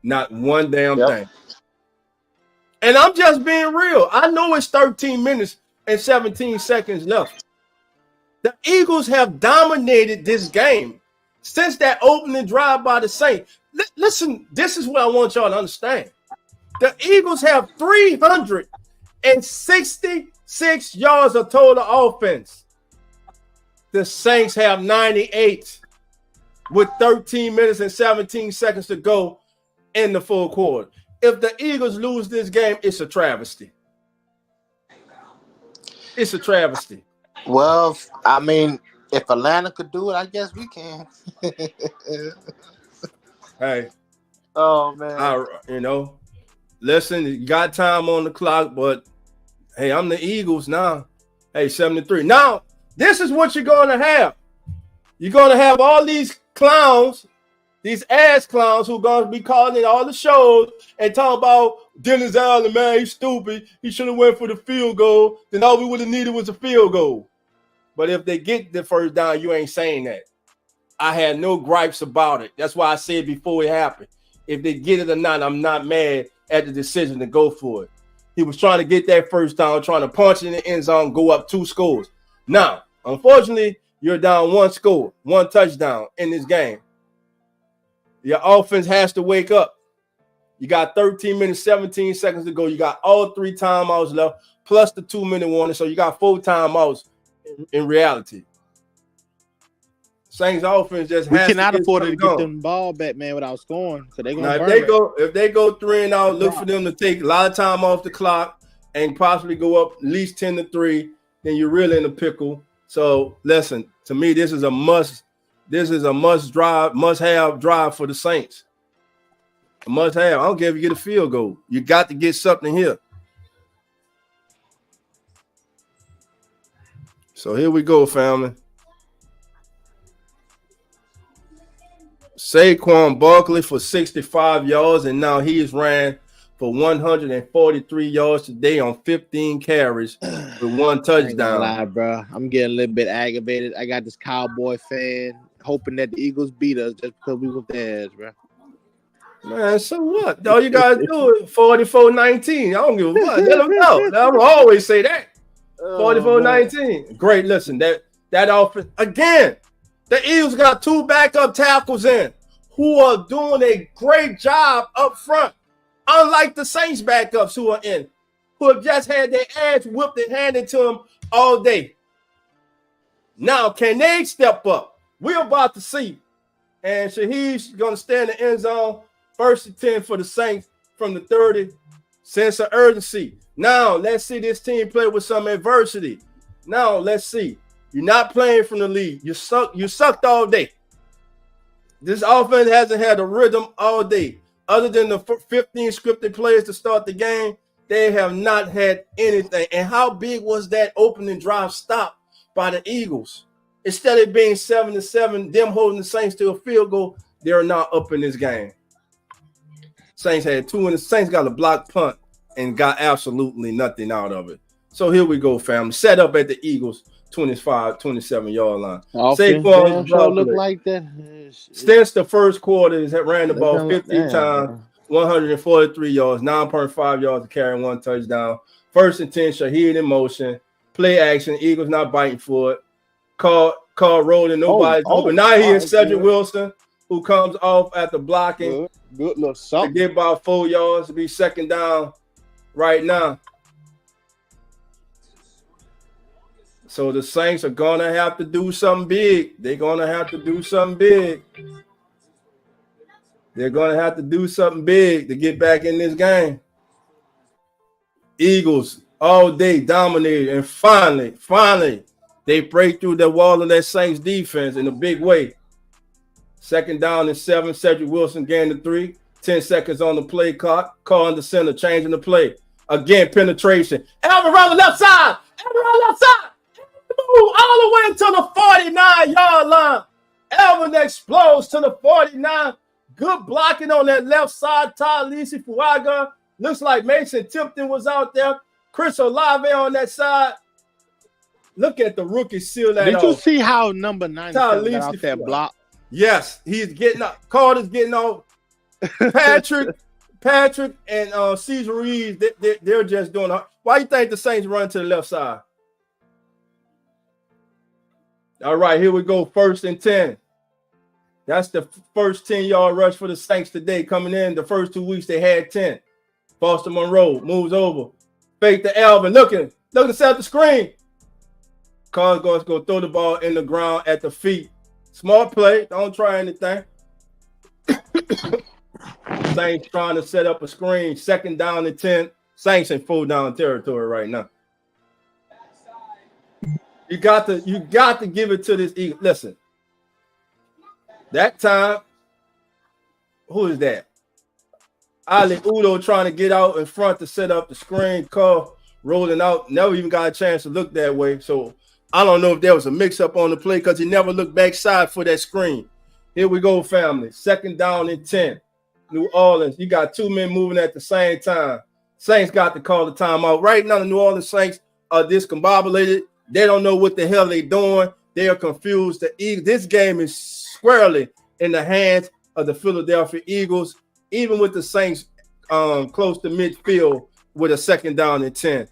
Not one damn thing. And I'm just being real. I know it's 13 minutes and 17 seconds left. The Eagles have dominated this game since that opening drive by the Saints. Listen, this is what I want y'all to understand. The Eagles have 366 yards of total offense. The Saints have 98 with 13 minutes and 17 seconds to go in the full quarter. If the Eagles lose this game, it's a travesty. It's a travesty. Well, I mean, if Atlanta could do it, I guess we can. Hey. Oh, man. Listen, you got time on the clock, but, hey, I'm the Eagles now. Hey, 7-3. Now, this is what you're going to have. You're going to have all these clowns, these ass clowns who are going to be calling in all the shows and talking about Dennis Allen, man, he's stupid. He should have went for the field goal. Then all we would have needed was a field goal. But if they get the first down, you ain't saying that. I had no gripes about it. That's why I said before it happened. If they get it or not, I'm not mad at the decision to go for it. He was trying to get that first down, trying to punch it in the end zone, go up 2 scores. Now, unfortunately, you're down 1 score, 1 touchdown in this game. Your offense has to wake up. You got 13 minutes, 17 seconds to go. You got all 3 timeouts left, plus the 2-minute warning. So you got 4 timeouts in reality. Saints offense just we cannot afford to get them ball back, man, without scoring. So they gonna if they go 3 and out, look for them to take a lot of time off the clock and possibly go up at least 10-3. Then you're really in a pickle. So listen, to me, this is a must. This is a must have drive for the Saints. A must have. I don't care if you get a field goal. You got to get something here. So here we go, family. SAQUAN Barkley for 65 yards, and now he is ran for 143 yards today on 15 carries with 1 touchdown. Lie, bro. I'm getting a little bit aggravated. I got this Cowboy fan hoping that the Eagles beat us just because we whooped their ass, bro. Man, so what? All you guys do is 44-19. I don't give a fuck. Let them know. I'm always say that. 44-19. Great. Listen, that offense again. The Eagles got 2 backup tackles in who are doing a great job up front. Unlike the Saints backups who are in, who have just had their ass whipped and handed to them all day. Now, can they step up? We're about to see. And Shaheed's going to stay in the end zone. 1st and 10 for the Saints from the 30. Sense of urgency. Now, let's see this team play with some adversity. Now, let's see. You're not playing from the lead. You sucked all day. This offense hasn't had a rhythm all day. Other than the 15 scripted plays to start the game, they have not had anything. And how big was that opening drive stop by the Eagles? Instead of being 7-7, them holding the Saints to a field goal, they're not up in this game. Saints had 2, and the Saints got a block punt and got absolutely nothing out of it. So here we go, family. Set up at the Eagles 27-yard line. SAQUAN look like that. Since the first quarter, has ran the ball 50 times, 143 yards, 9.5 yards to carry, 1 touchdown. 1st and 10, Shaheed in motion. Play action. Eagles not biting for it. Call rolling. Nobody's open. Now here's Cedric Wilson, who comes off after blocking. Good little something. To get about 4 yards to be 2nd down right now. So the Saints are going to have to do something big. They're going to have to do something big. They're going to have to do something big to get back in this game. Eagles all day dominated, and finally, they break through the wall of that Saints defense in a big way. 2nd down and 7. Cedric Wilson gained the 3. 10 seconds on the play clock. Call in the center, changing the play. Again, penetration. Elvin around the left side. Move all the way to the 49-yard line. Elvin explodes to the 49. Good blocking on that left side. Talisi Fuaga. Looks like Mason Tipton was out there. Chris Olave on that side. Look at the rookie seal that off. Did you see how number 9 got out that block? Yes, he's getting up. Carter's getting off. Patrick and Cesar Reeves, they're just doing it. Why you think the Saints run to the left side? All right, here we go. 1st and 10. That's the first 10-yard rush for the Saints today. Coming in the first 2 weeks, they had 10. Foster Monroe moves over. Fake to Alvin. Looking to set the screen. Carr's going to go throw the ball in the ground at the feet. Smart play. Don't try anything. Saints trying to set up a screen. 2nd down and 10. Saints in full down territory right now. You got to give it to this Eagle. Listen. That time, who is that? Ali Udo trying to get out in front to set up the screen. Carl rolling out. Never even got a chance to look that way. So I don't know if there was a mix-up on the play because he never looked backside for that screen. Here we go, family. 2nd down and 10. New Orleans. You got 2 men moving at the same time. Saints got to call the timeout. Right now, the New Orleans Saints are discombobulated. They don't know what the hell they're doing. They are confused. This game is squarely in the hands of the Philadelphia Eagles, even with the Saints close to midfield with a 2nd down and 10.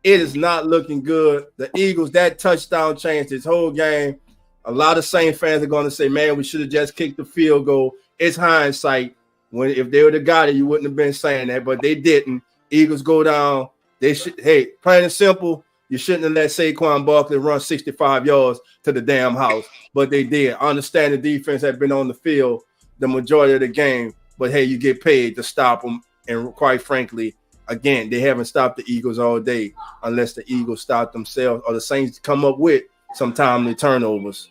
It is not looking good. The Eagles, that touchdown changed this whole game. A lot of Saints fans are going to say, man, we should have just kicked the field goal. It's hindsight. If they would have got it, you wouldn't have been saying that, but they didn't. Eagles go down. Hey, plain and simple, you shouldn't have let SAQUAN Barkley run 65 yards to the damn house, but they did. I understand the defense had been on the field the majority of the game, but hey, you get paid to stop them. And quite frankly, again, they haven't stopped the Eagles all day unless the Eagles stop themselves or the Saints come up with some timely turnovers.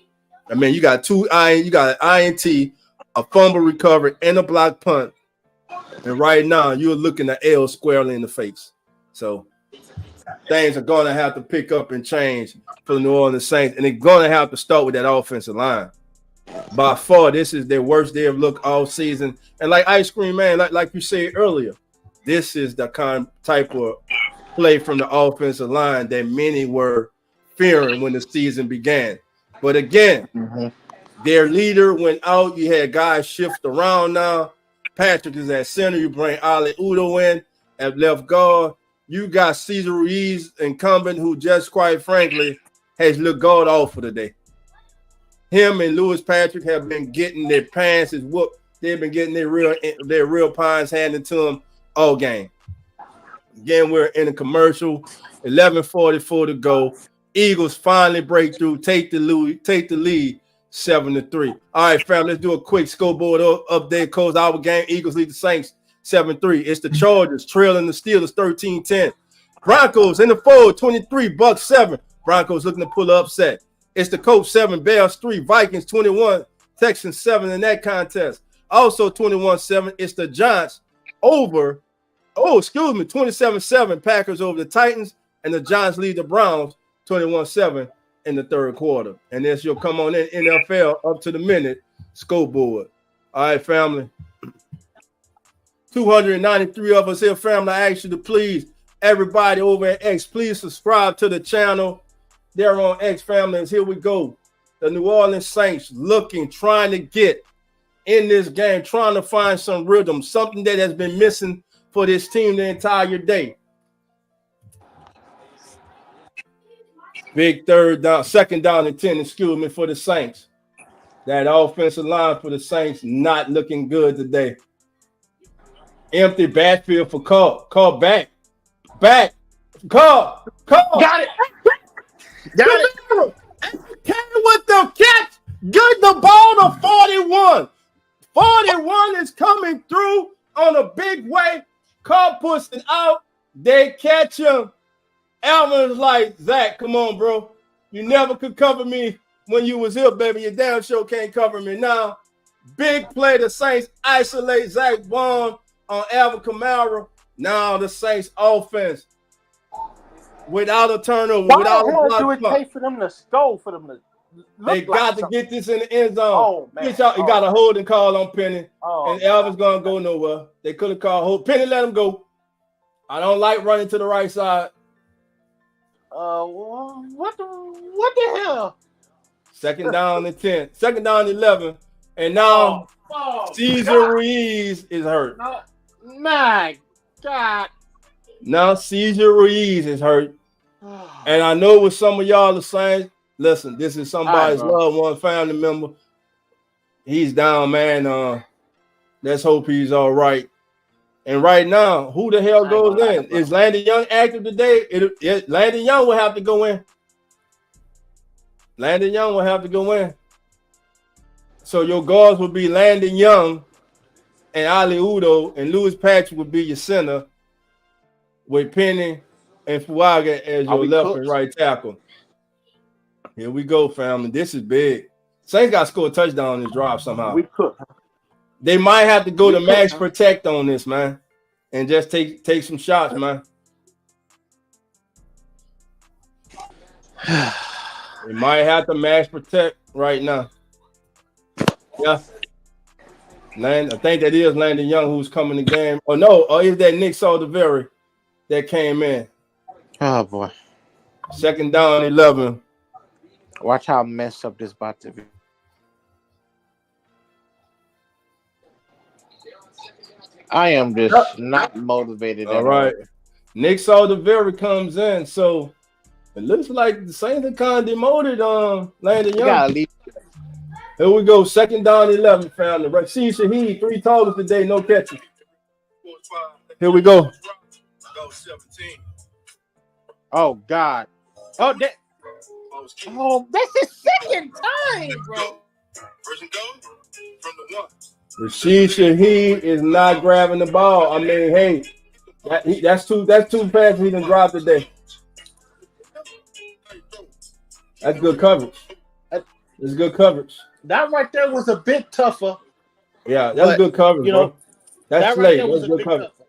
I mean, you got an INT, a fumble recovery, and a block punt. And right now, you're looking at L squarely in the face. So things are going to have to pick up and change for the New Orleans Saints, and they're going to have to start with that offensive line. By far, this is their worst day of look all season. And like Ice Cream Man, like you said earlier, this is the type of play from the offensive line that many were fearing when the season began. But again, their leader went out. You had guys shift around now. Patrick is at center. You bring Ali Udo in at left guard. You got Cesar Ruiz, incumbent, who just quite frankly has looked god awful today. Him and Lewis Patrick have been getting their pants whooped. They've been getting their real pines handed to them all game. Again, we're in a commercial. 11:44 to go. Eagles finally break through, take the lead, 7-3. All right, fam, let's do a quick scoreboard update. Close our game. Eagles lead the Saints 7-3. It's the Chargers trailing the Steelers 13-10. Broncos in the fold 23, Bucks 7. Broncos looking to pull an upset. It's the Colts 7, Bears 3, Vikings 21, Texans 7 in that contest. Also 21-7. It's the Giants over. 27-7. Packers over the Titans, and the Giants lead the Browns 21-7 in the third quarter. And this you'll come on in NFL up to the minute scoreboard. All right, family. 293 of us here, family. I ask you to please, everybody over at X, please subscribe to the channel. They're on X, families. Here we go. The New Orleans Saints trying to get in this game, trying to find some rhythm, something that has been missing for this team the entire day. Big 2nd down and 10, for the Saints. That offensive line for the Saints not looking good today. Empty backfield for Carl. Carl back. Carl. Got it. Came with the catch. Get the ball to 41. 41 is coming through on a big way. Carl puts it out. They catch him. Alvin is like, Zach, come on, bro. You never could cover me when you was here, baby. You damn sure can't cover me now. Big play. The Saints isolate Zach Bond on Alvin Kamara. Now the Saints offense without a turnover, without a block. Do it take for them to score, for them to they got to get this in the end zone. Oh, man. You got a holding call on Penny, and Alvin's going to go nowhere. They could have called hold. Penny, let him go. I don't like running to the right side. What the hell? 2nd down and 10. 2nd down and 11. And now Cesar Ruiz is hurt. No, my God. Now Cesar Ruiz is hurt. And I know what some of y'all are saying. Listen, this is somebody's loved one, family member. He's down, man. Let's hope he's all right. And right now, who the hell goes in? Is Landon Young active today? Landon Young will have to go in. Landon Young will have to go in. So your guards will be Landon Young and Ali Udo, and Louis Patrick will be your center with Penny and Fuaga as your left and right tackle. Here we go, family. This is big. Saints got to score a touchdown on this drive somehow. They might have to go to max protect on this, man, and just take some shots, man. They might have to max protect right now. Yeah. I think that is Landon Young who's coming in the game. Oh, no. Or is that Nick Saldiveri that came in? Oh, boy. Second down, 11. Watch how messed up this about to be. I am just not motivated. All right. Nick Saldiveri comes in. So it looks like the Saints are kind of demoted on Landon Young. Here we go. Second down, 11, family. Rashid Shaheed, 3 targets today, no catches. Here we go. Oh, God. Oh, that's the second time, bro. Rashid Shaheed is not grabbing the ball. I mean, hey, that's two passes he done dropped today. That's good coverage. It's good coverage. That right there was a bit tougher. Yeah, that's good coverage, bro. That's late. Right that's good coverage. Tougher.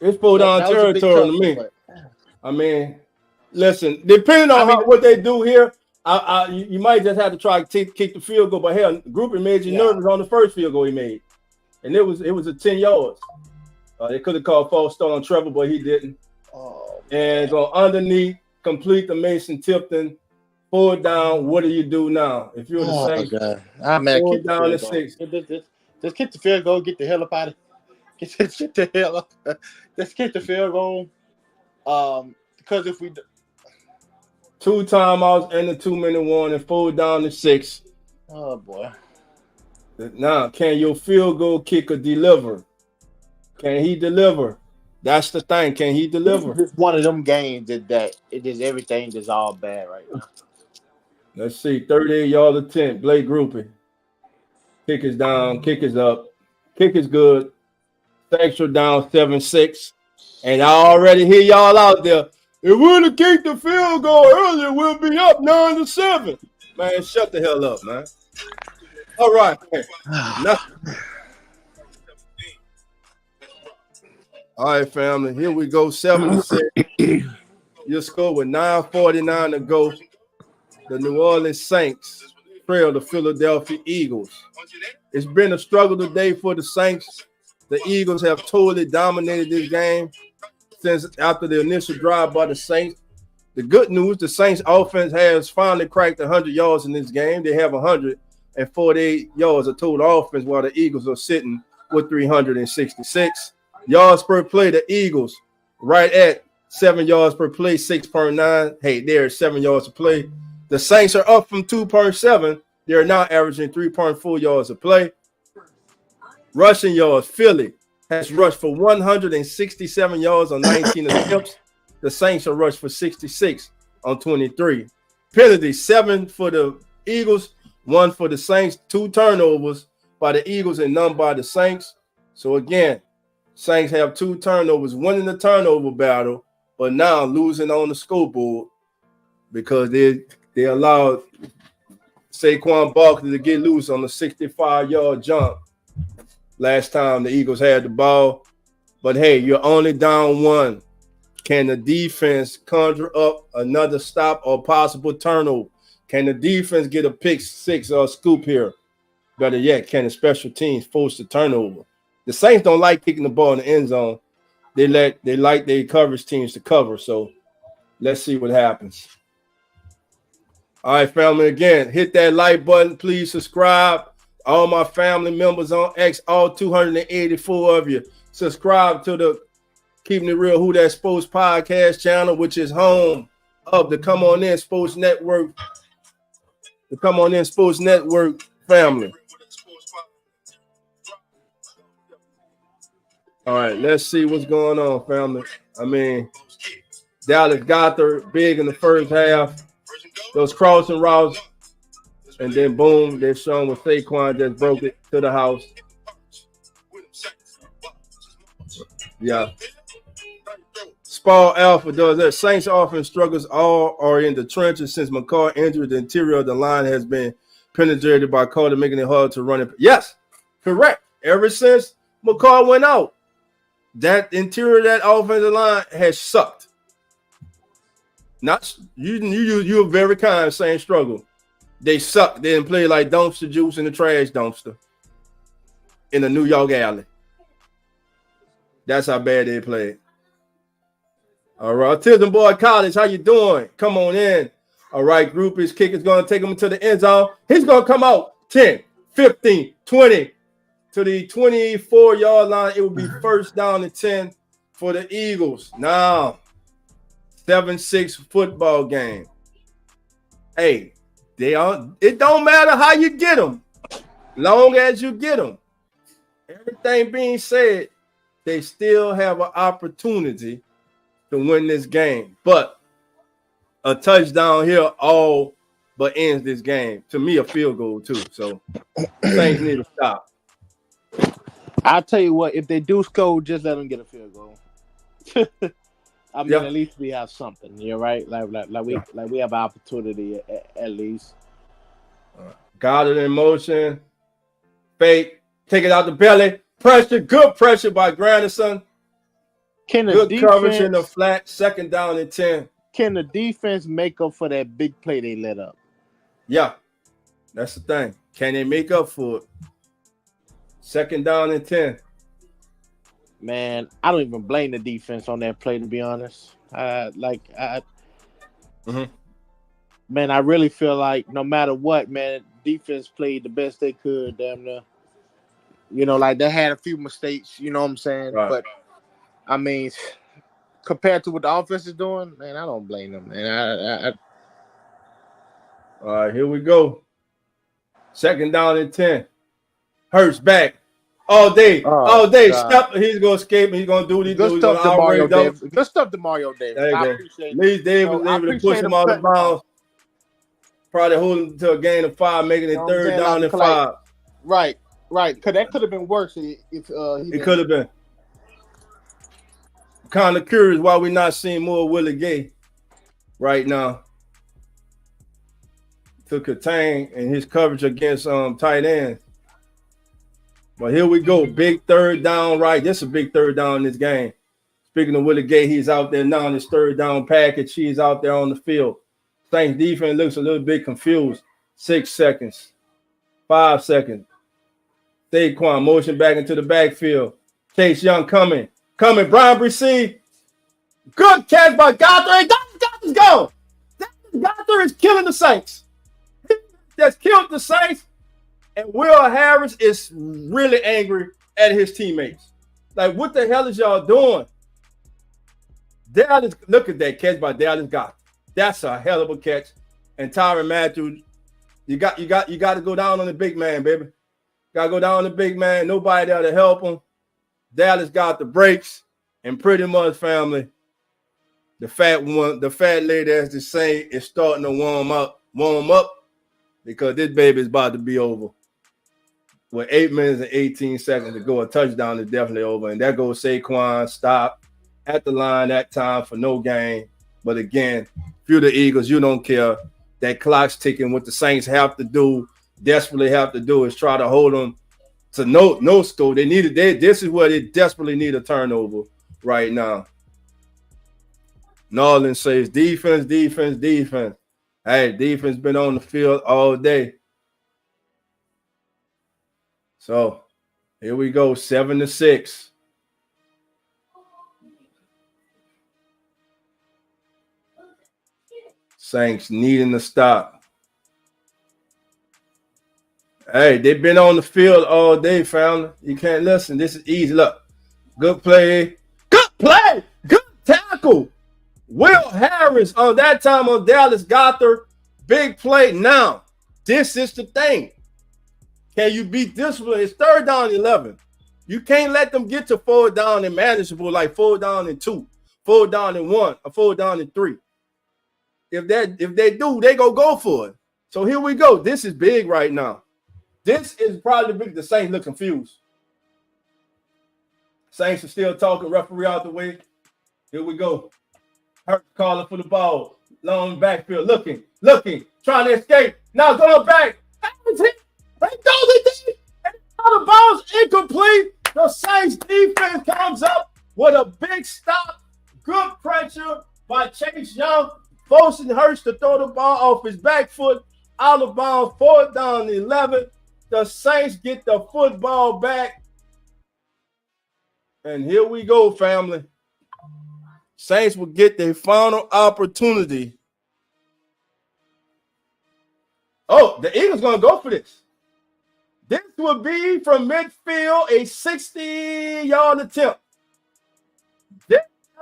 It's pulled down territory to me. I mean, listen, depending on what they do here, you might just have to try to kick the field goal. But hell, Groupie made you nervous on the first field goal he made, and it was a 10 yards. They could have called false start on Trevor, but he didn't. And go underneath, complete the Mason Tipton. 4 down. What do you do now? If you're the Saints, 4 down to 6. Just kick the field goal. Get the hell up out of it. Get the hell up. Just kick the field goal. Because if we 2 timeouts and a 2-minute warning, 4 down to 6. Oh boy. Now, can your field goal kicker deliver? Can he deliver? That's the thing. Can he deliver? It's one of them games that it is everything is all bad right now. Let's see. 38-yard attempt. Blake Groupie. Kick is down. Kick is up. Kick is good. Thanks for down 7-6. And I already hear y'all out there. If we'd have kicked the field goal earlier, we'll be up 9-7. Man, shut the hell up, man. All right. All right, family. Here we go. 7-6. You score with 9:49 to go. The New Orleans Saints trail the Philadelphia Eagles. It's been a struggle today for the Saints. The Eagles have totally dominated this game since after the initial drive by the Saints. The good news, the Saints offense has finally cracked 100 yards in this game. They have 148 yards of total offense while the Eagles are sitting with 366. Yards per play, the Eagles right at 7 yards per play, 6.9. Hey, they're 7 yards per play. The Saints are up from 2.7. They're now averaging 3.4 yards a play. Rushing yards, Philly has rushed for 167 yards on 19 attempts. The Saints are rushed for 66 on 23. Penalties, 7 for the Eagles, 1 for the Saints, 2 turnovers by the Eagles and none by the Saints. So again, Saints have 2 turnovers, winning the turnover battle, but now losing on the scoreboard because they allowed SAQUAN BARKLEY to get loose on the 65-yard jump last time the Eagles had the ball. But hey, you're only down 1. Can the defense conjure up another stop or possible turnover? Can the defense get a pick 6 or a scoop here? Better yet, can the special teams force the turnover? The Saints don't like kicking the ball in the end zone. They like their coverage teams to cover. So let's see what happens. All right, family. Again, hit that like button. Please subscribe. All my family members on X, all 284 of you, subscribe to the Keeping It Real Who That Sports podcast channel, which is home of the Come On In Sports Network. The Come On In Sports Network family. All right, let's see what's going on, family. I mean, Dallas Gothard big in the first half. Those crossing routes, and then boom, they're showing with SAQUAN just broke it to the house. Yeah. Spall Alpha does that. Saints offense struggles all are in the trenches since McCall injured. The interior of the line has been penetrated by Carter, making it hard to run it. Yes, correct. Ever since McCall went out, that interior of that offensive line has sucked. Not you were very kind saying struggle. They suck. They didn't play like dumpster juice in the trash dumpster in a New York alley. That's how bad they played. All right, Tilden Boy College, how you doing? Come on in. All right, groupies, kick is going to take him to the end zone. He's going to come out 10, 15, 20 to the 24-yard line. It will be first down and 10 for the Eagles. Now, 7-6 football game. Hey, it don't matter how you get them, long as you get them. Everything being said, they still have an opportunity to win this game. But a touchdown here all but ends this game. To me, a field goal too. So things need to stop. I'll tell you what, if they do score, just let them get a field goal. I mean, at least we have something. You're right. Like we have an opportunity at least. Got it in motion. Fake. Take it out the belly. Pressure. Good pressure by Granderson. Good coverage in the flat. Second down and 10. Can the defense make up for that big play they let up? Yeah. That's the thing. Can they make up for it? Second down and 10. Man, I don't even blame the defense on that play, to be honest. Man, I really feel like no matter what, man, defense played the best they could, damn near. You know, like they had a few mistakes, you know what I'm saying? Right. But, I mean, compared to what the offense is doing, man, I don't blame them, man. All right, here we go. Second down and 10. Hurts back. All day. Step. He's going to escape. He's going to do what he does. Good stuff to Mario Davis. Good stuff to Mario Davis. There you go. Lee Davis was able to push him out of bounds. Probably holding to a gain of 5, making it third down and 5. Right. Because that could have been worse. It could have been. Kind of curious why we're not seeing more Willie Gay right now to contain in his coverage against tight end. But here we go. Big third down, right? This is a big third down in this game. Speaking of Willie Gay, he's out there now in his third down package. He's out there on the field. Saints defense looks a little bit confused. 6 seconds. 5 seconds. SAQUAN motion back into the backfield. Chase Young coming. Brian Bresee. Good catch by Gothard. Gothard's gone. Gothard is killing the Saints. That's killed the Saints. And Will Harris is really angry at his teammates. Like, what the hell is y'all doing? Dallas, look at that catch by Dallas Gothard. That's a hell of a catch. And Tyrann Mathieu, you got to go down on the big man, baby. Got to go down on the big man. Nobody there to help him. Dallas got the breaks, and pretty much, family, the fat lady, as they say, is starting to warm up because this baby is about to be over. With 8 minutes and 18 seconds to go, a touchdown is definitely over. And that goes SAQUAN, stop at the line that time for no gain. But again, if you're the Eagles, you don't care. That clock's ticking. What the Saints desperately have to do is try to hold them to no score. This is where they desperately need a turnover right now. Norland says defense. Hey, defense been on the field all day. So here we go, 7-6. Saints needing to stop. Hey, they've been on the field all day, family. You can't listen. This is easy. Look, good play. Good play. Good tackle. Will Harris on that time on Dallas Gothard. Big play. Now, this is the thing. Can you beat this one? It's 3rd down and 11. You can't let them get to 4th down and manageable like 4th down and 2, 4th down and 1, or 4th down and 3. If they do, they go for it. So here we go. This is big right now. This is probably big. The Saints look confused. Saints are still talking. Referee out the way. Here we go. Hurt calling for the ball. Long backfield. Looking. Trying to escape. Now going back. They throw it deep. And the ball's incomplete. The Saints defense comes up with a big stop. Good pressure by Chase Young, forcing Hurts to throw the ball off his back foot. Out of bounds. 4th down and 11. The Saints get the football back. And here we go, family. Saints will get their final opportunity. Oh, the Eagles going to go for this. This will be from midfield, a 60-yard attempt.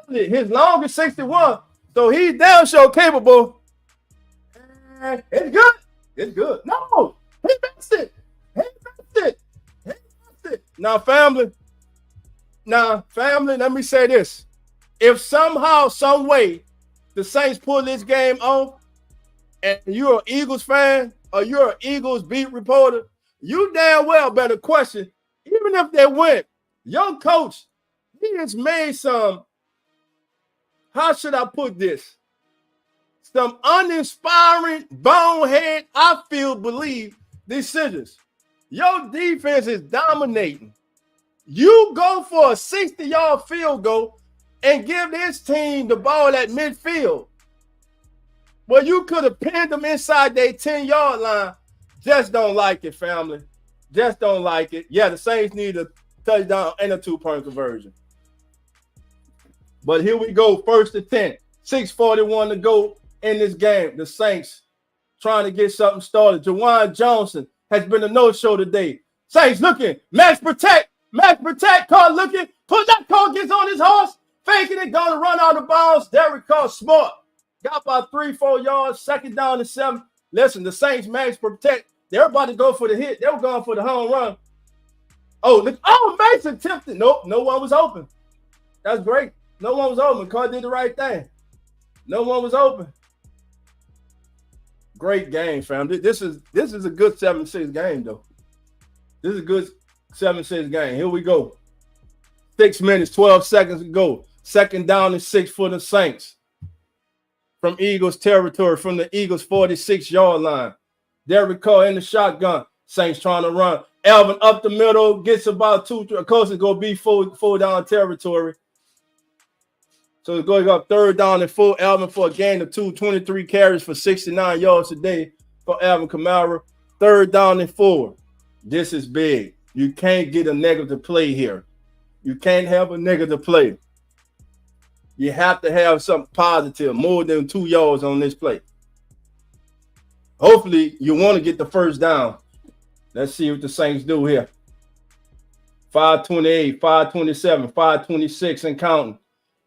His longest 61. So he's down show capable. And it's good. It's good. No, he missed it. Now, family, let me say this. If somehow, some way, the Saints pull this game off, and you're an Eagles fan or you're an Eagles beat reporter, you damn well better question, even if they win, your coach, he has made some, how should I put this? Some uninspiring, bonehead, I feel, believe decisions. Your defense is dominating. You go for a 60-yard field goal and give this team the ball at midfield. Well, you could have pinned them inside their 10-yard line. Just don't like it, family. Just don't like it. Yeah, the Saints need a touchdown and a 2-point conversion. But here we go, 1st and 10. 6:41 to go in this game. The Saints trying to get something started. Jawan Johnson has been a no-show today. Saints looking. Max protect. Carr looking. Put that Carr gets on his horse. Faking it. Going to run out of bounds. Derek Carr smart. Got about 3-4 yards. 2nd down and 7. Listen, the Saints Max protect. They're about to go for the hit. They were going for the home run. Oh, look. Oh, Mason attempted. Nope. No one was open. That's great. No one was open. Carr did the right thing. No one was open. Great game, fam. This is a good 7-6 game, though. This is a good 7-6 game. Here we go. 6 minutes, 12 seconds to go. 2nd down and 6 for the Saints. From Eagles territory, from the Eagles 46-yard line. Derek Carr in the shotgun. Saints trying to run. Alvin up the middle, gets about 2. Of course, it's going to be full down territory. So it's going up 3rd down and 4. Alvin for a gain of 2, 23 carries for 69 yards today for Alvin Kamara. 3rd down and 4. This is big. You can't get a negative play here. You can't have a negative play. You have to have something positive, more than 2 yards on this play. Hopefully, you want to get the 1st down. Let's see what the Saints do here. 5:28, 5:27, 5:26 and counting.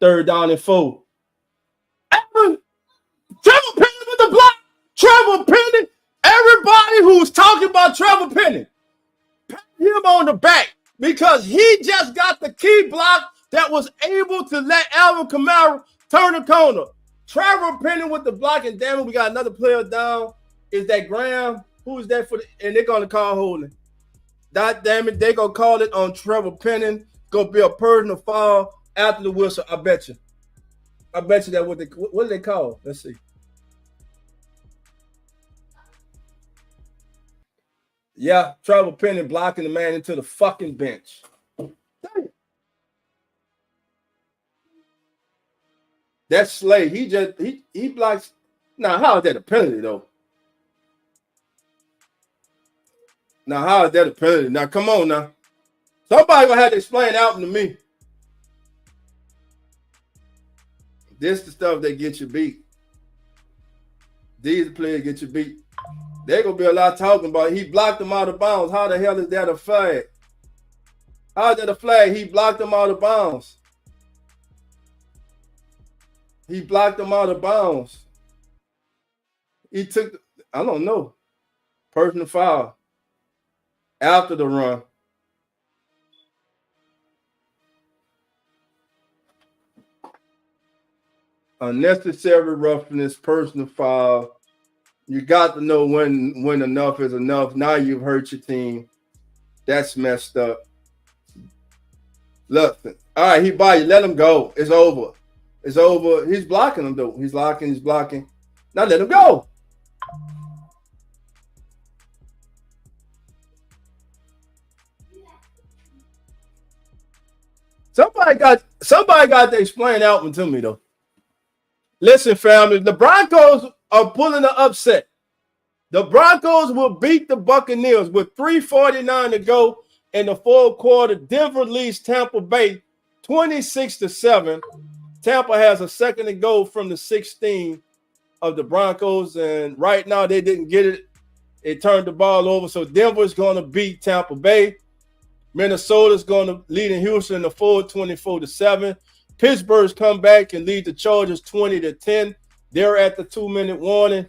3rd down and 4. Trevor Penny with the block. Trevor Penny. Everybody who's talking about Trevor Penny, pat him on the back because he just got the key block that was able to let Alvin Kamara turn the corner. Trevor Penny with the block, and damn it, we got another player down. Is that Graham? Who is that for? And they're going to call holding. God damn it, they're going to call it on Trevor Penny. Going to be a personal foul after the whistle, I bet you. I bet you that what do they call? Let's see. Yeah, Trevor Penny blocking the man into the fucking bench. Damn. That's Slade. He blocks. Now, how is that a penalty though? Now, how is that a penalty? Now, come on now. Somebody gonna have to explain out to me. This the stuff that gets you beat. These players get you beat. There gonna be a lot talking about. He blocked him out of bounds. How the hell is that a flag? How is that a flag? He blocked him out of bounds. He blocked him out of bounds. He took, I don't know, personal foul after the run. Unnecessary roughness, personal foul. You got to know when enough is enough. Now you've hurt your team. That's messed up. Look, all right, he by you. Let him go. It's over. It's over. He's blocking him, though. He's blocking. Now let him go. Somebody got to explain that one to me, though. Listen, family, the Broncos are pulling the upset. The Broncos will beat the Buccaneers with 3:49 to go in the fourth quarter. Denver leads Tampa Bay 26-7. Tampa has a second to go from the 16 of the Broncos, and right now they didn't get it. It turned the ball over, so Denver's going to beat Tampa Bay. Minnesota's going to lead in Houston in the fourth 24-7. Pittsburgh's come back and lead the Chargers 20-10. They're at the 2-minute warning.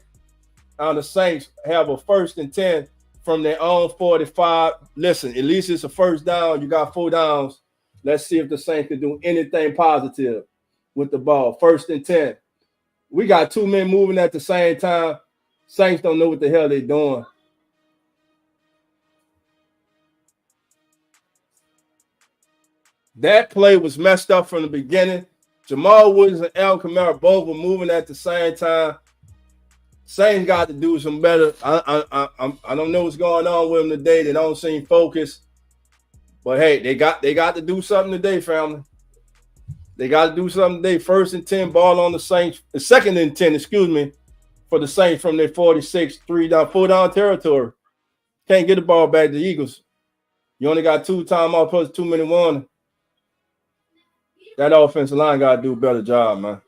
The Saints have a 1st and 10 from their own 45. Listen, at least it's a first down. You got 4 downs. Let's see if the Saints can do anything positive with the ball. 1st and 10. We got 2 men moving at the same time. Saints don't know what the hell they're doing. That play was messed up from the beginning. Jamal Williams and Al Kamara both were moving at the same time. Saints got to do some better. I don't know what's going on with them today. They don't seem focused. But hey, they got to do something today, family. They got to do something today. 1st and 10 ball on the Saints. 2nd and 10, excuse me, for the Saints from their 46, 4 down territory. Can't get the ball back to the Eagles. You only got 2 timeouts plus 2-minute warning. That offensive line got to do a better job, man.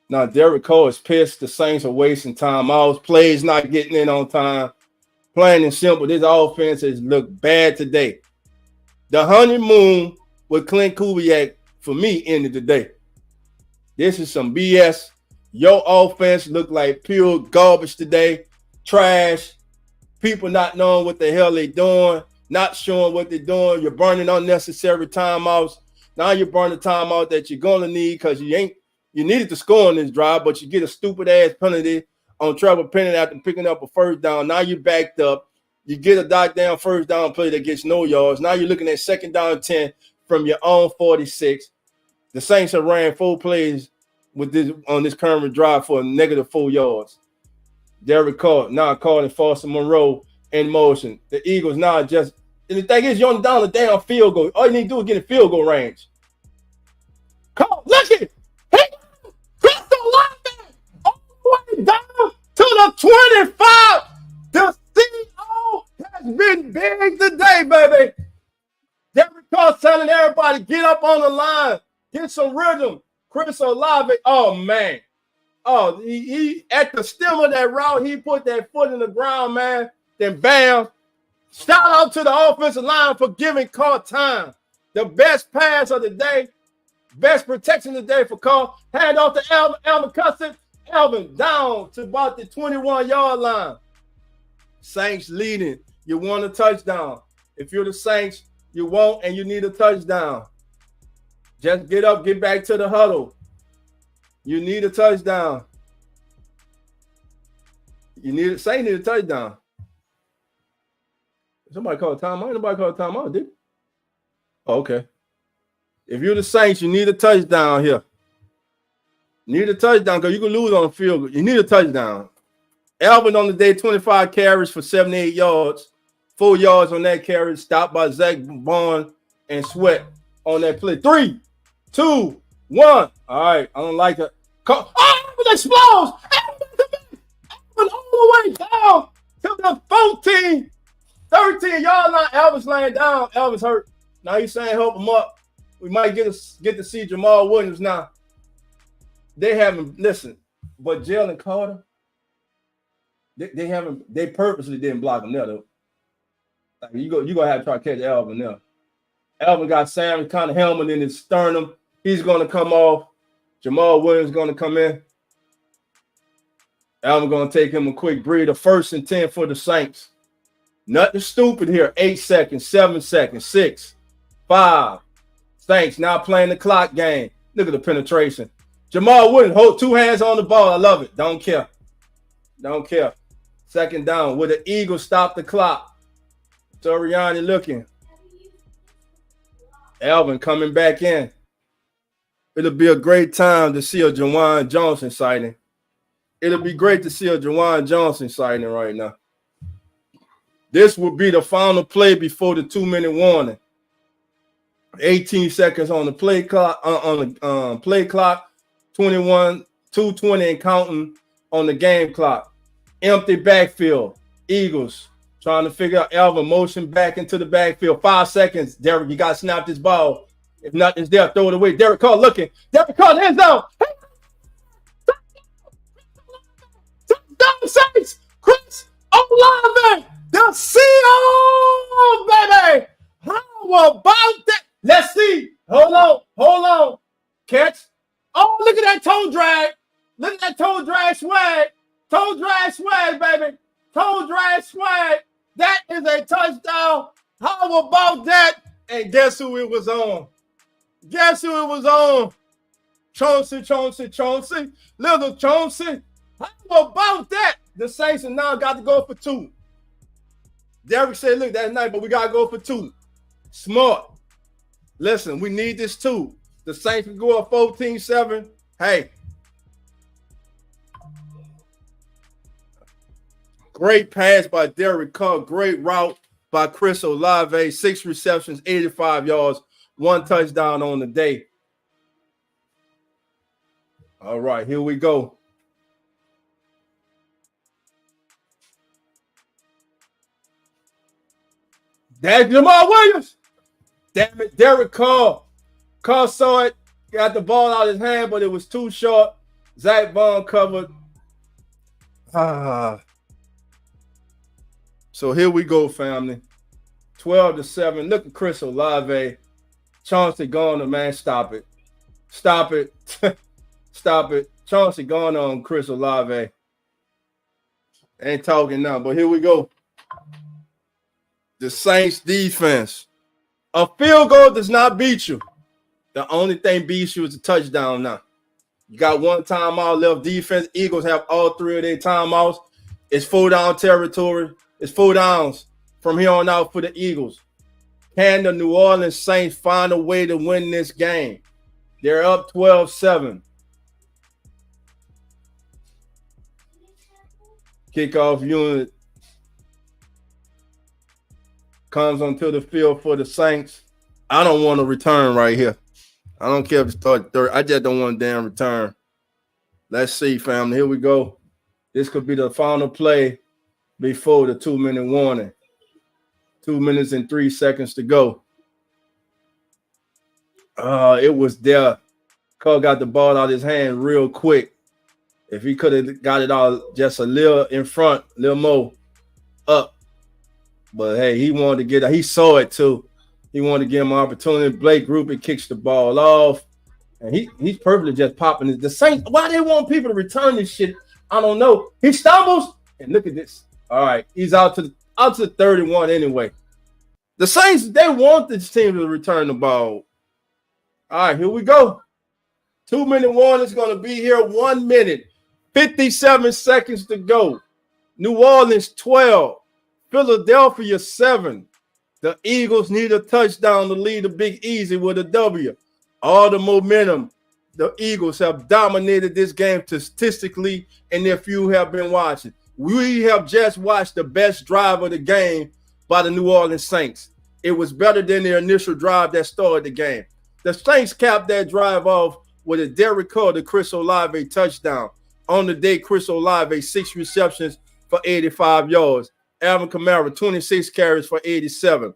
Now, Derek Cole is pissed. The Saints are wasting timeouts. Plays not getting in on time. Plain and simple, this offense has looked bad today. The honeymoon with Clint Kubiak, for me, ended today. This is some BS. Your offense looked like pure garbage today. Trash. People not knowing what the hell they're doing. Not showing what they're doing. You're burning unnecessary timeouts. Now you're burning timeout that you're going to need because you needed to score on this drive, but you get a stupid-ass penalty on Trevor Penning after picking up a first down. Now you're backed up. You get a down first down play that gets no yards. Now you're looking at 2nd down 10 from your own 46. The Saints have ran 4 plays with this on this current drive for a -4 yards. Derek Carr now calling Foster Monroe in motion. The Eagles now just – and the thing is, you're on down the damn field goal. All you need to do is get in field goal range. Carr, look at it. All the way down to the 25. The CEO has been big today, baby. Derek Carr telling everybody, get up on the line. Get some rhythm. Chris Olave, oh, man. Oh, he at the stem of that route, he put that foot in the ground, man. Then bam. Shout out to the offensive line for giving Carr time. The best pass of the day. Best protection of the day for Carr. Hand off to Alvin Cusson. Alvin down to about the 21-yard line. Saints leading. You want a touchdown. If you're the Saints, you want and you need a touchdown. Just get up, get back to the huddle. You need a touchdown. Saints need a touchdown. Somebody called a timeout. Nobody called a timeout, did? Oh, okay. If you're the Saints, you need a touchdown here. Need a touchdown because you can lose on the field goal. You need a touchdown. Alvin on the day, 25 carries for 78 yards. 4 yards on that carry. Stopped by Zach Bond and Sweat on that play. 3, 2, 1. All right. I don't like it. Oh, it explodes. Alvin all the way down to the 14, 13-yard line. Alvin's laying down. Alvin's hurt. Now he's saying help him up. We might get to see Jamal Williams now. They haven't listen, but Jalen Carter, they purposely didn't block him there though. Like, you gonna have to try to catch Alvin there. Alvin got Sam kind of helmet in his sternum. He's gonna come off. Jamal Williams gonna come in. Alvin gonna take him a quick breather. 1st and 10 for the Saints. Nothing stupid here. 8 seconds, 7 seconds, 6, 5. Saints now playing the clock game. Look at the penetration. Jamal Williams hold 2 hands on the ball. I love it. Don't care. Don't care. 2nd down. Will the Eagles stop the clock? Soriani looking. Alvin coming back in. It'll be a great time to see a Jawan Johnson sighting. It'll be great to see a Jawan Johnson sighting right now. This will be the final play before the 2-minute warning. 18 seconds on the play clock. Play clock. 2:20 and counting on the game clock. Empty backfield. Eagles trying to figure out Alvin motion back into the backfield. 5 seconds. Derek, you got to snap this ball. If nothing's there, throw it away. Derek Carr looking. Derek Carr, hands down. Touchdown Saints. Chris Olave. The CO, baby. How about that? Let's see. Hold on. Catch. Oh, look at that toe drag. Look at that toe drag swag. Toe drag swag, baby. Toe drag swag. That is a touchdown. How about that? And guess who it was on? Guess who it was on? Chauncey. Little Chauncey. How about that? The Saints have now got to go for 2. Derek said, look, that's nice, but we got to go for 2. Smart. Listen, we need this 2. The Saints can go up 14-7. Hey. Great pass by Derek Carr. Great route by Chris Olave. 6 receptions, 85 yards, 1 touchdown on the day. All right, here we go. That's Jamal Williams. Damn it, Derek Carr. Carr saw it, got the ball out of his hand, but it was too short. Zach Vaughn covered. So here we go, family. 12-7. Look at Chris Olave. Chauncey Garner, man, stop it. Stop it. Stop it. Chauncey Garner on Chris Olave. Ain't talking now, but here we go. The Saints defense. A field goal does not beat you. The only thing beats you is a touchdown now. You got 1 timeout left. Defense. Eagles have all 3 of their timeouts. It's 4-down territory. It's 4 downs from here on out for the Eagles. Can the New Orleans Saints find a way to win this game? They're up 12-7. Kickoff unit comes onto the field for the Saints. I don't want a return right here. I don't care if it's 3rd. I just don't want a damn return. Let's see, family. Here we go. This could be the final play before the 2-minute warning. 2 minutes and 3 seconds to go. It was there. Carr got the ball out of his hand real quick. If he could have got it all just a little in front, a little more up. But hey, he wanted to get it. He saw it too. He wanted to give him an opportunity. Blake Grupe kicks the ball off. And he's perfectly just popping it. The Saints, why they want people to return this shit? I don't know. He stumbles. And look at this. All right. He's out to 31 anyway. The Saints, they want this team to return the ball. All right, here we go. 2-minute warning is going to be here. 1 minute, 57 seconds to go. New Orleans 12, Philadelphia 7. The Eagles need a touchdown to lead the Big Easy with a W. All the momentum. The Eagles have dominated this game statistically, and if you have been watching, we have just watched the best drive of the game by the New Orleans Saints. It was better than the initial drive that started the game. The Saints capped that drive off with a Derek Carr to Chris Olave touchdown. On the day, Chris Olave, 6 receptions for 85 yards. Alvin Kamara, 26 carries for 87.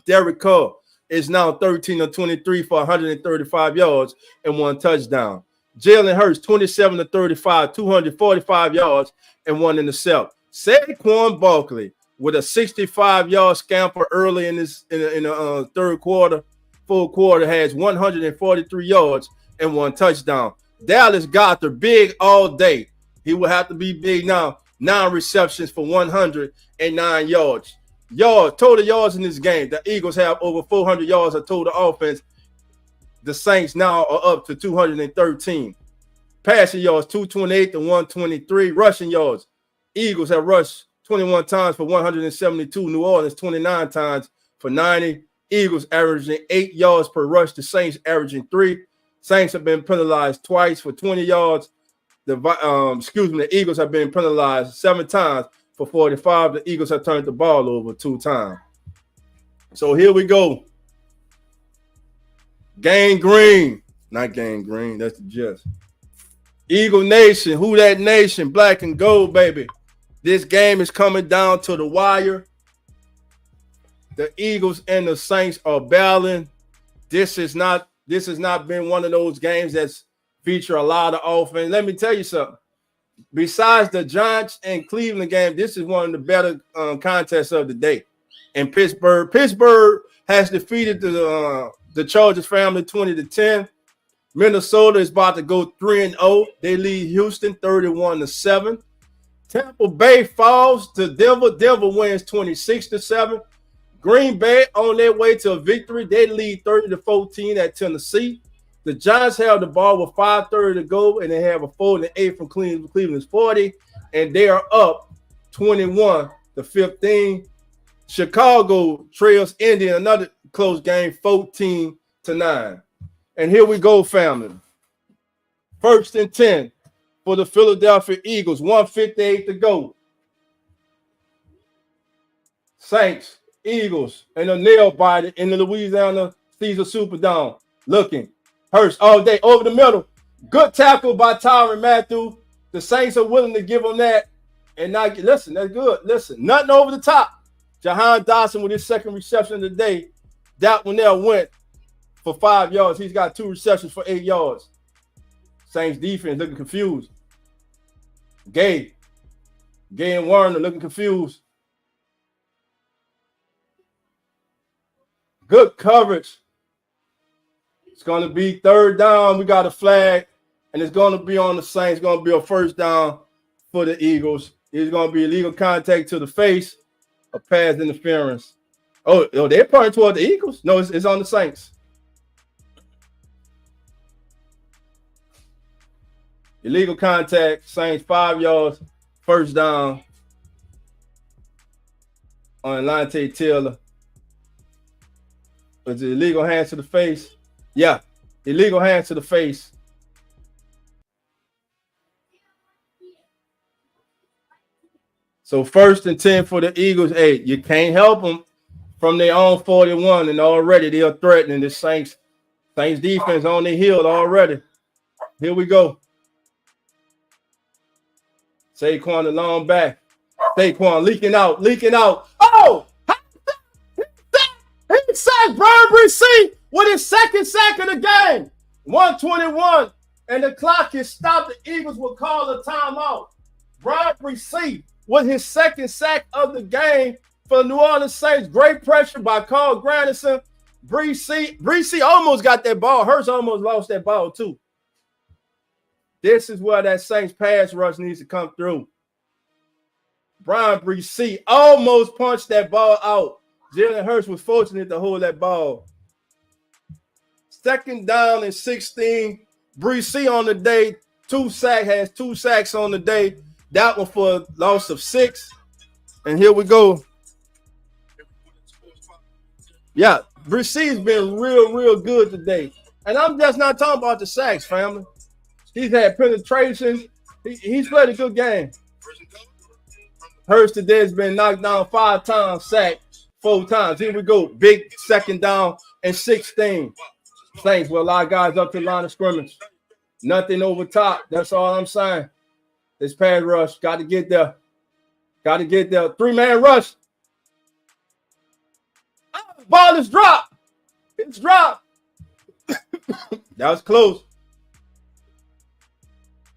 Derek Carr is now 13 of 23 for 135 yards and 1 touchdown. Jalen Hurts, 27 to 35, 245 yards, and 1 interception. SAQUAN Barkley with a 65-yard scamper early in the third quarter, full quarter, has 143 yards and 1 touchdown. Dallas Goedert, big all day. He will have to be big now. 9 receptions for 109 yards. Total yards in this game. The Eagles have over 400 yards of total offense. The Saints now are up to 213. Passing yards, 228 to 123. Rushing yards, Eagles have rushed 21 times for 172. New Orleans, 29 times for 90. Eagles averaging 8 yards per rush. The Saints averaging 3. Saints have been penalized twice for 20 yards. The Eagles have been penalized 7 times for 45. The Eagles have turned the ball over 2 times. So here we go. Gang green. Not gang green. That's the Jets. Eagle Nation. Who that nation? Black and gold, baby. This game is coming down to the wire. The Eagles and the Saints are battling. This has not been one of those games that's feature a lot of offense. Let me tell you something. Besides the Giants and Cleveland game, this is one of the better contests of the day. And Pittsburgh has defeated the Chargers family 20-10. Minnesota is about to go 3-0. They lead Houston 31-7. Tampa Bay falls to Denver. Denver wins 26-7. Green Bay on their way to a victory. They lead 30-14 at Tennessee. The Giants have the ball with 5:30 to go, and they have a 4-8 from Cleveland's 40, and they are up 21-15. Chicago trails Indy in another close game, 14-9. And here we go, family. 1st and 10 for the Philadelphia Eagles, 1:58 to go. Saints, Eagles, and a nail biter in the Louisiana Caesar Superdome. Looking. Hurts all day over the middle. Good tackle by Tyrann Mathieu. The Saints are willing to give him that. And not listen, that's good. Listen, nothing over the top. Jahan Dotson with his 2nd reception of the day. That one there went for 5 yards. He's got 2 receptions for 8 yards. Saints defense looking confused. Gay and Warner looking confused. Good coverage. It's going to be 3rd down. We got a flag, and it's going to be on the Saints. It's going to be a 1st down for the Eagles. It's going to be illegal contact to the face, a pass interference. Oh, they're pointing toward the Eagles? No, it's on the Saints. Illegal contact, Saints 5 yards, 1st down on Lante Taylor. Was it illegal hands to the face? Yeah, illegal hands to the face. So 1st and 10 for the Eagles. Hey, you can't help them from their own 41, and already they are threatening the Saints defense on their heel already. Here we go. Saquon the long back. Saquon leaking out. Oh! He sacked Brian Bresee with his 2nd sack of the game. 1:21, and the clock is stopped. The Eagles will call a timeout. Brian Bresee with his 2nd sack of the game for the New Orleans Saints. Great pressure by Carl Granderson. Bresee almost got that ball. Hurts almost lost that ball too. This is where that Saints pass rush needs to come through. Brian Bresee almost punched that ball out. Jalen Hurts was fortunate to hold that ball. 2nd down and 16. Bresee on the day. 2 sacks on the day. That one for a loss of 6. And here we go. Yeah, Bresee's been real good today. And I'm just not talking about the sacks, family. He's had penetration. He's played a good game. Hurts today has been knocked down 5 times, sacked 4 times. Here we go. Big 2nd down and 16. Saints with a lot of guys up to the line of scrimmage. Nothing over top. That's all I'm saying. This pass rush. Got to get there. 3-man rush. Oh, the ball is dropped. It's dropped. That was close.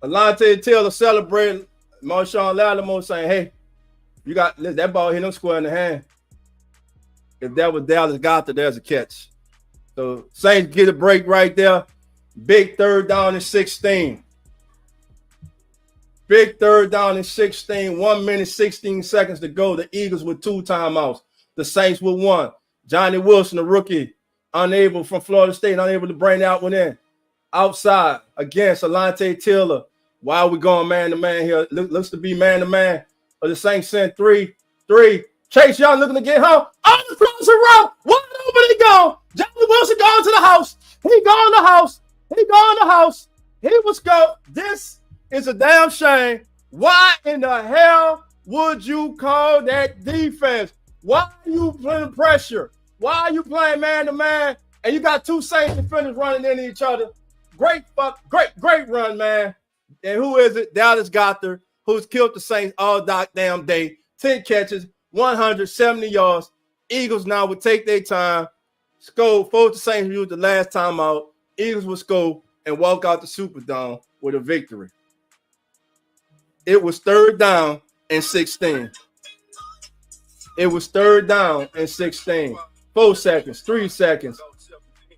Alontae Taylor celebrating. Marshawn Lattimore saying, hey, you got that ball hit him square in the hand. If that was Dallas Goddard, there's a catch. So Saints get a break right there. Big 3rd down and 16. Big 3rd down and 16. 1 minute, 16 seconds to go. The Eagles with 2 timeouts. The Saints with 1. Johnny Wilson, the rookie, unable from Florida State, unable to bring that one in. Outside against Alontae Taylor. Why are we going man-to-man here? Looks to be man-to-man. But the Saints sent 3. Chase Young looking to get home. On the crossing route. Wide open he go. Johnny Wilson going to the house. He going to the house. He going to the house. He was go. This is a damn shame. Why in the hell would you call that defense? Why are you playing pressure? Why are you playing man-to-man? And you got 2 Saints defenders running into each other. Great run, man. And who is it? Dallas Goddard, who's killed the Saints all damn day. 10 catches, 170 yards. Eagles now would take their time, score, force the Saints use the last time out. Eagles would score and walk out the Superdome with a victory. It was 3rd down and 16. It was 3rd down and 16. 4 seconds, 3 seconds,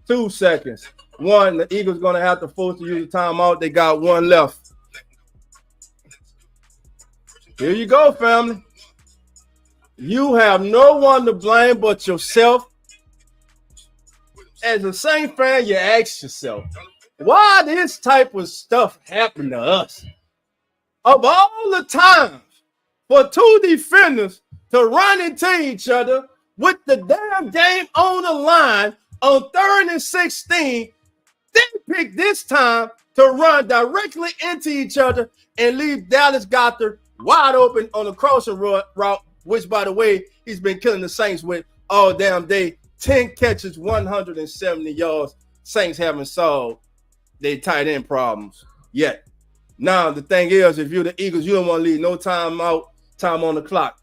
2 seconds. 1, the Eagles going to have to force to use the timeout. They got 1 left. Here you go, family. You have no one to blame but yourself. As a Saints fan, you ask yourself, why this type of stuff happen to us? Of all the times for 2 defenders to run into each other with the damn game on the line on 3rd and 16, they pick this time to run directly into each other and leave Dallas Goddard wide open on the crossing route, which, by the way, he's been killing the Saints with all damn day. 10 catches, 170 yards. Saints haven't solved their tight end problems yet. Now, the thing is, if you're the Eagles, you don't want to leave no time out, time on the clock.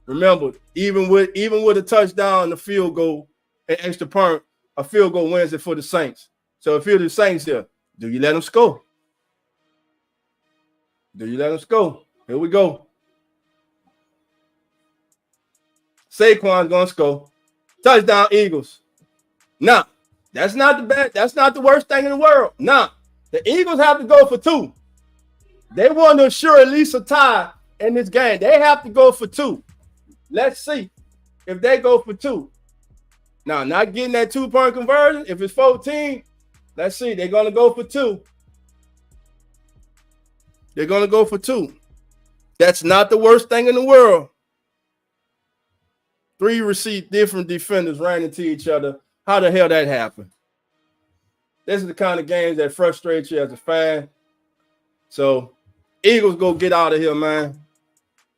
Remember, even with a touchdown, the field goal, an extra point, a field goal wins it for the Saints. So if you're the Saints here, do you let them score? Do you let them score? Here we go. Saquon's gonna score. Touchdown, Eagles. Now, that's not the bad. That's not the worst thing in the world. Now, the Eagles have to go for 2. They want to assure at least a tie in this game. They have to go for 2. Let's see if they go for 2. Now, not getting that 2-point conversion. If it's 14, let's see. They're gonna go for 2. They're gonna go for 2. That's not the worst thing in the world. 3 different defenders ran into each other. How the hell that happened? This is the kind of games that frustrate you as a fan. So, Eagles go get out of here, man.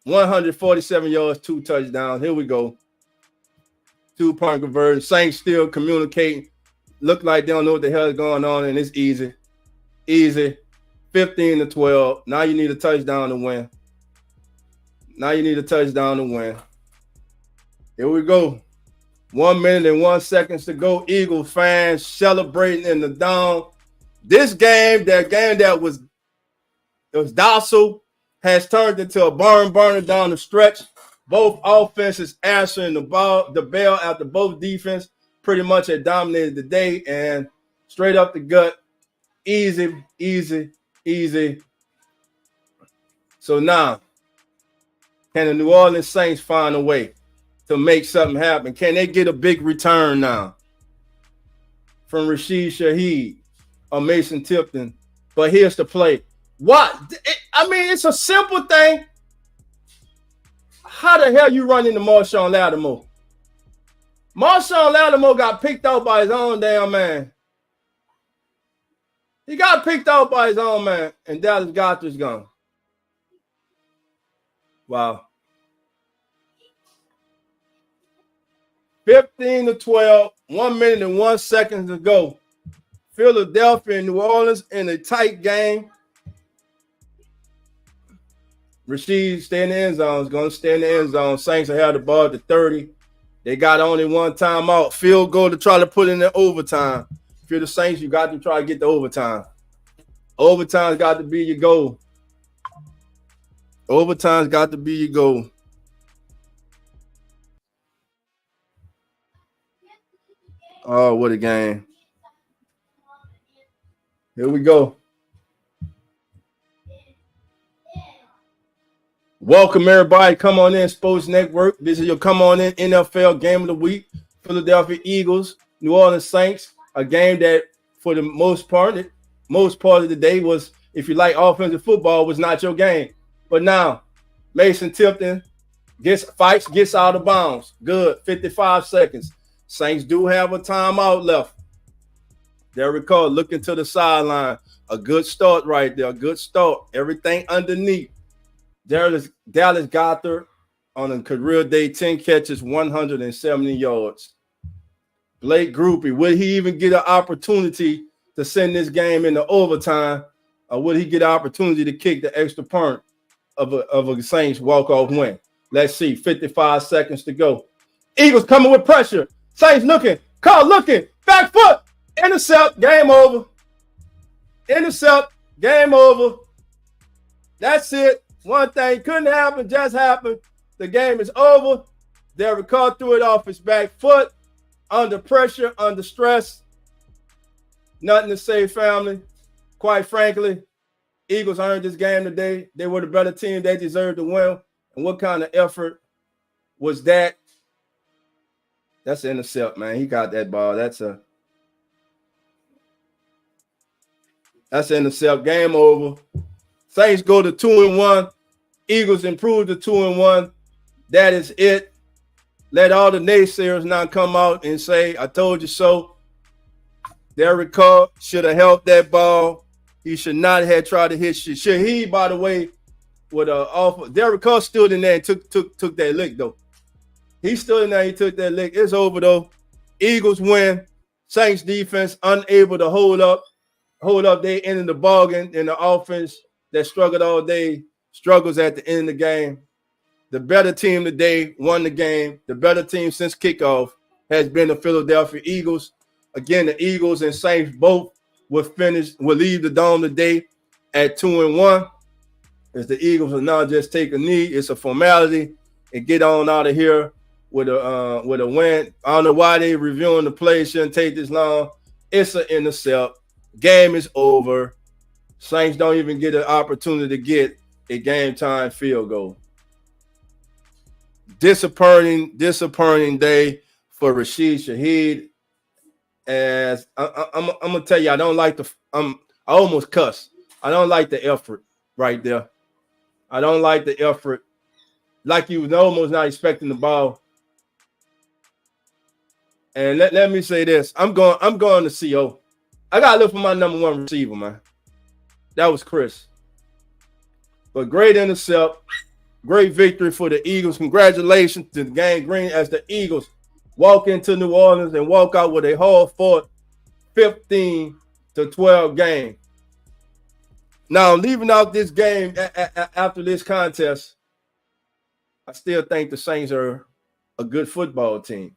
147 yards, 2 touchdowns. Here we go. 2-point conversion. Saints still communicating. Look like they don't know what the hell is going on, and it's easy. Easy. 15-12. Now you need a touchdown to win. Now you need a touchdown to win. Here we go. 1 minute and 1 second to go. Eagles fans celebrating in the dome. This game, that was docile, has turned into a barn burner down the stretch. Both offenses answering the bell after both defense pretty much had dominated the day, and straight up the gut. Easy. So now, can the New Orleans Saints find a way to make something happen? Can they get a big return now from Rashid Shaheed or Mason Tipton? But here's the play. It's a simple thing. How the hell you run into Marshawn Lattimore? Marshawn Lattimore got picked out by his own damn man. He got picked out by his own man, and Dallas Goddard's gone. Wow. 15-12, 1 minute and 1 second to go. Philadelphia and New Orleans in a tight game. Rashid stay in the end zone. Is going to stay in the end zone. Saints have the ball at the 30. They got only 1 timeout. Field goal to try to put in the overtime. If you're the Saints, you got to try to get the overtime. Overtime's got to be your goal. Overtime's got to be your goal. Oh, what a game. Here we go. Welcome, everybody. Come on in, Sports Network. This is your Come On In NFL Game of the Week. Philadelphia Eagles, New Orleans Saints. A game that, for the most part of the day was, if you like offensive football, was not your game. But now, Mason Tipton gets out of bounds. Good, 55 seconds. Saints do have a timeout left. Derek Carr looking to the sideline. A good start right there. A good start. Everything underneath. Dallas Goddard on a career day, 10 catches, 170 yards. Blake Groupie, will he even get an opportunity to send this game into overtime, or will he get an opportunity to kick the extra point of a Saints walk-off win? Let's see, 55 seconds to go. Eagles coming with pressure. Saints looking, Carr looking, back foot, intercept, game over. Intercept, game over. That's it. One thing couldn't happen, just happened. The game is over. Derek Carr threw it off his back foot. Under pressure, under stress. Nothing to say, family. Quite frankly, Eagles earned this game today. They were the better team. They deserved to win. And what kind of effort was that? That's an intercept, man. He got that ball. That's an intercept. Game over. Saints go to 2-1. Eagles improve to 2-1. That is it. Let all the naysayers now come out and say, I told you so. Derek Carr should have held that ball. He should not have tried to hit Shaheed, by the way, with an awful. Derek Carr stood in there and took that lick, though. He stood in there, he took that lick. It's over, though. Eagles win. Saints defense unable to hold up. They ended the bargain, in the offense that struggled all day struggles at the end of the game. The better team today won the game. The better team since kickoff has been the Philadelphia Eagles. Again, the Eagles and Saints both will leave the dome today at 2-1. As the Eagles will now just take a knee. It's a formality and get on out of here with a win. I don't know why they reviewing the play. Shouldn't take this long. It's an intercept. Game is over. Saints don't even get an opportunity to get a game time field goal. Disappointing day for Rashid Shaheed. As I'm gonna tell you, I don't like I almost cuss. I don't like the effort right there. I don't like the effort. Like you was almost not expecting the ball. And let me say this. I'm going to CO. I gotta look for my number one receiver, man. That was Chris. But great intercept. Great victory for the Eagles. Congratulations to the Gang Green as the Eagles walk into New Orleans and walk out with a hard-fought 15-12 game. Now, leaving out this game after this contest, I still think the Saints are a good football team.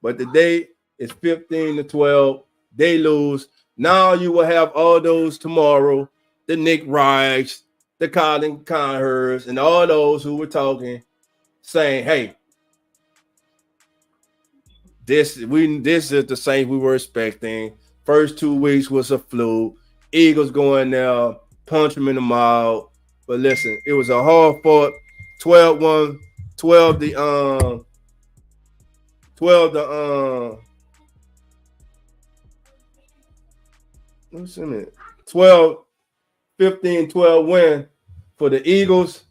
But today is 15-12. They lose. Now you will have all those tomorrow, the Nick Wrights, the Colin Conhers, and all those who were talking, saying, hey, this is the Saints we were expecting. First 2 weeks was a fluke. Eagles going there, punch them in the mouth. But listen, it was a hard-fought 12-1, 12 15-12 win for the Eagles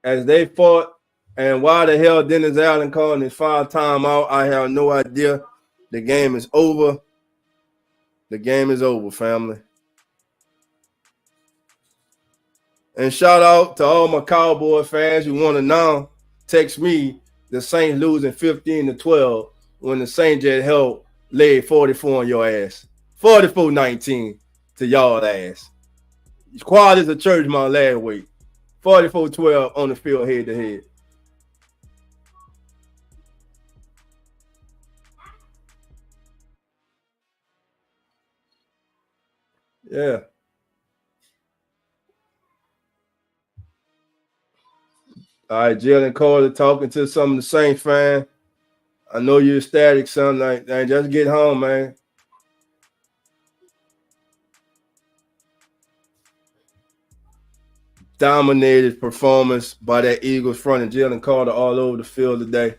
as they fought. And why the hell Dennis Allen calling his 5 timeout, I have no idea. The game is over. The game is over, family. And shout out to all my Cowboy fans who want to now text me the Saints losing 15-12 when the Saints just held laid 44 on your ass. 44-19 to y'all ass. Quad is a church my last week. 44-12 on the field head to head. Yeah. All right, Jalen Carter talking to some of the Saints fan. I know you're ecstatic, son. Like, just get home, man. Dominated performance by that Eagles front and Jalen Carter all over the field today.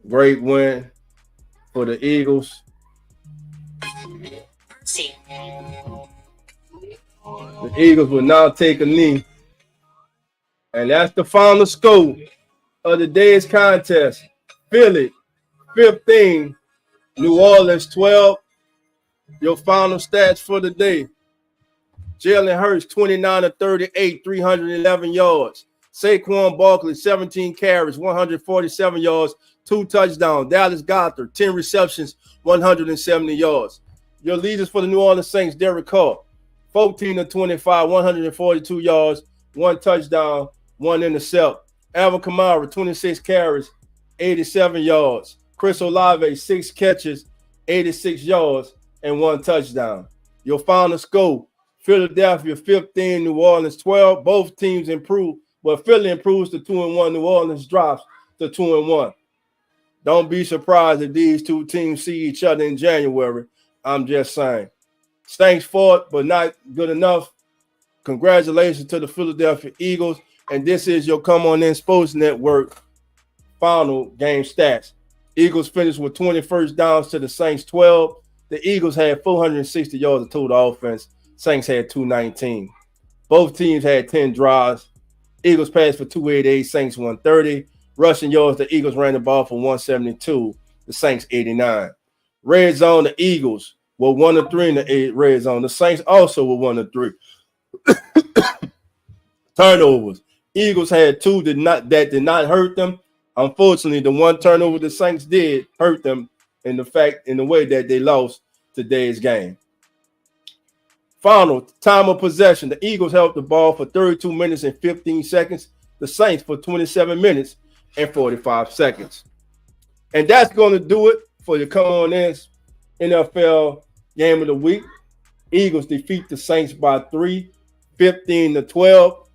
Great win for the Eagles. The Eagles will now take a knee. And that's the final score of the day's contest. Philly 15, New Orleans 12. Your final stats for the day. Jalen Hurts 29 of 38, 311 yards. SAQUAN Barkley 17 carries, 147 yards, 2 touchdowns. Dallas Goedert 10 receptions, 170 yards. Your leaders for the New Orleans Saints, Derek Carr 14 of 25, 142 yards, 1 touchdown, 1 intercept. Alvin Kamara 26 carries, 87 yards. Chris Olave 6 catches, 86 yards, and 1 touchdown. Your final score, Philadelphia 15, New Orleans 12. Both teams improve, but Philly improves to 2-1. New Orleans drops to 2-1. Don't be surprised if these two teams see each other in January. I'm just saying. Saints fought, but not good enough. Congratulations to the Philadelphia Eagles. And this is your Come On In Sports Network final game stats. Eagles finished with 20 first downs to the Saints 12. The Eagles had 460 yards of total offense. Saints had 219. Both teams had 10 drives. Eagles passed for 288, Saints 130. Rushing yards, the Eagles ran the ball for 172, the Saints 89. Red zone, the Eagles were 1 of 3 in the red zone. The Saints also were 1 of 3. Turnovers. Eagles had 2 that did not hurt them. Unfortunately, the 1 turnover the Saints did hurt them in the way that they lost today's game. Final time of possession. The Eagles held the ball for 32 minutes and 15 seconds. The Saints for 27 minutes and 45 seconds. And that's going to do it for your Come On In NFL Game of the Week. Eagles defeat the Saints by 3, 15-12.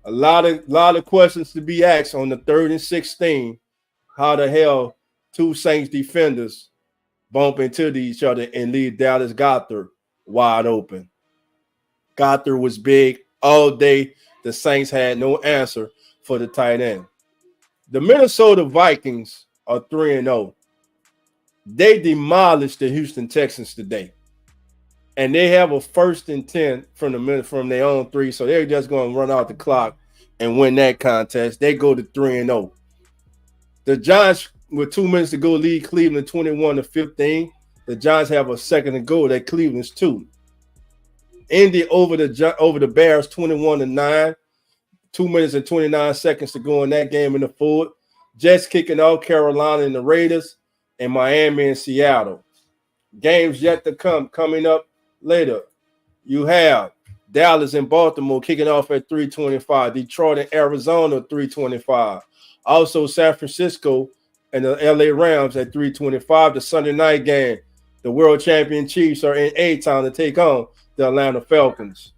A lot of questions to be asked on the 3rd and 16. How the hell 2 Saints defenders bump into each other and leave Dallas Goedert wide open? Goedert was big all day. The Saints had no answer for the tight end. The Minnesota Vikings are 3-0. They demolished the Houston Texans today. And they have a 1st and 10 from their own 3. So they're just going to run out the clock and win that contest. They go to 3-0. The Giants, with 2 minutes to go, lead Cleveland 21-15. The Giants have a 2nd to go. That Cleveland's 2. Indy over the Bears 21-9. 2 minutes and 29 seconds to go in that game in the 4th. Jets kicking off, Carolina and the Raiders, and Miami and Seattle. Games yet to come, coming up later. You have Dallas and Baltimore kicking off at 3:25. Detroit and Arizona 3:25. Also San Francisco and the LA Rams at 3:25. The Sunday night game. The world champion Chiefs are in A-Town to take on the Atlanta Falcons.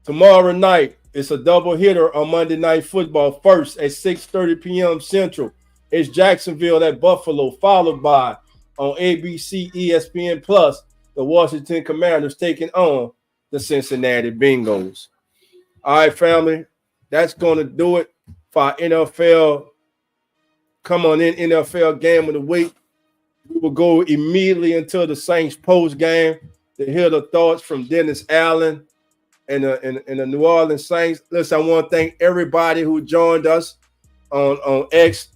Tomorrow night, it's a double hitter on Monday Night Football. First at 6:30 p.m. Central, it's Jacksonville at Buffalo, followed by on ABC, ESPN Plus, the Washington Commanders taking on the Cincinnati Bengals. All right, family, that's going to do it for our NFL Come On In NFL Game of the Week. We will go immediately into the Saints post game to hear the thoughts from Dennis Allen and the New Orleans Saints. Listen, I want to thank everybody who joined us on X.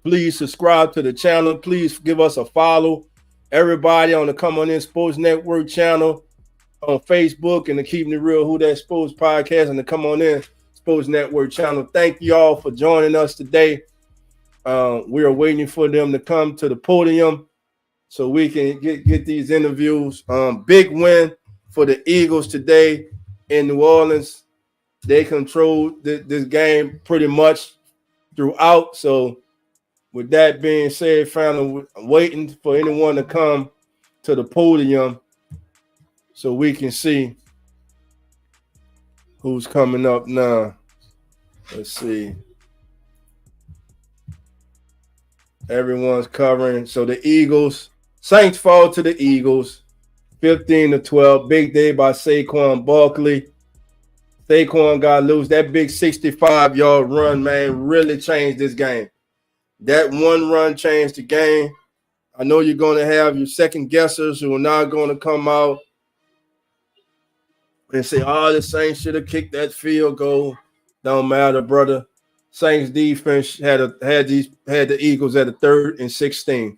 Please subscribe to the channel. Please give us a follow. Everybody on the Come On In Sports Network channel on Facebook and the Keeping It Real Who That Sports podcast and the Come On In Sports Network channel. Thank you all for joining us today. We are waiting for them to come to the podium so we can get these interviews. Big win for the Eagles today in New Orleans. They controlled this game pretty much throughout. So with that being said, family, I'm waiting for anyone to come to the podium so we can see who's coming up now. Let's see. Everyone's covering. So the Eagles, Saints fall to the Eagles, 15-12. Big day by SAQUAN Barkley. SAQUAN got loose. That big 65-yard run, man, really changed this game. That one run changed the game. I know you're going to have your second guessers who are not going to come out and say, "Oh, the Saints should have kicked that field goal." Don't matter, brother. Saints defense had the Eagles at a 3rd and 16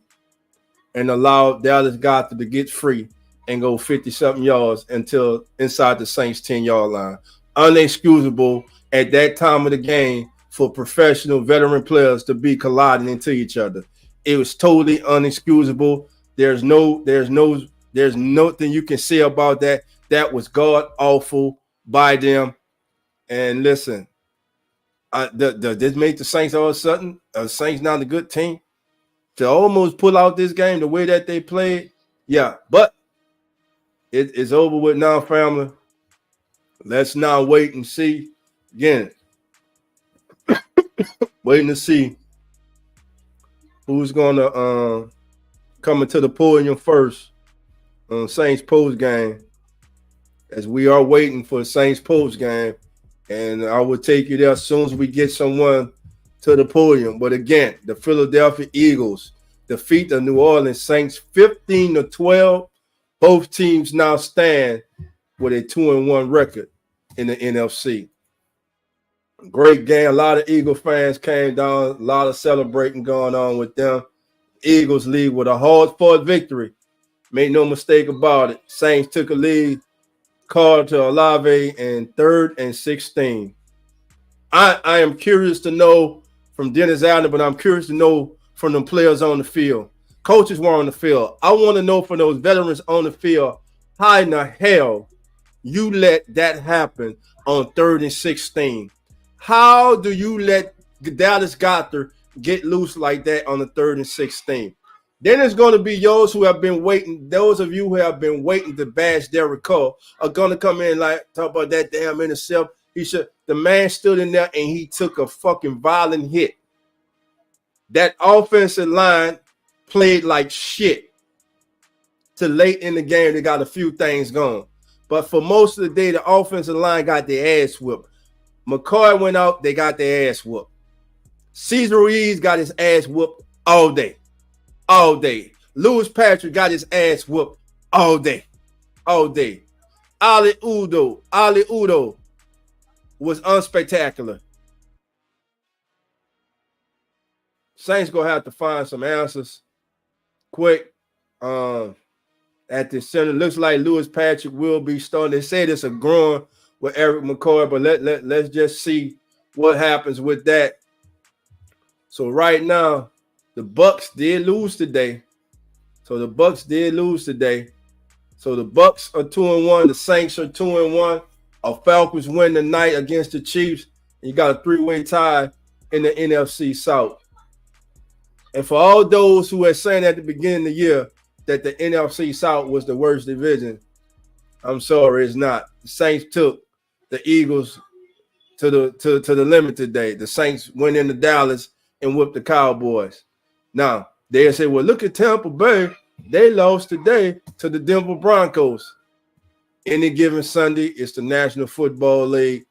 and allowed Dallas Goedert to get free and go 50-something yards until inside the Saints 10-yard line. Unexcusable at that time of the game for professional veteran players to be colliding into each other. It was totally unexcusable. There's nothing you can say about that. That was god awful by them. And listen, this made the Saints all of a sudden, Saints not a good team to almost pull out this game the way that they played. Yeah, but it's over with now, family. Let's now wait and see. Again, waiting to see who's gonna come into the podium first on Saints post game, as we are waiting for Saints post game. And I will take you there as soon as we get someone to the podium. But again, the Philadelphia Eagles defeat the New Orleans Saints 15-12. Both teams now stand with a 2-1 record in the NFC. Great game. A lot of Eagle fans came down. A lot of celebrating going on with them. Eagles lead with a hard-fought victory. Make no mistake about it. Saints took a lead. Called to Olave and 3rd and 16. I am curious to know from Dennis Allen, but I'm curious to know from the players on the field. Coaches were on the field. I want to know from those veterans on the field, how in the hell you let that happen on 3rd and 16? How do you let Dallas Goedert get loose like that on the 3rd and 16? Then there's going to be those who have been waiting. Those of you who have been waiting to bash Derek Carr are going to come in like talk about that damn intercept. The man stood in there and he took a fucking violent hit. That offensive line played like shit. Till late in the game, they got a few things going. But for most of the day, the offensive line got their ass whooped. McCoy went out, they got their ass whooped. Cesar Ruiz got his ass whooped all day. All day. Lewis Patrick got his ass whooped all day. All day. Ali Udo was unspectacular. Saints gonna have to find some answers quick. At the center, looks like Lewis Patrick will be starting. They say it's a groin with Eric McCoy, but let's just see what happens with that. So right now, the Bucks did lose today. So the Bucks are 2-1. The Saints are 2-1. Our Falcons win tonight against the Chiefs. And you got a 3-way tie in the NFC South. And for all those who were saying at the beginning of the year that the NFC South was the worst division, I'm sorry, it's not. The Saints took the Eagles to the limit today. The Saints went into Dallas and whooped the Cowboys. Now, they say, well, look at Tampa Bay. They lost today to the Denver Broncos. Any given Sunday, it's the National Football League.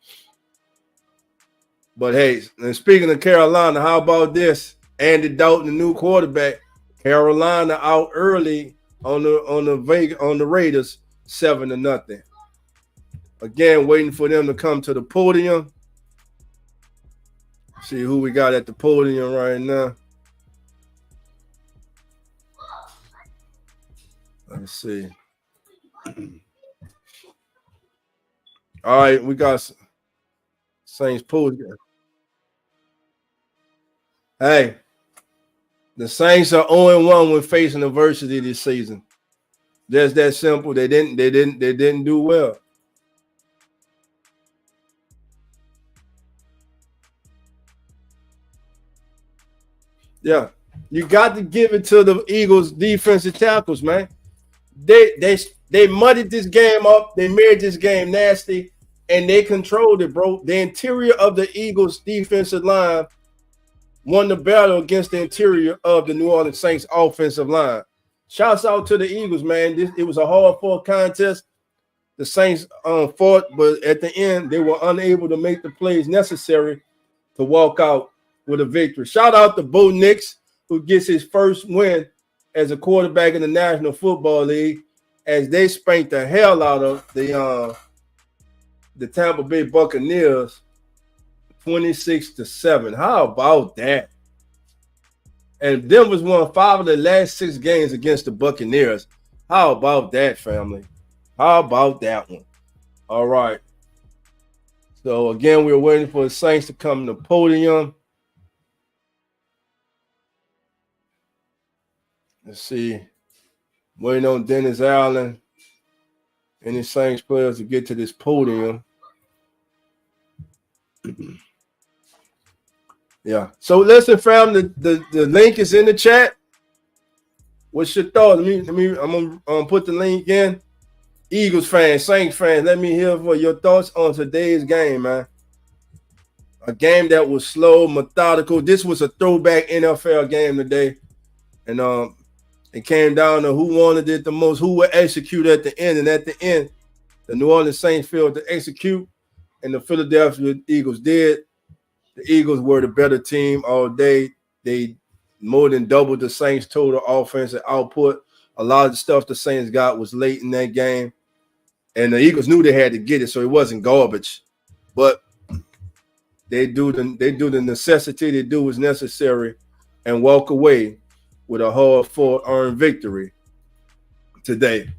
But hey, and speaking of Carolina, how about this? Andy Dalton, the new quarterback. Carolina out early on the Raiders, 7-0. Again, waiting for them to come to the podium. See who we got at the podium right now. Let's see. All right, we got Saints podium. Hey, the Saints are 0-1 when facing adversity this season. Just that simple. They didn't do well. You got to give it to the Eagles defensive tackles, man. They They muddied this game up. They made this game nasty, and they controlled it, bro. The interior of the Eagles' defensive line won the battle against the interior of the New Orleans Saints offensive line. Shouts out to the Eagles, man. It was a hard-fought contest. The Saints fought, but at the end, they were unable to make the plays necessary to walk out with a victory. Shout out to Bo Nix, who gets his first win as a quarterback in the National Football League, as they spanked the hell out of the Tampa Bay Buccaneers 26-7. How about that? And Denver's won 5 of the last 6 games against the Buccaneers. How about that, family? How about that one? All right. So, again, we're waiting for the Saints to come to the podium. Let's see. Waiting on Dennis Allen and his Saints players to get to this podium. Yeah. So, listen, fam, the link is in the chat. What's your thoughts? I'm gonna put the link in. Eagles fans, Saints fans, let me hear for your thoughts on today's game, man. A game that was slow, methodical. This was a throwback NFL game today. And it came down to who wanted it the most, who would execute at the end. And at the end, the New Orleans Saints failed to execute, and the Philadelphia Eagles did. The Eagles were the better team all day. They more than doubled the Saints' total offensive output. A lot of the stuff the Saints got was late in that game. And the Eagles knew they had to get it, so it wasn't garbage. But they do the necessity, they do what's necessary, and walk away with a hard-fought earned victory today.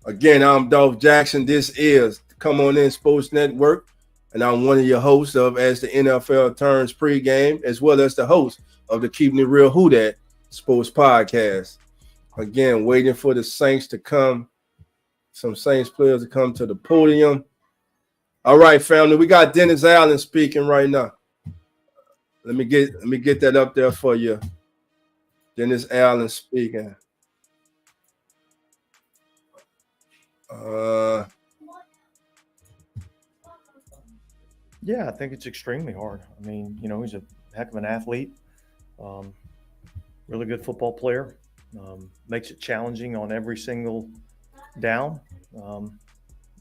Again, I'm Dolph Jackson. This is Come On In Sports Network, and I'm one of your hosts of As the NFL Turns Pregame, as well as the host of the Keeping It Real Who Dat Sports Podcast. Again, waiting for the Saints to come. Some Saints players to come to the podium. All right, family, we got Dennis Allen speaking right now. Let me get that up there for you. Dennis Allen speaking. Yeah, I think it's extremely hard. I mean, you know, he's a heck of an athlete, really good football player, makes it challenging on every single down,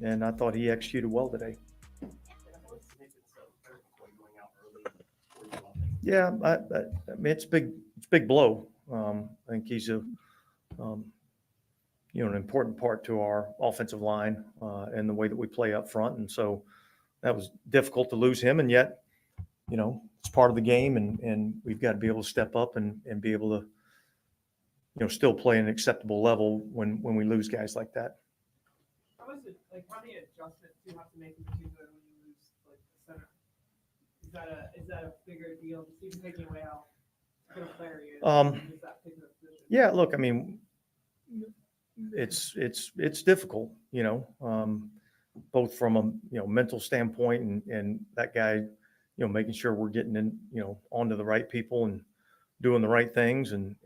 and I thought he executed well today. Yeah, I mean, it's big blow. I think he's an important part to our offensive line and the way that we play up front, and so that was difficult to lose him, and yet, you know, it's part of the game, and we've got to be able to step up and be able to, you know, still play an acceptable level when we lose guys like that. How is it, like, how many adjustments do you have to make in particular when you lose, like, the center? Is that a bigger deal, just even taking away how good a player he is? Is that particular position? Yeah, look, I mean, it's difficult, you know, both from a mental standpoint and that guy, you know, making sure we're getting in, you know, onto the right people and doing the right things, and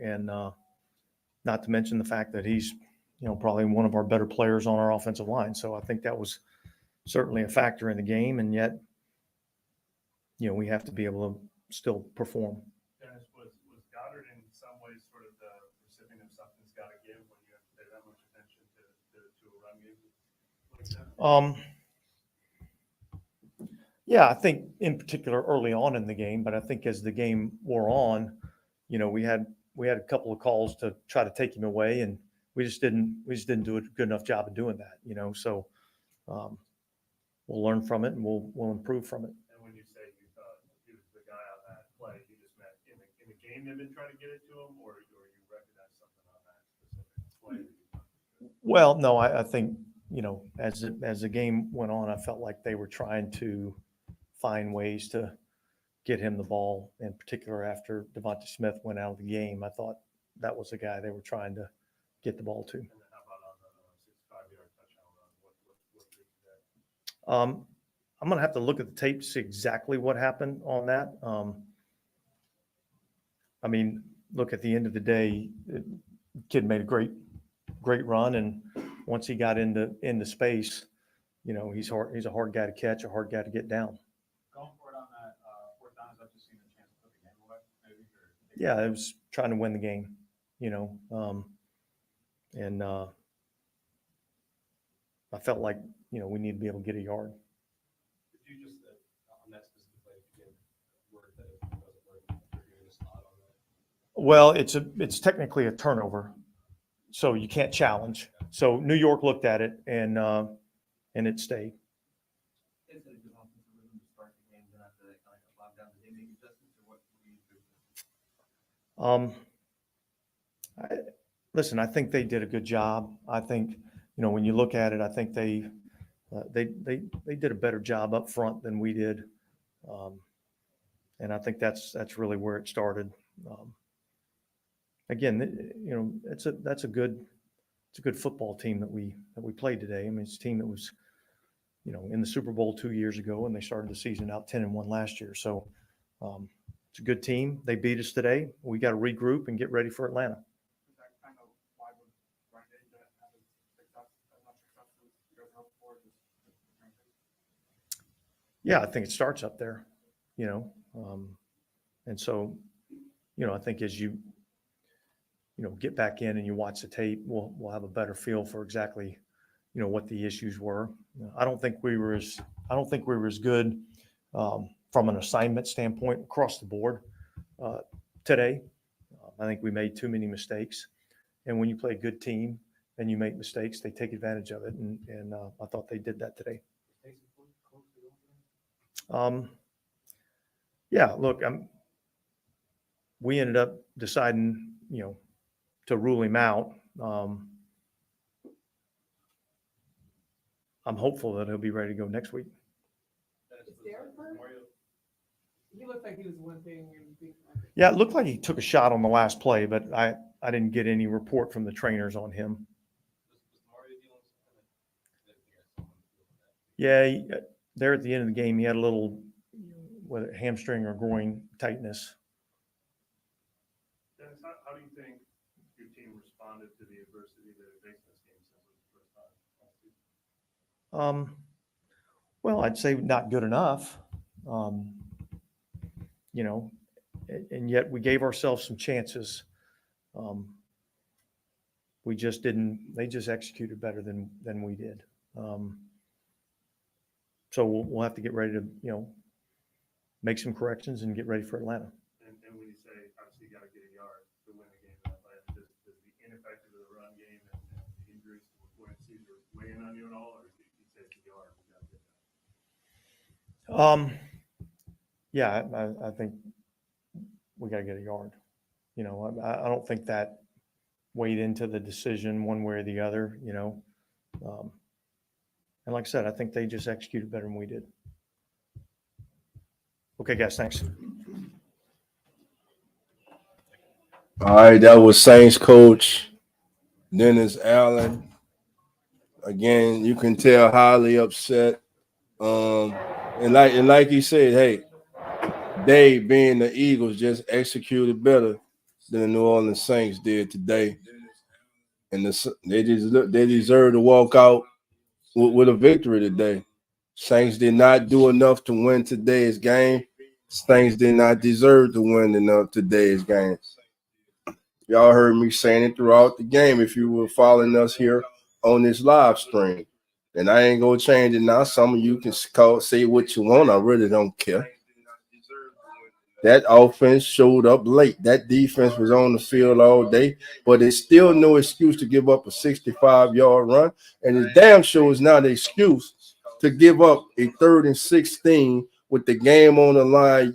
not to mention the fact that he's, you know, probably one of our better players on our offensive line. So I think that was certainly a factor in the game, and yet, you know, we have to be able to still perform. Dennis, was Goddard in some ways sort of the recipient of something's got to give when you have to pay that much attention to a run game like that? Yeah, I think in particular early on in the game, but I think as the game wore on, you know, we had a couple of calls to try to take him away, and we just didn't do a good enough job of doing that, you know. So we'll learn from it, and we'll improve from it. And when you say you thought he was the guy on that play, you just meant in the game they've been trying to get it to him, or you recognize something on that specific play? Well, no, I think, you know, as the game went on, I felt like they were trying to find ways to get him the ball, in particular after Devontae Smith went out of the game. I thought that was the guy they were trying to get the ball to. And then how about on the 65-yard touchdown run? What did that? I'm going to have to look at the tape to see exactly what happened on that. I mean, look, at the end of the day, the kid made a great run, and once he got into space, you know, he's a hard guy to catch, a hard guy to get down. Going for it on that fourth down, is that just seeing a chance to put the game away, maybe? Yeah, I was trying to win the game, you know, and I felt like, you know, we need to be able to get a yard. Did you just, on that specific play, give word that it wasn't working, you're doing a slot on that? Well, it's technically a turnover, so you can't challenge. So New York looked at it and it stayed. Is it a good offensive rhythm to start the game, then after that kind of lock down, did they make adjustments, or what do you do? Listen, I think they did a good job. I think, you know, when you look at it, I think they did a better job up front than we did, and I think that's really where it started. Again, you know, that's a good football team that we played today. I mean, it's a team that was, you know, in the Super Bowl 2 years ago, and they started the season out 10-1 last year. So it's a good team. They beat us today. We got to regroup and get ready for Atlanta. Is that kind of why would Ryan Day have as much success as you guys hoped for? Yeah, I think it starts up there, you know, and so, you know, I think as you know, get back in and you watch the tape, we'll have a better feel for exactly, you know, what the issues were. I don't think we were as good from an assignment standpoint across the board today. I think we made too many mistakes, and when you play a good team and you make mistakes, they take advantage of it, and I thought they did that today. Yeah, look, we ended up deciding, you know, to rule him out. I'm hopeful that he'll be ready to go next week. Is Derek hurt? He looked like he was limping and Yeah, it looked like he took a shot on the last play, but I didn't get any report from the trainers on him. Yeah, there at the end of the game, he had a little, whether hamstring or groin tightness. Dennis, how do you think your team responded to the adversity that it faced in this game since it was the first time? Well, I'd say not good enough. You know, and yet we gave ourselves some chances. We just didn't. They just executed better than we did. So we'll have to get ready to, you know, make some corrections and get ready for Atlanta. And when you say, obviously, you got to get a yard to win the game in Atlanta, does the ineffective of the run game and the injuries to McCoy and Caesar weigh in on you at all, or do you say it's a yard? We got to get that? Yeah, I think we got to get a yard. You know, I don't think that weighed into the decision one way or the other, you know. And like I said, I think they just executed better than we did. Okay, guys, thanks. All right, that was Saints coach Dennis Allen. Again, you can tell highly upset. And like he said, hey, they being the Eagles just executed better than the New Orleans Saints did today, and they deserve to walk out with a victory today. Saints did not do enough to win today's game. Saints did not deserve to win enough today's game. Y'all heard me saying it throughout the game if you were following us here on this live stream. And I ain't going to change it now. Some of you can say what you want. I really don't care. That offense showed up late. That defense was on the field all day, but it's still no excuse to give up a 65-yard run. And it damn sure is not an excuse to give up a 3rd and 16 with the game on the line.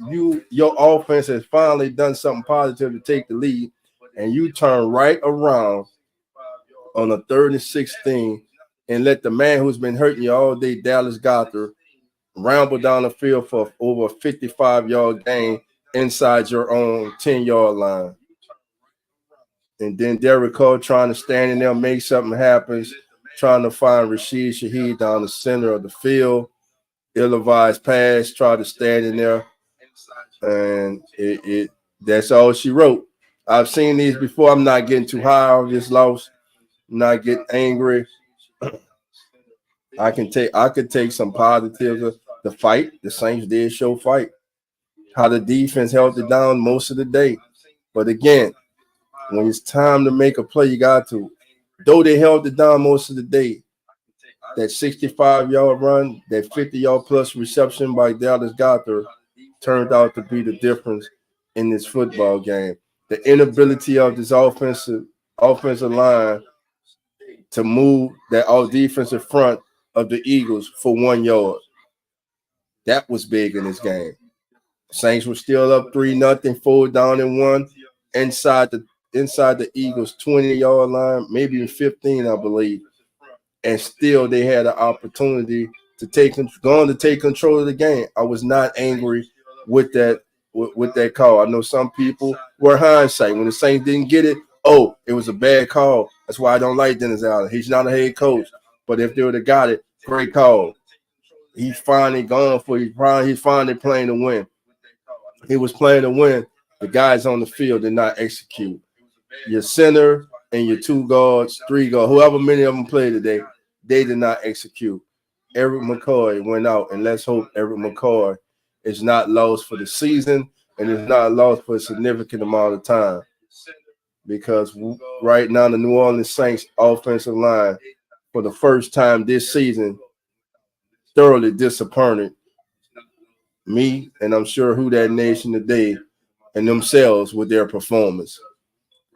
Your offense has finally done something positive to take the lead, and you turn right around on a 3rd and 16 and let the man who's been hurting you all day, Dallas Goedert, ramble down the field for over a 55-yard gain inside your own 10-yard line. And then Derek Carr trying to stand in there, make something happen, trying to find Rashid Shaheed down the center of the field. Ill-advised pass, tried to stand in there, and that's all she wrote. I've seen these before. I'm not getting too high on this loss. I'm not getting angry. I could take some positives of the fight. The Saints did show fight. How the defense held it down most of the day. But again, when it's time to make a play, you got to. Though they held it down most of the day, that 65-yard run, that 50-yard plus reception by Dallas Goedert turned out to be the difference in this football game. The inability of this offensive line to move that all defensive front of the Eagles for 1 yard. That was big in this game. Saints were still up 3-0, 4 down and 1 inside the Eagles 20-yard line, maybe even 15, I believe. And still they had an opportunity to take control of the game. I was not angry with that call. I know some people were hindsight. When the Saints didn't get it, it was a bad call. That's why I don't like Dennis Allen. He's not a head coach. But if they would have got it, great call. He's finally gone for it. He's finally playing to win. He was playing to win. The guys on the field did not execute. Your center and your 2 guards, 3 guards, whoever many of them played today, they did not execute. Eric McCoy went out, and let's hope Eric McCoy is not lost for the season and is not lost for a significant amount of time. Because right now the New Orleans Saints offensive line, for the first time this season, thoroughly disappointed me, and I'm sure who that nation today and themselves with their performance.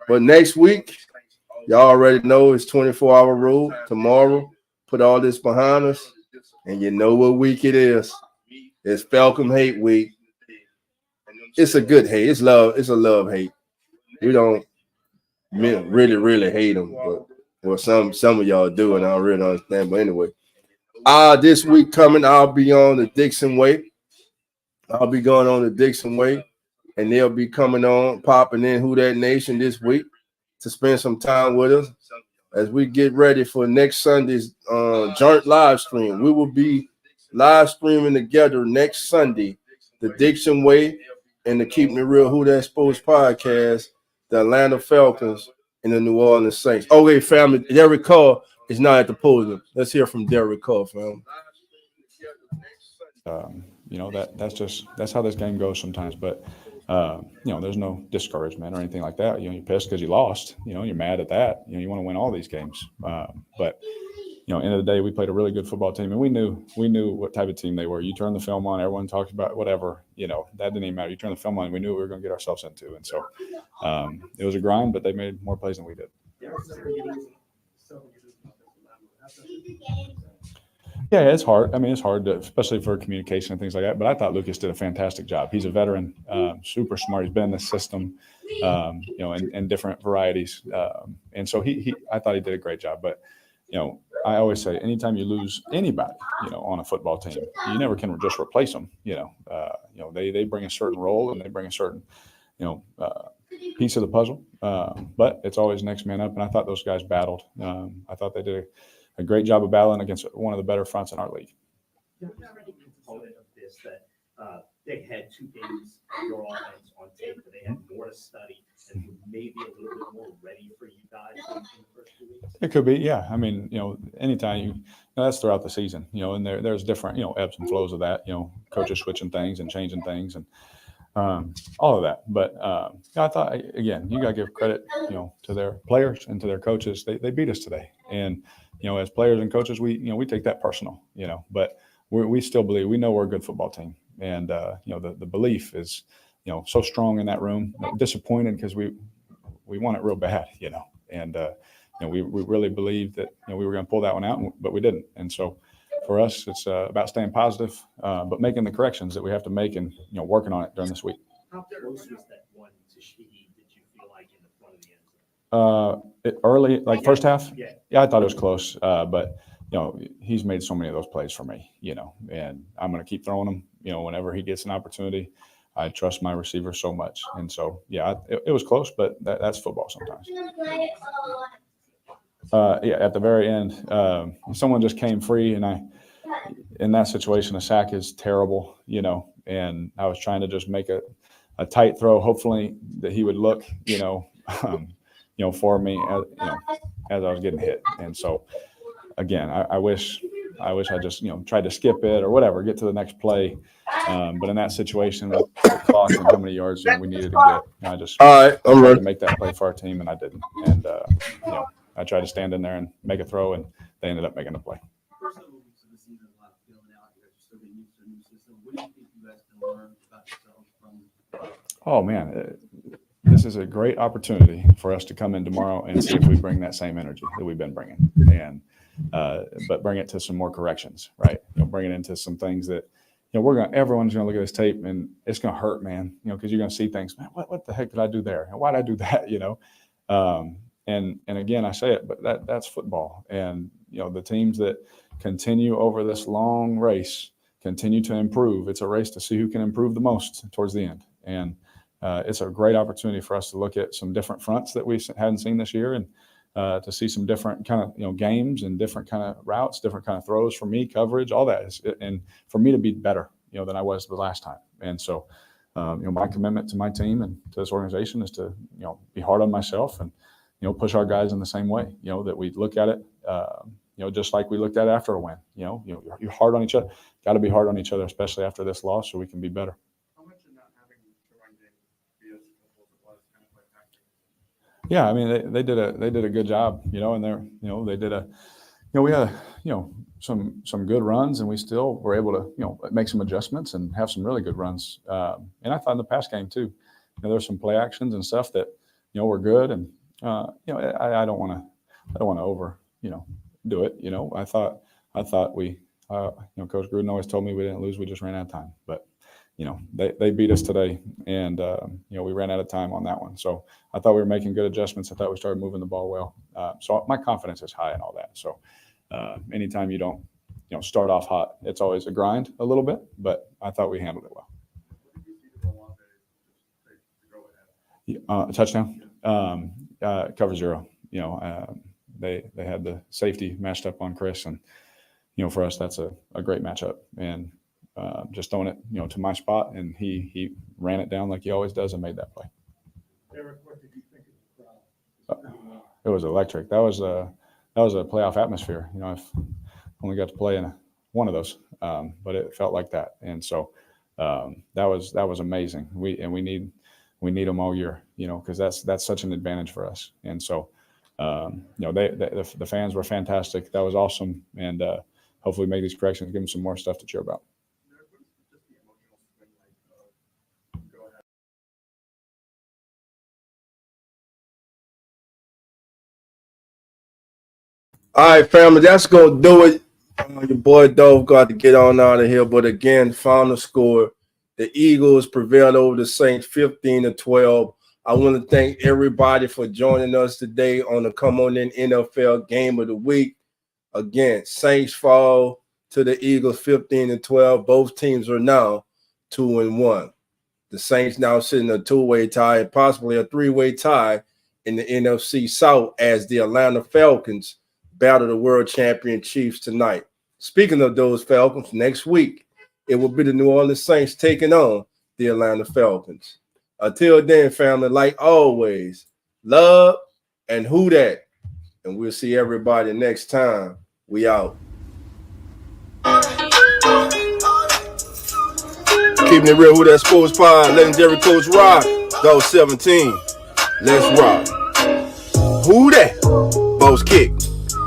But next week, y'all already know it's 24-hour rule. Tomorrow, put all this behind us, and you know what week it is. It's Falcon hate week. It's a good hate. It's love. It's a love hate. We don't really hate them, but some of y'all do, and I don't really understand. But anyway, this week coming, I'll be on the Dixon Way. I'll be going on the Dixon Way, and they'll be popping in Who That Nation this week to spend some time with us as we get ready for next Sunday's joint live stream. We will be live streaming together next Sunday, the Dixon Way and the Keep Me Real Who That Sports podcast, the Atlanta Falcons and the New Orleans Saints. Okay, family, Derek Carr is not at the podium. Let's hear from Derek Carr, family. That's how this game goes sometimes. But there's no discouragement or anything like that. You're pissed because you lost. You're mad at that. You want to win all these games. But end of the day, we played a really good football team, and we knew what type of team they were. You turn the film on, everyone talks about whatever. That didn't even matter. You turn the film on, we knew what we were going to get ourselves into, and so it was a grind. But they made more plays than we did. Yeah, it's hard. I mean, it's hard, especially for communication and things like that. But I thought Lucas did a fantastic job. He's a veteran, super smart. He's been in the system, in different varieties. And so I thought he did a great job. But, I always say anytime you lose anybody, on a football team, you never can just replace them. They bring a certain role and they bring a certain, piece of the puzzle. But it's always next man up. And I thought those guys battled. I thought they did a great job of battling against one of the better fronts in our league. There's already a component of this that they had 2 days of your offense on tape, but they had more to study and maybe a little bit more ready for you guys in the first 2 weeks. It could be, yeah. I mean, anytime that's throughout the season, and there's different, ebbs and flows of that, coaches switching things and changing things and all of that. But I thought, again, you got to give credit, to their players and to their coaches. They beat us today. And, as players and coaches, we take that personal, but we still believe, we know we're a good football team. And, the belief is, so strong in that room. Disappointed because we want it real bad, and, we really believed that, we were going to pull that one out, but we didn't. And so for us, it's about staying positive, but making the corrections that we have to make and, working on it during this week. How close was that one to Sheehy, did you feel like, in the front of the end zone? Early, like first half? Yeah, I thought it was close, but he's made so many of those plays for me, and I'm going to keep throwing them, whenever he gets an opportunity. I trust my receiver so much, and so it was close, but that's football sometimes. At the very end, someone just came free, and in that situation, a sack is terrible, and I was trying to just make a tight throw, hopefully that he would look, for me, as I was getting hit. And so, again, I wish I just, tried to skip it or whatever, get to the next play. But in that situation with the clock and how many yards we needed to get, I just All right, I'm tried ready. to make that play for our team, and I didn't. And, I tried to stand in there and make a throw, and they ended up making the play. First several weeks of the season, a lot of feeling out. You guys are still getting used to a new system. What do you think you guys can learn about yourselves from? Oh, man, this is a great opportunity for us to come in tomorrow and see if we bring that same energy that we've been bringing, and but bring it to some more corrections, right? Bring it into some things that, everyone's going to look at this tape and it's going to hurt, man, because you're going to see things, man, what the heck did I do there? And why did I do that? And again, I say it, but that's football. And, the teams that continue over this long race continue to improve. It's a race to see who can improve the most towards the end. And it's a great opportunity for us to look at some different fronts that we hadn't seen this year, and to see some different kind of, games and different kind of routes, different kind of throws for me, coverage, all that. And for me to be better, than I was the last time. And so, my commitment to my team and to this organization is to, be hard on myself and, push our guys in the same way, that we look at it, just like we looked at it after a win. You're hard on each other. Got to be hard on each other, especially after this loss, so we can be better. How much in not having the run game be as successful as it was kind of like acting? Yeah, I mean, they did a good job, and they did we had some good runs, and we still were able to make some adjustments and have some really good runs. And I thought in the past game too, there were some play actions and stuff that were good, and I don't want to over do it. I thought we Coach Gruden always told me we didn't lose, we just ran out of time. But they beat us today, and we ran out of time on that one. So I thought we were making good adjustments. I thought we started moving the ball well. So my confidence is high and all that. So anytime you don't start off hot, it's always a grind a little bit. But I thought we handled it well. What did you see the Olave just to go ahead? Touchdown. Cover zero. They had the safety matched up on Chris, and for us that's a great matchup, and just throwing it to my spot, and he ran it down like he always does and made that play. Eric, what did you think of the crowd? It was electric. That was a playoff atmosphere. I've only got to play in one of those, but it felt like that, and so that was amazing. We need them all year, because that's such an advantage for us. And so, the fans were fantastic. That was awesome. And hopefully make these corrections, give them some more stuff to cheer about. All right, family, that's going to do it. Your boy Dove got to get on out of here. But again, final score, the Eagles prevailed over the Saints 15-12. I want to thank everybody for joining us today on the Come On In NFL Game of the Week. Again, Saints fall to the Eagles 15-12. Both teams are now 2-1. The Saints now sitting a two-way tie and possibly a three-way tie in the NFC South as the Atlanta Falcons battle the world champion Chiefs tonight. Speaking of those Falcons, next week it will be the New Orleans Saints taking on the Atlanta Falcons. Until then, family, like always, love and who dat. And we'll see everybody next time. We out. Keeping it real, who that sports pod, legendary Coach Rock, go 17. Let's rock. Who that? Boss kick,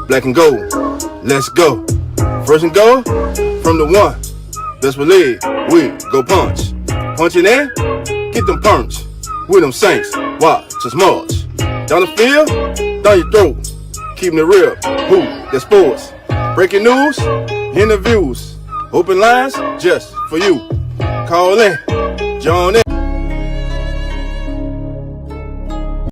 black and gold. Let's go. First and goal from the one. Best believe we go punch. Punching in, get them punch. With them Saints, watch us march. Down the field, down your throat. Keeping it real, who that sports. Breaking news, interviews, open lines just for you. Call in, join in.